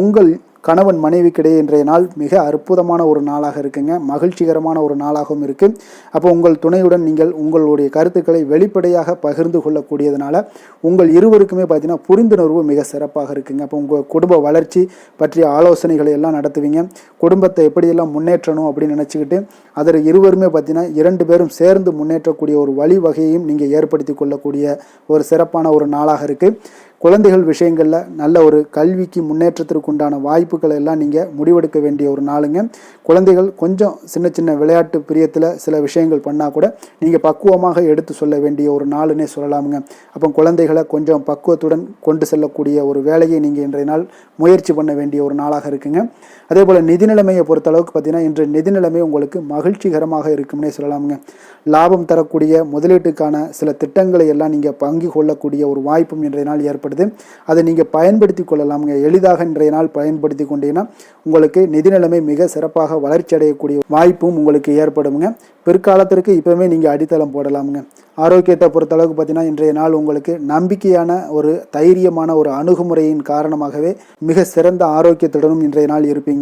உங்கள் கணவன் மனைவிக்கிடையே இன்றைய நாள் மிக அற்புதமான ஒரு நாளாக இருக்குங்க. மகிழ்ச்சிகரமான ஒரு நாளாகவும் இருக்குது. அப்போ உங்கள் துணையுடன் நீங்கள் உங்களுடைய கருத்துக்களை வெளிப்படையாக பகிர்ந்து கொள்ளக்கூடியதுனால உங்கள் இருவருக்குமே பார்த்தீங்கன்னா புரிந்துணர்வு மிக சிறப்பாக இருக்குங்க. அப்போ உங்கள் குடும்ப வளர்ச்சி பற்றிய ஆலோசனைகளை எல்லாம் நடத்துவீங்க. குடும்பத்தை எப்படியெல்லாம் முன்னேற்றணும் அப்படின்னு நினச்சிக்கிட்டு அதில் இருவருமே பார்த்தீங்கன்னா 2 பேரும் சேர்ந்து முன்னேற்றக்கூடிய ஒரு வழிவகையையும் நீங்கள் ஏற்படுத்தி கொள்ளக்கூடிய ஒரு சிறப்பான ஒரு நாளாக இருக்குது. குழந்தைகள் விஷயங்களில் நல்ல ஒரு கல்விக்கு முன்னேற்றத்திற்கு உண்டான வாய்ப்புகளை எல்லாம் நீங்கள் முடிவெடுக்க வேண்டிய ஒரு நாளுங்க. குழந்தைகள் கொஞ்சம் சின்ன சின்ன விளையாட்டு பிரியத்தில் சில விஷயங்கள் பண்ணால் கூட நீங்கள் பக்குவமாக எடுத்து சொல்ல வேண்டிய ஒரு நாளுன்னே சொல்லலாமுங்க. அப்போ குழந்தைகளை கொஞ்சம் பக்குவத்துடன் கொண்டு செல்லக்கூடிய ஒரு வேலையை நீங்கள் இன்றைய நாள் முயற்சி பண்ண வேண்டிய ஒரு நாளாக இருக்குங்க. அதே போல் நிதி நிலைமையை பொறுத்தளவுக்கு பார்த்தீங்கன்னா இன்று நிதி நிலைமை உங்களுக்கு மகிழ்ச்சிகரமாக இருக்கும்னே சொல்லலாமுங்க. லாபம் தரக்கூடிய முதலீட்டுக்கான சில திட்டங்களை எல்லாம் நீங்கள் பங்கு கொள்ளக்கூடிய ஒரு வாய்ப்பும் இன்றைய நாள் ஏற்படுது. அதை நீங்கள் பயன்படுத்தி கொள்ளலாமுங்க. எளிதாக இன்றைய நாள் பயன்படுத்தி கொண்டீங்கன்னா உங்களுக்கு நிதி நிலைமை மிக சிறப்பாக வளர்ச்சி அடையக்கூடிய வாய்ப்பும் உங்களுக்கு ஏற்படுங்க. பிற்காலத்திற்கு இப்போவே நீங்கள் அடித்தளம் போடலாமுங்க. ஆரோக்கியத்தை பொறுத்தளவுக்கு பார்த்தீங்கன்னா இன்றைய நாள் உங்களுக்கு நம்பிக்கையான ஒரு தைரியமான ஒரு அணுகுமுறையின் காரணமாகவே மிக சிறந்த ஆரோக்கியத்துடனும் இன்றைய நாள் இருப்பீங்க.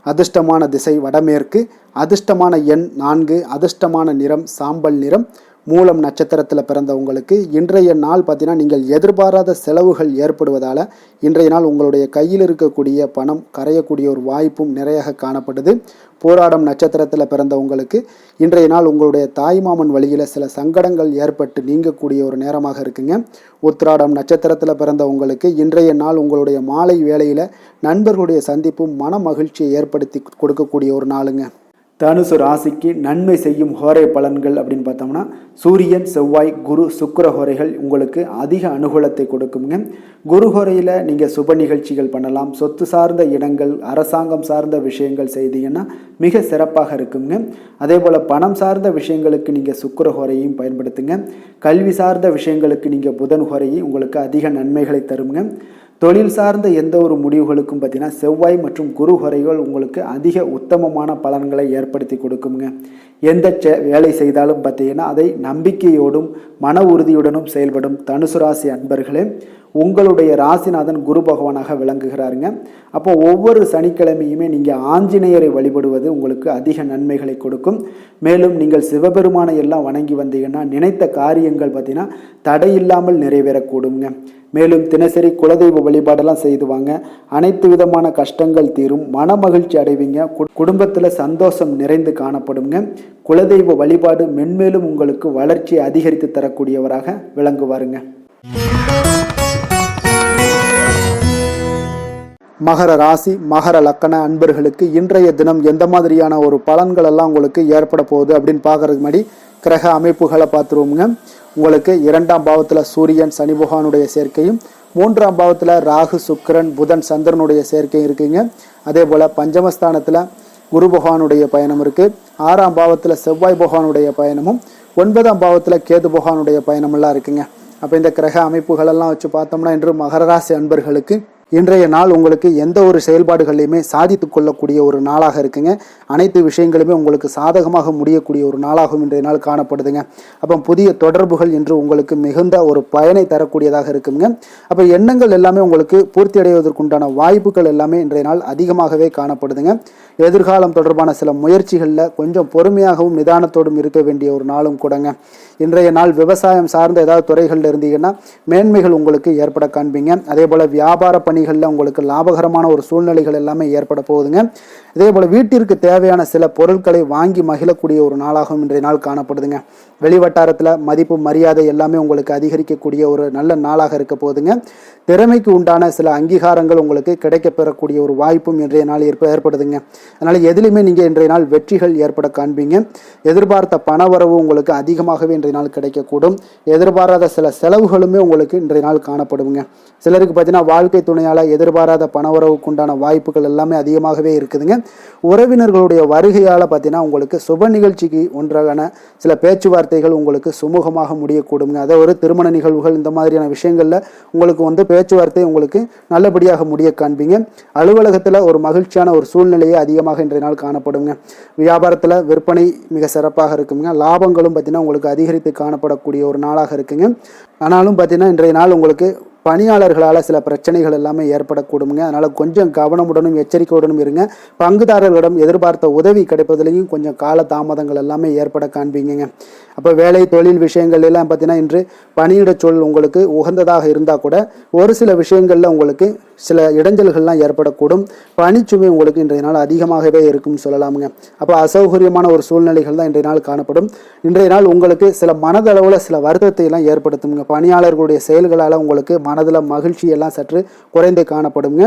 அதிர்ஷ்டமான திசை வடமேற்கு, அதிர்ஷ்டமான எண் 4, அதிர்ஷ்டமான நிறம் சாம்பல் நிறம். மூலம் நட்சத்திரத்தில் பிறந்தவங்களுக்கு இன்றைய நாள் பார்த்தீங்கன்னா நீங்கள் எதிர்பாராத செலவுகள் ஏற்படுவதால் இன்றைய நாள் உங்களுடைய கையில் இருக்கக்கூடிய பணம் கரையக்கூடிய ஒரு வாய்ப்பும் நிறைய காணப்படுது. போராடம் நட்சத்திரத்தில் பிறந்தவங்களுக்கு இன்றைய நாள் உங்களுடைய தாய்மாமன் வழியில் சில சங்கடங்கள் ஏற்பட்டு நீங்கக்கூடிய ஒரு நேரமாக இருக்குங்க. உத்திராடம் நட்சத்திரத்தில் பிறந்தவங்களுக்கு இன்றைய நாள் உங்களுடைய மாலை வேளையில் நண்பர்களுடைய சந்திப்பும் மன மகிழ்ச்சியை ஏற்படுத்தி கொடுக்கக்கூடிய ஒரு நாளுங்க. தனுசு ராசிக்கு நன்மை செய்யும் ஹோரை பலன்கள் அப்படின்னு பார்த்தோம்னா சூரியன், செவ்வாய், குரு, சுக்கிர ஹோரைகள் உங்களுக்கு அதிக அனுகூலத்தை கொடுக்குங்க. குரு ஹோரையில் நீங்கள் சுப நிகழ்ச்சிகள் பண்ணலாம். சொத்து சார்ந்த இடங்கள், அரசாங்கம் சார்ந்த விஷயங்கள் செய்தீங்கன்னா மிக சிறப்பாக இருக்குங்க. அதே போல் பணம் சார்ந்த விஷயங்களுக்கு நீங்கள் சுக்கிர ஹோரையும் பயன்படுத்துங்க. கல்வி சார்ந்த விஷயங்களுக்கு நீங்கள் புதன் ஹோரையும் உங்களுக்கு அதிக நன்மைகளை தருங்க. தொழில் சார்ந்த எந்த ஒரு முடிவுகளுக்கும் பார்த்தீங்கன்னா செவ்வாய் மற்றும் குரு ஹோரைகள் உங்களுக்கு அதிக உத்தமமான பலன்களை ஏற்படுத்தி கொடுக்குங்க. எந்த வேலை செய்தாலும் பார்த்தீங்கன்னா அதை நம்பிக்கையோடும் மன உறுதியுடனும் செயல்படும் தனுசு ராசி அன்பர்களே, உங்களுடைய ராசிநாதன் குரு பகவானாக விளங்குகிறாருங்க. அப்போ ஒவ்வொரு சனிக்கிழமையுமே நீங்கள் ஆஞ்சநேயரை வழிபடுவது உங்களுக்கு அதிக நன்மைகளை கொடுக்கும். மேலும் நீங்கள் சிவபெருமானை எல்லாம் வணங்கி வந்தீங்கன்னா நினைத்த காரியங்கள் பார்த்தீங்கன்னா தடையில்லாமல் நிறைவேறக்கூடுங்க. மேலும் தினசரி குலதெய்வ வழிபாடெல்லாம் செய்துவாங்க. அனைத்து விதமான கஷ்டங்கள் தீரும், மன மகிழ்ச்சி அடைவீங்க, குடும்பத்தில் சந்தோஷம் நிறைந்து காணப்படுங்க. குலதெய்வ வழிபாடு மென்மேலும் உங்களுக்கு வளர்ச்சியை அதிகரித்து தரக்கூடியவராக விளங்குவாருங்க. மகர ராசி மகர லக்கண அன்பர்களுக்கு இன்றைய தினம் எந்த மாதிரியான ஒரு பலன்கள் எல்லாம் உங்களுக்கு ஏற்பட போகுது அப்படின்னு பார்க்கறதுக்கு முன்னாடி கிரக அமைப்புகளை பார்த்துருவோமுங்க. உங்களுக்கு 2ஆம் பாவத்தில் சூரியன் சனி பகவானுடைய சேர்க்கையும், 3ஆம் பாவத்தில் ராகு சுக்கிரன் புதன் சந்திரனுடைய சேர்க்கையும் இருக்குங்க. அதே போல் பஞ்சமஸ்தானத்தில் குரு பகவானுடைய பயணம் இருக்குது. 6ஆம் பாவத்தில் செவ்வாய் பகவானுடைய பயணமும், 9ஆம் பாவத்தில் கேது பகவானுடைய பயணமெல்லாம் இருக்குங்க. அப்போ இந்த கிரக அமைப்புகளெல்லாம் வச்சு பார்த்தோம்னா இன்று மகர ராசி அன்பர்களுக்கு இன்றைய நாள் உங்களுக்கு எந்த ஒரு செயல்பாடுகளையுமே சாதித்து கொள்ளக்கூடிய ஒரு நாளாக இருக்குங்க. அனைத்து விஷயங்களுமே உங்களுக்கு சாதகமாக முடியக்கூடிய ஒரு நாளாகவும் இன்றைய நாள் காணப்படுதுங்க. அப்போ புதிய தொடர்புகள் இன்று உங்களுக்கு மிகுந்த ஒரு பயனை தரக்கூடியதாக இருக்குங்க. அப்போ எண்ணங்கள் எல்லாமே உங்களுக்கு பூர்த்தி அடைவதற்குண்டான வாய்ப்புகள் எல்லாமே இன்றைய நாள் அதிகமாகவே காணப்படுதுங்க. எதிர்காலம் தொடர்பான சில முயற்சிகளில் கொஞ்சம் பொறுமையாகவும் நிதானத்தோடும் இருக்க வேண்டிய ஒரு நாளும் கூடங்க. இன்றைய நாள் விவசாயம் சார்ந்த ஏதாவது துறைகளில் இருந்தீங்கன்னா மேன்மைகள் உங்களுக்கு ஏற்பட காண்பீங்க. அதே போல் வியாபார பணிகளில் உங்களுக்கு லாபகரமான ஒரு சூழ்நிலைகள் எல்லாமே ஏற்பட போகுதுங்க. இதே போல் வீட்டிற்கு தேவையான சில பொருட்களை வாங்கி மகிழக்கூடிய ஒரு நாளாகவும் இன்றைய நாள் காணப்படுதுங்க. வெளிவட்டாரத்தில் மதிப்பு மரியாதை எல்லாமே உங்களுக்கு அதிகரிக்கக்கூடிய ஒரு நல்ல நாளாக இருக்க போகுதுங்க. திறமைக்கு உண்டான சில அங்கீகாரங்கள் உங்களுக்கு கிடைக்க பெறக்கூடிய ஒரு வாய்ப்பும் இன்றைய நாள் ஏற்படுதுங்க. அதனால் எதிலுமே நீங்கள் இன்றைய நாள் வெற்றிகள் ஏற்பட காண்பீங்க. எதிர்பார்த்த பணவரவு உங்களுக்கு அதிகமாகவே இன்றைய நாள் கிடைக்கக்கூடும். எதிர்பாராத சில செலவுகளுமே உங்களுக்கு இன்றைய நாள் காணப்படுங்க. சிலருக்கு பார்த்தீங்கன்னா வாழ்க்கை துணையால் எதிர்பாராத பணவரவுக்கு உண்டான வாய்ப்புகள் எல்லாமே அதிகமாகவே இருக்குதுங்க. உறவினர்களுடைய வருகையால் பார்த்தீங்கன்னா உங்களுக்கு சுப நிகழ்ச்சிக்கு ஒன்றான சில பேச்சுவார்த்தைகள் உங்களுக்கு சுமூகமாக முடியக்கூடுங்க. அதாவது ஒரு திருமண நிகழ்வுகள் இந்த மாதிரியான விஷயங்களில் உங்களுக்கு பேச்சுவார்த்தை உங்களுக்கு நல்லபடியாக முடிய காண்பீங்க. அலுவலகத்தில் ஒரு மகிழ்ச்சியான ஒரு சூழ்நிலையை அதிகமாக இன்றைய நாள் காணப்படுங்க. வியாபாரத்தில் விற்பனை மிக சிறப்பாக இருக்குங்க. லாபங்களும் பார்த்தீங்கன்னா உங்களுக்கு அதிகரித்து காணப்படக்கூடிய ஒரு நாளாக இருக்குங்க. ஆனாலும் பார்த்தீங்கன்னா இன்றைய நாள் உங்களுக்கு பணியாளர்களால் சில பிரச்சனைகள் எல்லாமே ஏற்படக்கூடுங்க. அதனால் கொஞ்சம் கவனமுடனும் எச்சரிக்கையுடனும் இருங்க. பங்குதாரர்களிடம் எதிர்பார்த்த உதவி கிடைப்பதிலையும் கொஞ்சம் கால தாமதங்கள் எல்லாமே ஏற்பட காண்பீங்க. அப்போ வேலை தொழில் விஷயங்கள் எல்லாம் பார்த்தீங்கன்னா இன்று பணியிட சூழல் உங்களுக்கு உகந்ததாக இருந்தால் கூட ஒரு சில விஷயங்களில் உங்களுக்கு சில இடைஞ்சல்கள்லாம் ஏற்படக்கூடும். பணிச்சுமை உங்களுக்கு இன்றைய நாள் அதிகமாகவே இருக்கும்னு சொல்லலாமுங்க. அப்போ அசௌகரியமான ஒரு சூழ்நிலைகள் தான் இன்றைய நாள் காணப்படும். இன்றைய நாள் உங்களுக்கு சில மனதளவில் சில வருத்தத்தை எல்லாம் ஏற்படுத்துங்க. பணியாளர்களுடைய செயல்களால் உங்களுக்கு மனதில் மகிழ்ச்சி எல்லாம் சற்று குறைந்து காணப்படுங்க.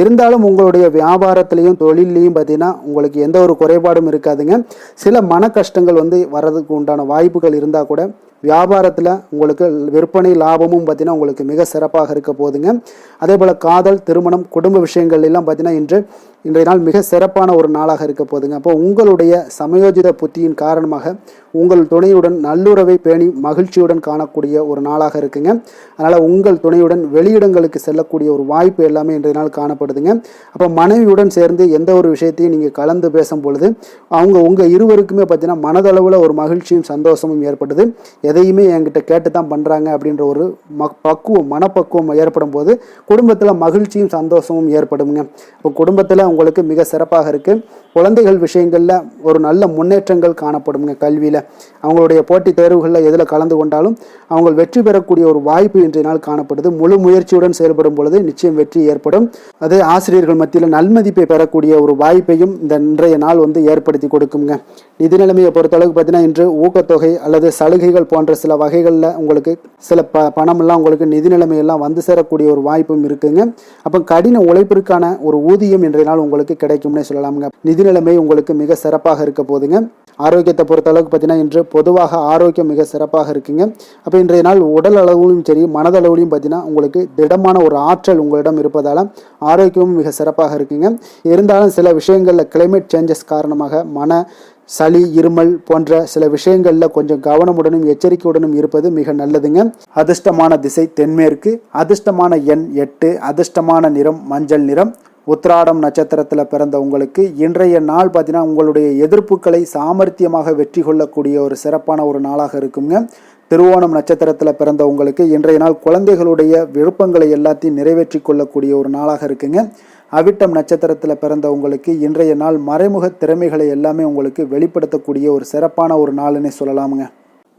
இருந்தாலும் உங்களுடைய வியாபாரத்திலையும் தொழிலையும் பார்த்தீங்கன்னா உங்களுக்கு எந்த ஒரு குறைபாடும் இருக்காதுங்க. சில மன கஷ்டங்கள் வர்றதுக்கு உண்டான வாய்ப்புகள் இருந்தால் கூட வியாபாரத்தில் உங்களுக்கு விற்பனை லாபமும் பார்த்தீங்கன்னா உங்களுக்கு மிக சிறப்பாக இருக்க போகுதுங்க. அதே போல் காதல் திருமணம் குடும்ப விஷயங்கள் எல்லாம் பார்த்தீங்கன்னா இன்றைய நாள் மிக சிறப்பான ஒரு நாளாக இருக்க போகுதுங்க. அப்போ உங்களுடைய சமயோஜித புத்தியின் காரணமாக உங்கள் துணையுடன் நல்லுறவை பேணி மகிழ்ச்சியுடன் காணக்கூடிய ஒரு நாளாக இருக்குங்க. அதனால் உங்கள் துணையுடன் வெளியிடங்களுக்கு செல்லக்கூடிய ஒரு வாய்ப்பு எல்லாமே இன்றைய நாள் காணப்படுதுங்க. அப்போ மனைவியுடன் சேர்ந்து எந்த ஒரு விஷயத்தையும் நீங்கள் கலந்து பேசும் பொழுது உங்கள் இருவருக்குமே பார்த்தீங்கன்னா மனதளவில் ஒரு மகிழ்ச்சியும் சந்தோஷமும் ஏற்படுது. எதையுமே என்கிட்ட கேட்டு தான் பண்ணுறாங்க அப்படின்ற ஒரு மனப்பக்குவம் ஏற்படும் போது குடும்பத்தில் மகிழ்ச்சியும் சந்தோஷமும் ஏற்படுங்க. இப்போ குடும்பத்தில் உங்களுக்கு மிக சிறப்பாக இருக்குது. குழந்தைகள் விஷயங்களில் ஒரு நல்ல முன்னேற்றங்கள் காணப்படுங்க. கல்வியில் அவங்களுடைய போட்டித் தேர்வுகளில் எதில் கலந்து கொண்டாலும் அவங்க வெற்றி பெறக்கூடிய ஒரு வாய்ப்பு இன்றைய நாள் காணப்படுது. முழு முயற்சியுடன் செயல்படும் பொழுது நிச்சயம் வெற்றி ஏற்படும். அது ஆசிரியர்கள் மத்தியில் நல்மதிப்பை பெறக்கூடிய ஒரு வாய்ப்பையும் இந்த இன்றைய நாள் ஏற்படுத்தி கொடுக்குங்க. நிதி நிலைமையை பொறுத்தளவுக்கு பார்த்தீங்கன்னா இன்று ஊக்கத்தொகை அல்லது சலுகைகள் போன்ற சில வகைகளில் உங்களுக்கு சில பணமெல்லாம் உங்களுக்கு நிதி நிலைமையெல்லாம் சேரக்கூடிய ஒரு வாய்ப்பும் இருக்குங்க. அப்போ கடின உழைப்பிற்கான ஒரு ஊதியம் இன்றைய நாள் உங்களுக்கு கிடைக்கும்னே சொல்லலாமுங்க. நிதி நிலைமை உங்களுக்கு மிக சிறப்பாக இருக்க போதுங்க. ஆரோக்கியத்தை பொறுத்தளவுக்கு பார்த்தீங்கன்னா இன்று பொதுவாக ஆரோக்கியம் மிக சிறப்பாக இருக்குங்க. அப்போ இன்றைய நாள் உடல் அளவுலையும் சரி மனதளவுலையும் பார்த்தீங்கன்னா உங்களுக்கு திடமான ஒரு ஆற்றல் உங்களிடம் இருப்பதால் ஆரோக்கியமும் மிக சிறப்பாக இருக்குங்க. இருந்தாலும் சில விஷயங்களில் கிளைமேட் சேஞ்சஸ் காரணமாக மன சளி இருமல் போன்ற சில விஷயங்களில் கொஞ்சம் கவனமுடனும் எச்சரிக்கையுடனும் இருப்பது மிக நல்லதுங்க. அதிர்ஷ்டமான திசை தென்மேற்கு, அதிர்ஷ்டமான எண் 8, அதிர்ஷ்டமான நிறம் மஞ்சள் நிறம். உத்திராடம் நட்சத்திரத்தில் பிறந்த உங்களுக்கு இன்றைய நாள் பார்த்தீங்கன்னா உங்களுடைய எதிர்ப்புகளை சாமர்த்தியமாக வெற்றி கொள்ளக்கூடிய ஒரு சிறப்பான ஒரு நாளாக இருக்குங்க. திருவோணம் நட்சத்திரத்தில் பிறந்த உங்களுக்கு இன்றைய நாள் குழந்தைகளுடைய விருப்பங்களை எல்லாத்தையும் நிறைவேற்றி கொள்ளக்கூடிய ஒரு நாளாக இருக்குங்க. அவிட்டம் நட்சத்திரத்தில் பிறந்த உங்களுக்கு இன்றைய நாள் மறைமுக திறமைகளை எல்லாமே உங்களுக்கு வெளிப்படுத்தக்கூடிய ஒரு சிறப்பான ஒரு நாள்னே சொல்லலாமுங்க.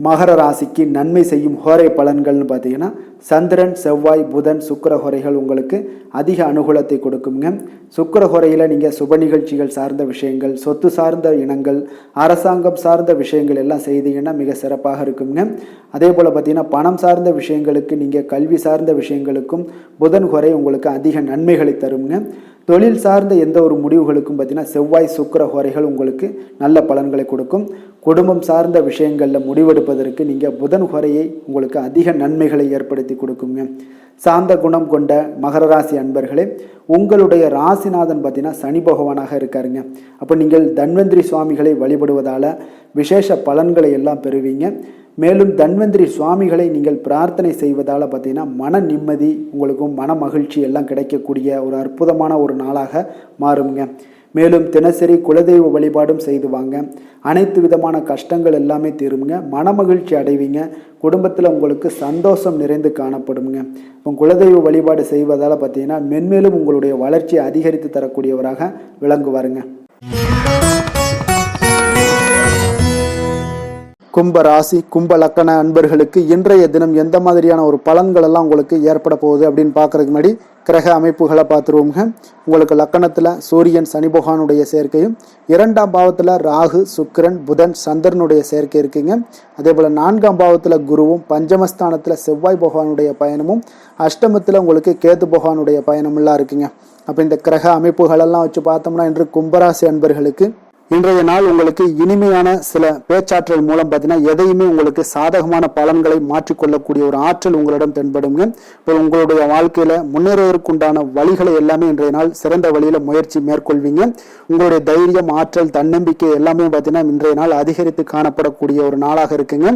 மகர ராசிக்கு நன்மை செய்யும் ஹோரை பலன்கள்னு பார்த்தீங்கன்னா சந்திரன், செவ்வாய், புதன், சுக்கிர ஹோரைகள் உங்களுக்கு அதிக அனுகூலத்தை கொடுக்குங்க. சுக்கிர ஹோரையில் நீங்கள் சுப நிகழ்ச்சிகள் சார்ந்த விஷயங்கள், சொத்து சார்ந்த இனங்கள், அரசாங்கம் சார்ந்த விஷயங்கள் எல்லாம் செய்தீங்கன்னா மிக சிறப்பாக இருக்குங்க. அதே போல் பார்த்தீங்கன்னா பணம் சார்ந்த விஷயங்களுக்கு, நீங்கள் கல்வி சார்ந்த விஷயங்களுக்கும் புதன் ஹோரை உங்களுக்கு அதிக நன்மைகளை தருங்க. தொழில் சார்ந்த எந்த ஒரு முடிவுகளுக்கும் பார்த்தீங்கன்னா செவ்வாய், சுக்கிர ஹோரைகள் உங்களுக்கு நல்ல பலன்களை கொடுக்கும். குடும்பம் சார்ந்த விஷயங்களில் முடிவெடுப்பதற்கு நீங்கள் புதன் ஹோரையை உங்களுக்கு அதிக நன்மைகளை ஏற்படுத்தி கொடுக்குங்க. சாந்த குணம் கொண்ட மகர ராசி அன்பர்களே, உங்களுடைய ராசிநாதன் பார்த்தீங்கன்னா சனி பகவானாக இருக்காருங்க. அப்போ நீங்கள் தன்வந்திரி சுவாமிகளை வழிபடுவதால் விசேஷ பலன்களை எல்லாம் பெறுவீங்க. மேலும் தன்வந்திரி சுவாமிகளை நீங்கள் பிரார்த்தனை செய்வதால் பார்த்தீங்கன்னா மன நிம்மதி, உங்களுக்கும் மன மகிழ்ச்சி எல்லாம் கிடைக்கக்கூடிய ஒரு அற்புதமான ஒரு நாளாக மாறுங்க. மேலும் தினசரி குலதெய்வ வழிபாடும் செய்து வாங்க. அனைத்து விதமான கஷ்டங்கள் எல்லாமே தீருங்க. மன மகிழ்ச்சி அடைவீங்க. குடும்பத்தில் உங்களுக்கு சந்தோஷம் நிறைந்து காணப்படுங்க. இப்போ குலதெய்வ வழிபாடு செய்வதால் பார்த்தீங்கன்னா மென்மேலும் உங்களுடைய வளர்ச்சியை அதிகரித்து தரக்கூடியவராக விளங்குவாருங்க. கும்ப ராசி, கும்ப லக்கண அன்பர்களுக்கு இன்றைய தினம் எந்த மாதிரியான ஒரு பலன்கள் எல்லாம் உங்களுக்கு ஏற்பட போகுது அப்படின்னு பார்க்கறதுக்கு முன்னாடி கிரக அமைப்புகளை பார்த்துருவோங்க. உங்களுக்கு லக்கணத்தில் சூரியன் சனி பகவானுடைய சேர்க்கையும், 2ஆம் பாவத்தில் ராகு, சுக்கிரன், புதன், சந்திரனுடைய சேர்க்கை இருக்குங்க. அதே போல் 4ஆம் பாவத்தில் குருவும், பஞ்சமஸ்தானத்தில் செவ்வாய் பகவானுடைய பயணமும், அஷ்டமத்தில் உங்களுக்கு கேது பகவானுடைய பயணமெல்லாம் இருக்குங்க. அப்போ இந்த கிரக அமைப்புகளெல்லாம் வச்சு பார்த்தோம்னா இன்று கும்பராசி அன்பர்களுக்கு இன்றைய நாள் உங்களுக்கு இனிமையான சில பேச்சாற்றல் மூலம் பார்த்தீங்கன்னா எதையுமே உங்களுக்கு சாதகமான பலன்களை மாற்றிக்கொள்ளக்கூடிய ஒரு ஆற்றல் உங்களிடம் தென்படுங்க. இப்போ உங்களுடைய வாழ்க்கையில முன்னேறுவதற்குண்டான வழிகளை எல்லாமே இன்றைய நாள் சிறந்த வழியில முயற்சி மேற்கொள்வீங்க. உங்களுடைய தைரியம், ஆற்றல், தன்னம்பிக்கை எல்லாமே பார்த்தீங்கன்னா இன்றைய நாள் அதிகரித்து காணப்படக்கூடிய ஒரு நாளாக இருக்குங்க.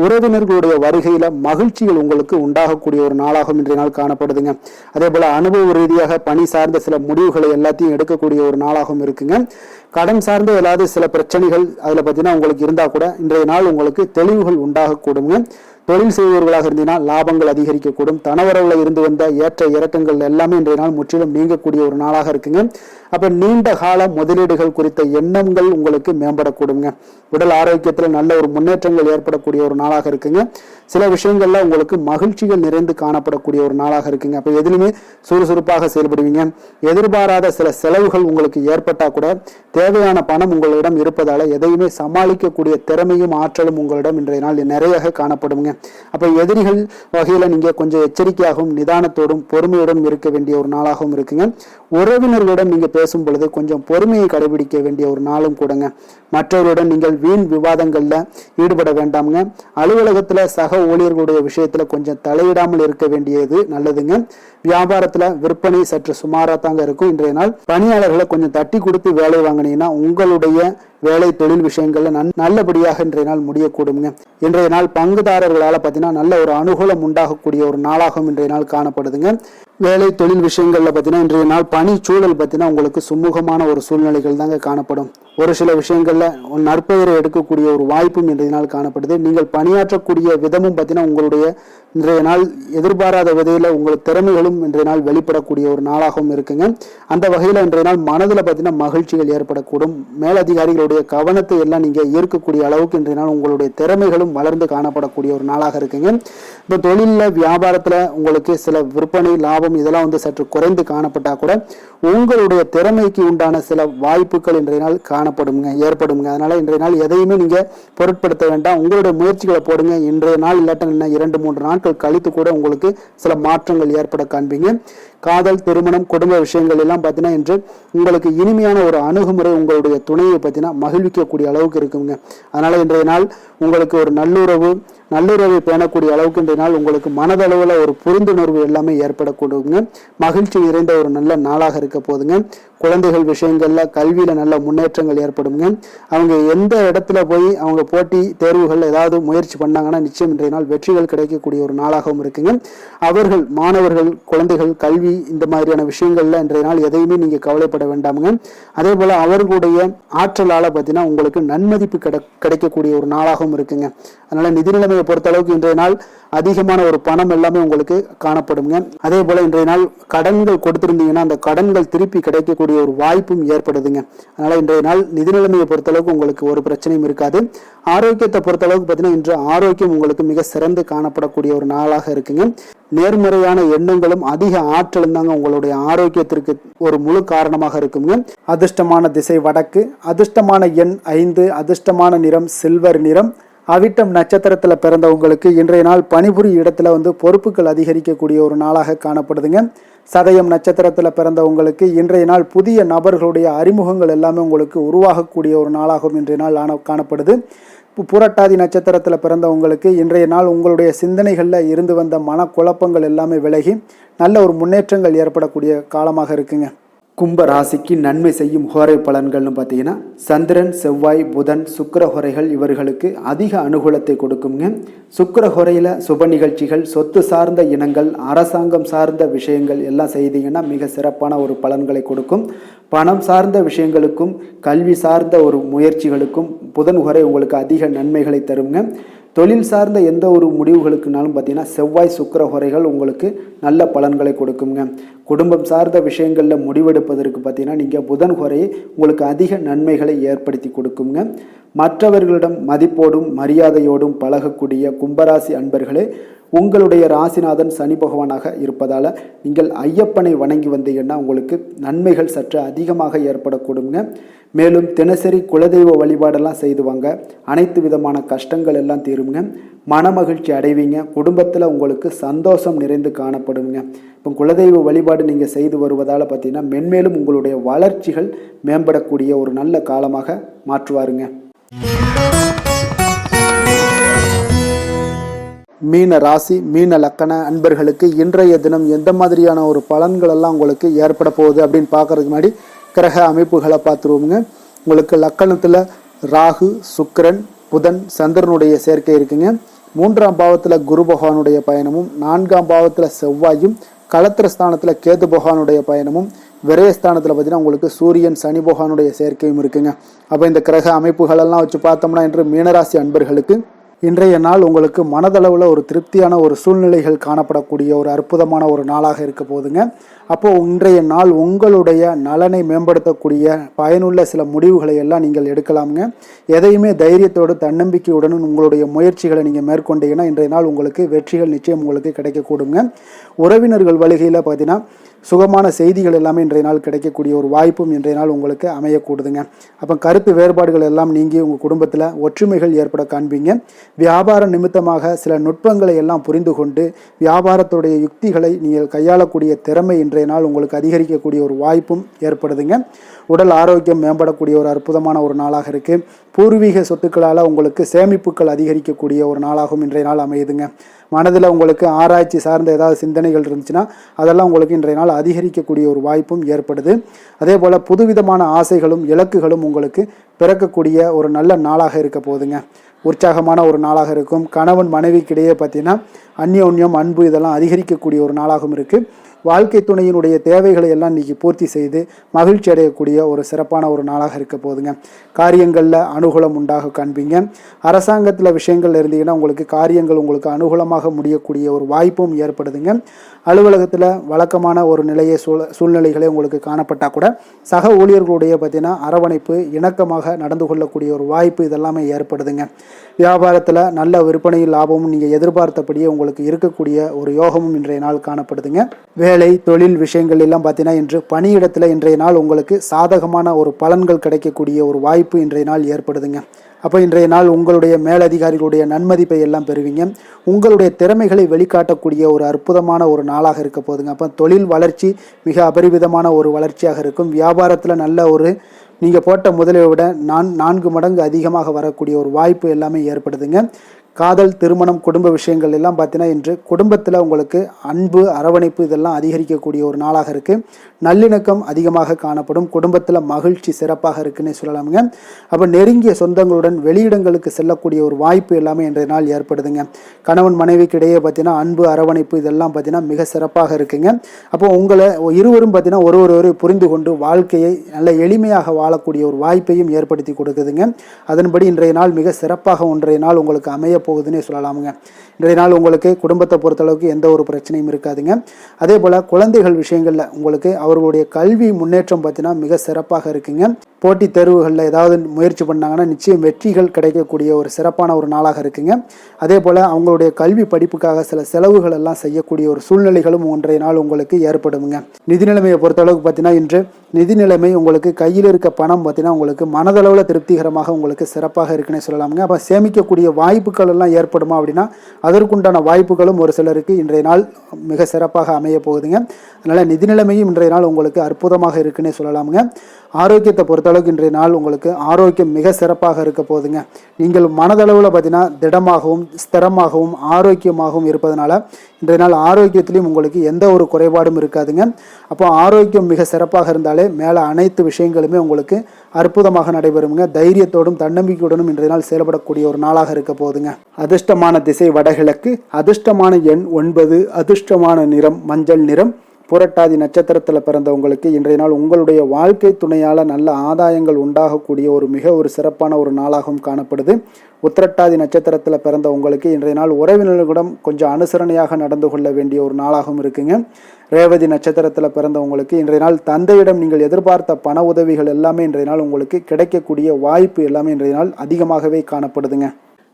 உறவினர்களுடைய வருகையில மகிழ்ச்சிகள் உங்களுக்கு உண்டாகக்கூடிய ஒரு நாளாகவும் இன்றைய நாள் காணப்படுதுங்க. அதே போல அனுபவ ரீதியாக பணி சார்ந்த சில முடிவுகளை எல்லாத்தையும் எடுக்கக்கூடிய ஒரு நாளாகவும் இருக்குங்க. கடன் சார்ந்த ஏதாவது சில பிரச்சனைகள் அதில் பார்த்தீங்கன்னா உங்களுக்கு இருந்தால் கூட இன்றைய நாள் உங்களுக்கு தெளிவுகள் உண்டாகக்கூடுங்க. தொழில் செய்பவர்களாக இருந்தீங்கன்னா லாபங்கள் அதிகரிக்கக்கூடும். தனவரவில் இருந்து வந்த ஏற்ற இறக்கங்கள் எல்லாமே இன்றைய நாள் முற்றிலும் நீங்கக்கூடிய ஒரு நாளாக இருக்குங்க. அப்போ நீண்ட கால முதலீடுகள் குறித்த எண்ணங்கள் உங்களுக்கு மேம்படக்கூடுங்க. உடல் ஆரோக்கியத்தில் நல்ல ஒரு முன்னேற்றங்கள் ஏற்படக்கூடிய ஒரு நாளாக இருக்குங்க. சில விஷயங்கள்ல உங்களுக்கு மகிழ்ச்சிகள் நிறைந்து காணப்படக்கூடிய ஒரு நாளாக இருக்குங்க. அப்போ எதிலுமே சுறுசுறுப்பாக செயல்படுவீங்க. எதிர்பாராத சில செலவுகள் உங்களுக்கு ஏற்பட்டா கூட தேவையான பணம் உங்களிடம் இருப்பதால எதையுமே சமாளிக்கக்கூடிய திறமையும் ஆற்றலும் உங்களிடம் இன்றைய நாள் நிறைய காணப்படுங்க. அப்ப எதிரிகள் வகையில நீங்க கொஞ்சம் எச்சரிக்கையாகவும் நிதானத்தோடும் பொறுமையோடும் இருக்க வேண்டிய ஒரு நாளாகவும் இருக்குங்க. உறவினர்களிடம் நீங்க பேசும் பொழுது கொஞ்சம் பொறுமையை கடைபிடிக்க வேண்டிய ஒரு நாளும் கூடங்க. மற்றவருடன் நீங்கள் வீண் விவாதங்கள்ல ஈடுபட வேண்டாமுங்க. அலுவலகத்துல சக ஊழியர்களுடைய விஷயத்துல கொஞ்சம் தலையிடாமல் இருக்க வேண்டியது நல்லதுங்க. வியாபாரத்துல விற்பனை சற்று சுமாரா தாங்க இருக்கும். இன்றைய நாள் பணியாளர்களை கொஞ்சம் தட்டி கொடுத்து வேலை வாங்கினீங்கன்னா உங்களுடைய வேலை தொழில் விஷயங்கள்ல நல்லபடியாக இன்றைய நாள் முடியக்கூடுங்க. இன்றைய நாள் பங்குதாரர்களால பார்த்தீங்கன்னா நல்ல ஒரு அனுகூலம் உண்டாகக்கூடிய ஒரு நாளாகவும் இன்றைய நாள் காணப்படுதுங்க. வேலை தொழில் விஷயங்கள்ல பார்த்தீங்கன்னா இன்றைய நாள் பணி சூழல் பார்த்தீங்கன்னா உங்களுக்கு சுமூகமான ஒரு சூழ்நிலைகள் தாங்க காணப்படும். ஒரு சில விஷயங்கள்ல நற்பெயரை எடுக்கக்கூடிய ஒரு வாய்ப்பும் இன்றைய நாள் காணப்படுது. நீங்கள் பணியாற்றக்கூடிய விதமும் பார்த்தீங்கன்னா உங்களுடைய இன்றைய நாள் எதிர்பாராத விதையில உங்கள் திறமைகளும் இன்றைய நாள் வெளிப்படக்கூடிய ஒரு நாளாகவும் இருக்குங்க. அந்த வகையில இன்றைய நாள் மனதில் பார்த்தீங்கன்னா மகிழ்ச்சிகள் ஏற்படக்கூடும். மேலதிகாரிகளுடைய கவனத்தை எல்லாம் நீங்க ஈர்க்கக்கூடிய அளவுக்கு இன்றைய நாள் உங்களுடைய திறமைகளும் வளர்ந்து காணப்படக்கூடிய ஒரு நாளாக இருக்குங்க. இப்போ தொழிலில் வியாபாரத்துல உங்களுக்கு சில விற்பனை லாபம் இதெல்லாம் சற்று குறைந்து காணப்பட்டா கூட உங்களுடைய திறமைக்கு உண்டான சில வாய்ப்புகள் இன்றைய நாள் ஏற்படுங்க. அதனால இன்றைய நாள் எதையுமே நீங்க பொருட்படுத்த வேண்டாம். உங்களுடைய முயற்சிகளை போடுங்க. இன்றைய நாள் இல்லாட்ட 2-3 நாட்கள் கழித்து கூட உங்களுக்கு சில மாற்றங்கள் ஏற்பட காண்பீங்க. காதல், திருமணம், குடும்ப விஷயங்கள் எல்லாம் பார்த்தீங்கன்னா இன்று உங்களுக்கு இனிமையான ஒரு அணுகுமுறை உங்களுடைய துணையை பார்த்தீங்கன்னா மகிழ்விக்கக்கூடிய அளவுக்கு இருக்குங்க. அதனால இன்றைய நாள் உங்களுக்கு ஒரு நல்லுறவு, நல்லுறவை பேணக்கூடிய அளவுக்கு இன்றைய நாள் உங்களுக்கு மனதளவில் ஒரு புரிந்துணர்வு எல்லாமே ஏற்படக்கூடுங்க. மகிழ்ச்சி நிறைந்த ஒரு நல்ல நாளாக இருக்க போதுங்க. குழந்தைகள் விஷயங்கள்ல கல்வியில நல்ல முன்னேற்றங்கள் ஏற்படுங்க. அவங்க எந்த இடத்துல போய் அவங்க போட்டி தேர்வுகள் ஏதாவது முயற்சி பண்ணாங்கன்னா நிச்சயம் இன்றைய நாள் வெற்றிகள் கிடைக்கக்கூடிய ஒரு நாளாகவும் இருக்குங்க. அவர்கள் மாணவர்கள் குழந்தைகள் கல்வி இந்த மாதிரியான விஷயங்கள்ல இன்றைய நாள் எதையுமே நீங்க கவலைப்பட வேண்டாமுங்க. அதே போல அவர்களுடைய ஆற்றலால பார்த்தீங்கன்னா உங்களுக்கு நன்மதிப்பு கிடைக்கக்கூடிய ஒரு நாளாகவும் இருக்குங்க. அதனால நிதி நிலைமையை பொறுத்த அளவுக்கு இன்றைய நாள் அதிகமான ஒரு பணம் எல்லாமே உங்களுக்கு காணப்படுங்க. அதே போல இன்றைய நாள் கடன்கள் கொடுத்திருந்தீங்கன்னா அந்த கடன்கள் திருப்பி கிடைக்கக்கூடிய ஒரு வாய்ப்பும் ஏற்படுதுங்க. அதனால இன்றைய நாள் நிதி நிலைமையை பொறுத்தளவுக்கு உங்களுக்கு ஒரு பிரச்சனையும் இருக்காது. ஆரோக்கியத்தை பொறுத்தளவுக்கு பார்த்தீங்கன்னா இன்று ஆரோக்கியம் உங்களுக்கு மிக சிறந்து காணப்படக்கூடிய ஒரு நாளாக இருக்குங்க. நேர்மறையான எண்ணங்களும் அதிக ஆற்றலும் தாங்க உங்களுடைய ஆரோக்கியத்திற்கு ஒரு முழு காரணமாக இருக்குங்க. அதிர்ஷ்டமான திசை வடக்கு, அதிர்ஷ்டமான எண் 5, அதிர்ஷ்டமான நிறம் சில்வர் நிறம். அவிட்டம் நட்சத்திரத்தில் பிறந்தவங்களுக்கு இன்றைய நாள் பணிபுரியும் இடத்துல பொறுப்புகள் அதிகரிக்கக்கூடிய ஒரு நாளாக காணப்படுதுங்க. சதயம் நட்சத்திரத்தில் பிறந்தவங்களுக்கு இன்றைய நாள் புதிய நபர்களுடைய அறிமுகங்கள் எல்லாமே உங்களுக்கு உருவாகக்கூடிய ஒரு நாளாகவும் இன்றைய நாள் காணப்படுது. புரட்டாதி நட்சத்திரத்தில் பிறந்தவங்களுக்கு இன்றைய நாள் உங்களுடைய சிந்தனைகளில் இருந்து வந்த மனக்குழப்பங்கள் எல்லாமே விலகி நல்ல ஒரு முன்னேற்றங்கள் ஏற்படக்கூடிய காலமாக இருக்குங்க. கும்ப ராசிக்கு நன்மை செய்யும் ஹோரை பலன்கள்னு பார்த்தீங்கன்னா சந்திரன் செவ்வாய் புதன் சுக்கிர ஹோரைகள் இவர்களுக்கு அதிக அனுகூலத்தை கொடுக்குங்க. சுக்கிர ஹோரையில் சுப நிகழ்ச்சிகள் சொத்து சார்ந்த இனங்கள் அரசாங்கம் சார்ந்த விஷயங்கள் எல்லாம் செய்தீங்கன்னா மிக சிறப்பான ஒரு பலன்களை கொடுக்கும். பணம் சார்ந்த விஷயங்களுக்கும் கல்வி சார்ந்த ஒரு முயற்சிகளுக்கும் புதன் ஹோரை உங்களுக்கு அதிக நன்மைகளை தருங்க. தொழில் சார்ந்த எந்த ஒரு முடிவுகளுக்குனாலும் பார்த்தீங்கன்னா செவ்வாய் சுக்கிர ஹோரைகள் உங்களுக்கு நல்ல பலன்களை கொடுக்குங்க. குடும்பம் சார்ந்த விஷயங்களில் முடிவெடுப்பதற்கு பார்த்தீங்கன்னா நீங்கள் புதன் ஹோரையை உங்களுக்கு அதிக நன்மைகளை ஏற்படுத்தி கொடுக்குங்க. மற்றவர்களிடம் மதிப்போடும் மரியாதையோடும் பழகக்கூடிய கும்பராசி அன்பர்களே, உங்களுடைய ராசிநாதன் சனி பகவானாக இருப்பதால் நீங்கள் ஐயப்பனை வணங்கி வந்தீங்கன்னா உங்களுக்கு நன்மைகள் சற்று அதிகமாக ஏற்படக்கூடுங்க. மேலும் தினசரி குலதெய்வ வழிபாடெல்லாம் செய்து வாங்க, அனைத்து விதமான கஷ்டங்கள் எல்லாம் தீருங்க, மனமகிழ்ச்சி அடைவீங்க, குடும்பத்தில் உங்களுக்கு சந்தோஷம் நிறைந்து காணப்படுங்க. இப்போ குலதெய்வ வழிபாடு நீங்கள் செய்து வருவதால் பார்த்தீங்கன்னா மென்மேலும் உங்களுடைய வளர்ச்சிகள் மேம்படக்கூடிய ஒரு நல்ல காலமாக மாற்றுவாருங்க. மீன ராசி மீன லக்கண அன்பர்களுக்கு இன்றைய தினம் எந்த மாதிரியான ஒரு பலன்கள் எல்லாம் உங்களுக்கு ஏற்பட போகுது அப்படின்னு பார்க்கறதுக்கு முன்னாடி கிரக அமைப்புகளை பார்த்துருவோங்க. உங்களுக்கு லக்கணத்தில் ராகு சுக்கிரன் புதன் சந்திரனுடைய சேர்க்கை இருக்குங்க. 3ஆம் பாவத்தில் குரு பகவானுடைய பயணமும் 4ஆம் பாவத்தில் செவ்வாயும் களத்திர ஸ்தானத்தில் கேது பகவானுடைய பயணமும் விரயஸ்தானத்தில் பார்த்தீங்கன்னா உங்களுக்கு சூரியன் சனி பகவானுடைய சேர்க்கையும் இருக்குங்க. அப்போ இந்த கிரக அமைப்புகளெல்லாம் வச்சு பார்த்தோம்னா இன்று மீனராசி அன்பர்களுக்கு இன்றைய நாள் உங்களுக்கு மனதளவில் ஒரு திருப்தியான ஒரு சூழ்நிலைகள் காணப்படக்கூடிய ஒரு அற்புதமான ஒரு நாளாக இருக்க போதுங்க. அப்போது இன்றைய நாள் உங்களுடைய நலனை மேம்படுத்தக்கூடிய பயனுள்ள சில முடிவுகளை எல்லாம் நீங்கள் எடுக்கலாமுங்க. எதையுமே தைரியத்தோடு தன்னம்பிக்கையுடன் உங்களுடைய முயற்சிகளை நீங்கள் மேற்கொண்டீங்கன்னா இன்றைய நாள் உங்களுக்கு வெற்றிகள் நிச்சயம் உங்களுக்கு கிடைக்கக்கூடுங்க. உறவினர்கள் வழிகையில் பார்த்தீங்கன்னா சுகமான செய்திகள் எல்லாமே இன்றைய நாள் கிடைக்கக்கூடிய ஒரு வாய்ப்பும் இன்றைய நாள் உங்களுக்கு அமையக்கூடுதுங்க. அப்போ கருத்து வேறுபாடுகள் எல்லாம் நீங்கி உங்கள் குடும்பத்தில் ஒற்றுமைகள் ஏற்பட காண்பீங்க. வியாபார நிமித்தமாக சில நுட்பங்களை எல்லாம் புரிந்து கொண்டு வியாபாரத்துடைய யுக்திகளை நீங்கள் கையாளக்கூடிய திறமை இன்றைய நாள் உங்களுக்கு அதிகரிக்கக்கூடிய ஒரு வாய்ப்பும் ஏற்படுதுங்க. உடல் ஆரோக்கியம் மேம்படக்கூடிய ஒரு அற்புதமான ஒரு நாளாக இருக்குது. பூர்வீக சொத்துக்களால் உங்களுக்கு சேமிப்புகள் அதிகரிக்கக்கூடிய ஒரு நாளாகவும் இன்றைய நாள் அமையுதுங்க. மனதில் உங்களுக்கு ஆராய்ச்சி சார்ந்த ஏதாவது சிந்தனைகள் இருந்துச்சுன்னா அதெல்லாம் உங்களுக்கு இன்றைய நாள் அதிகரிக்கக்கூடிய ஒரு வாய்ப்பும் ஏற்படுது. அதே போல் புதுவிதமான ஆசைகளும் இலக்குகளும் உங்களுக்கு பிறக்கக்கூடிய ஒரு நல்ல நாளாக இருக்க போகுதுங்க. உற்சாகமான ஒரு நாளாக இருக்கும். கணவன் மனைவிக்கிடையே பார்த்தீங்கன்னா அந்யோன்யம் அன்பு இதெல்லாம் அதிகரிக்கக்கூடிய ஒரு நாளாகவும் இருக்குது. வாழ்க்கை துணையினுடைய தேவைகளை எல்லாம் இன்றைக்கி பூர்த்தி செய்து மகிழ்ச்சி அடையக்கூடிய ஒரு சிறப்பான ஒரு நாளாக இருக்க போதுங்க. காரியங்களில் அனுகூலம் உண்டாக காண்பீங்க. அரசாங்கத்தில் விஷயங்கள் இருந்தீங்கன்னா உங்களுக்கு காரியங்கள் உங்களுக்கு அனுகூலமாக முடியக்கூடிய ஒரு வாய்ப்பும் ஏற்படுதுங்க. அலுவலகத்தில் வழக்கமான ஒரு நிலையை சூழ்நிலைகளே உங்களுக்கு காணப்பட்டால் கூட சக ஊழியர்களுடைய பார்த்தீங்கன்னா அரவணைப்பு இணக்கமாக நடந்து கொள்ளக்கூடிய ஒரு வாய்ப்பு இதெல்லாமே ஏற்படுதுங்க. வியாபாரத்தில் நல்ல விற்பனையில் லாபமும் நீங்கள் எதிர்பார்த்தபடியே உங்களுக்கு இருக்கக்கூடிய ஒரு யோகமும் இன்றைய நாள் காணப்படுதுங்க. வேலை தொழில் விஷயங்கள் எல்லாம் பார்த்தீங்கன்னா இன்று பணியிடத்தில் இன்றைய நாள் உங்களுக்கு சாதகமான ஒரு பலன்கள் கிடைக்கக்கூடிய ஒரு வாய்ப்பு இன்றைய நாள் ஏற்படுதுங்க. அப்போ இன்றைய நாள் உங்களுடைய மேலதிகாரிகளுடைய நன்மதிப்பை எல்லாம் பெறுவீங்க. உங்களுடைய திறமைகளை வெளிக்காட்டக்கூடிய ஒரு அற்புதமான ஒரு நாளாக இருக்க போதுங்க. அப்போ தொழில் வளர்ச்சி மிக அபரிவிதமான ஒரு வளர்ச்சியாக இருக்கும். வியாபாரத்தில் நல்ல ஒரு நீங்கள் போட்ட முதலை விட 4 மடங்கு அதிகமாக வரக்கூடிய ஒரு வாய்ப்பு எல்லாமே ஏற்படுதுங்க. காதல், திருமணம், குடும்ப விஷயங்கள் எல்லாம் பார்த்தீங்கன்னா இன்று குடும்பத்தில் உங்களுக்கு அன்பு, அரவணைப்பு இதெல்லாம் அதிகரிக்கக்கூடிய ஒரு நாளாக இருக்குது. நல்லிணக்கம் அதிகமாக காணப்படும். குடும்பத்தில் மகிழ்ச்சி சிறப்பாக இருக்குன்னு சொல்லலாமுங்க. அப்போ நெருங்கிய சொந்தங்களுடன் வெளியிடங்களுக்கு செல்லக்கூடிய ஒரு வாய்ப்பு எல்லாமே இன்றைய நாள் ஏற்படுதுங்க. கணவன் மனைவிக்கு இடையே பார்த்தீங்கன்னா அன்பு, அரவணைப்பு இதெல்லாம் பார்த்தீங்கன்னா மிக சிறப்பாக இருக்குங்க. அப்போ உங்களை இருவரும் பார்த்தீங்கன்னா ஒருவரை புரிந்து கொண்டு வாழ்க்கையை நல்ல எளிமையாக வாழக்கூடிய ஒரு வாய்ப்பையும் ஏற்படுத்தி கொடுக்குதுங்க. அதன்படி இன்றைய நாள் மிக சிறப்பாக ஒன்றைய நாள் உங்களுக்கு அமைய போகுதுன்னே சொல்லலாமுங்க. இன்றைய நாள் உங்களுக்கு குடும்பத்தை பொறுத்தளவுக்கு எந்த ஒரு பிரச்சனையும் இருக்காதுங்க. அதே போல் குழந்தைகள் விஷயங்களில் உங்களுக்கு அவர்களுடைய கல்வி முன்னேற்றம் பார்த்தீங்கன்னா மிக சிறப்பாக இருக்குங்க. போட்டித் தேர்வுகளில் ஏதாவது முயற்சி பண்ணாங்கன்னா நிச்சயம் வெற்றிகள் கிடைக்கக்கூடிய ஒரு சிறப்பான ஒரு நாளாக இருக்குங்க. அதே போல் அவங்களுடைய கல்வி படிப்புக்காக சில செலவுகள் எல்லாம் செய்யக்கூடிய ஒரு சூழ்நிலைகளும் ஒன்றைய நாள் உங்களுக்கு ஏற்படுங்க. நிதி நிலைமையை பொறுத்தளவுக்கு பார்த்தீங்கன்னா இன்று நிதி நிலைமை உங்களுக்கு கையில் இருக்க பணம் பார்த்தீங்கன்னா உங்களுக்கு மனதளவில் திருப்திகரமாக உங்களுக்கு சிறப்பாக இருக்குன்னு சொல்லலாமுங்க. அப்போ சேமிக்கக்கூடிய வாய்ப்புகள் எல்லாம் ஏற்படுமா அப்படின்னா அதற்குண்டான வாய்ப்புகளும் ஒரு சிலருக்கு இன்றைய நாள் மிக சிறப்பாக அமைய போகுதுங்க. அதனால் நிதி நிலைமையும் இன்றைய நாள் உங்களுக்கு அற்புதமாக இருக்குன்னே சொல்லலாமுங்க. ஆரோக்கியத்தை பொறுத்தளவுக்கு இன்றைய நாள் உங்களுக்கு ஆரோக்கியம் மிக சிறப்பாக இருக்க போகுதுங்க. நீங்கள் மனதளவில் பார்த்தீங்கன்னா திடமாகவும் ஸ்திரமாகவும் ஆரோக்கியமாகவும் இருப்பதனால இன்றைய நாள் ஆரோக்கியத்திலையும் உங்களுக்கு எந்த ஒரு குறைபாடும் இருக்காதுங்க. அப்போ ஆரோக்கியம் மிக சிறப்பாக இருந்தாலே மேலே அனைத்து விஷயங்களுமே உங்களுக்கு அற்புதமாக நடைபெறுங்க. தைரியத்தோடும் தன்னம்பிக்கையுடனும் இன்றைய நாள் செயல்படக்கூடிய ஒரு நாளாக இருக்க போகுதுங்க. அதிர்ஷ்டமான திசை வடகிழக்கு, அதிர்ஷ்டமான எண் 9, அதிர்ஷ்டமான நிறம் மஞ்சள் நிறம். புரட்டாதி நட்சத்திரத்தில் பிறந்தவங்களுக்கு இன்றைய நாள் உங்களுடைய வாழ்க்கை துணையால் நல்ல ஆதாயங்கள் உண்டாகக்கூடிய ஒரு சிறப்பான ஒரு நாளாகவும் காணப்படுது. உத்திரட்டாதி நட்சத்திரத்தில் பிறந்த உங்களுக்கு இன்றைய நாள் உறவினர்களிடம் கொஞ்சம் அனுசரணையாக நடந்து கொள்ள வேண்டிய ஒரு நாளாகவும் இருக்குங்க. ரேவதி நட்சத்திரத்தில் பிறந்தவங்களுக்கு இன்றைய நாள் தந்தையிடம் நீங்கள் எதிர்பார்த்த பண உதவிகள் எல்லாமே இன்றைய நாள் உங்களுக்கு கிடைக்கக்கூடிய வாய்ப்பு எல்லாமே இன்றைய நாள் அதிகமாகவே காணப்படுதுங்க.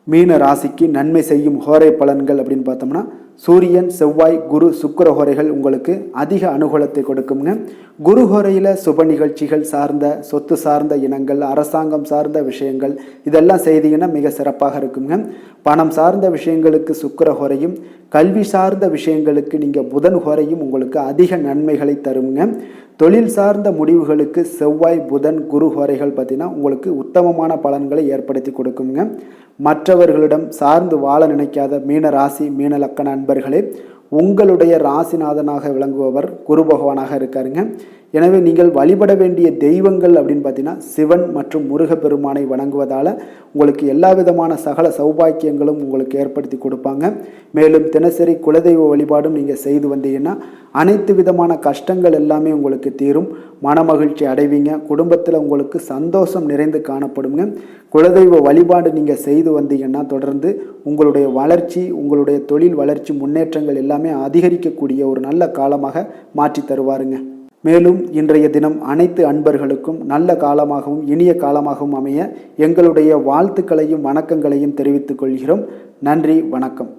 மீன ராசிக்கு நன்மை செய்யும் ஹோரை பலன்கள் அப்படின்னு பார்த்தோம்னா சூரியன், செவ்வாய், குரு, சுக்கிர ஹோரைகள் உங்களுக்கு அதிக அனுகூலத்தை கொடுக்குங்க. குரு ஹோரையில் சுப நிகழ்ச்சிகள் சார்ந்த, சொத்து சார்ந்த இனங்கள், அரசாங்கம் சார்ந்த விஷயங்கள் இதெல்லாம் செய்தீங்கன்னா மிக சிறப்பாக இருக்குங்க. பணம் சார்ந்த விஷயங்களுக்கு சுக்கிர ஹோரையும், கல்வி சார்ந்த விஷயங்களுக்கு நீங்கள் புதன் ஹோரையும் உங்களுக்கு அதிக நன்மைகளை தருங்க. தொழில் சார்ந்த முடிவுகளுக்கு செவ்வாய், புதன், குரு ஹோரைகள் பார்த்தீங்கன்னா உங்களுக்கு உத்தமமான பலன்களை ஏற்படுத்தி கொடுக்குங்க. மற்றவர்களிடம் சார்ந்து வாழ நினைக்காத மீன ராசி, மீன லக்கண அன்பர்களே, உங்களுடைய ராசிநாதனாக விளங்குபவர் குரு பகவானாக இருக்காருங்க. எனவே நீங்கள் வழிபட வேண்டிய தெய்வங்கள் அப்படின்னு பார்த்தீங்கன்னா சிவன் மற்றும் முருகப்பெருமானை வணங்குவதால் உங்களுக்கு எல்லா விதமான சகல சௌபாக்கியங்களும் உங்களுக்கு ஏற்படுத்தி கொடுப்பாங்க. மேலும் தினசரி குலதெய்வ வழிபாடும் நீங்கள் செய்து வந்தீங்கன்னா அனைத்து விதமான கஷ்டங்கள் எல்லாமே உங்களுக்கு தீரும். மனமகிழ்ச்சி அடைவீங்க. குடும்பத்தில் உங்களுக்கு சந்தோஷம் நிறைந்து காணப்படுங்க. குலதெய்வ வழிபாடு நீங்கள் செய்து வந்தீங்கன்னா தொடர்ந்து உங்களுடைய வளர்ச்சி, உங்களுடைய தொழில் வளர்ச்சி, முன்னேற்றங்கள் எல்லாமே அதிகரிக்கக்கூடிய ஒரு நல்ல காலமாக மாற்றி தருவாருங்க. மேலும் இன்றைய தினம் அனைத்து அன்பர்களுக்கும் நல்ல காலமாகவும் இனிய காலமாகவும் அமைய எங்களுடைய வாழ்த்துக்களையும் வணக்கங்களையும் தெரிவித்துக் கொள்கிறோம். நன்றி, வணக்கம்.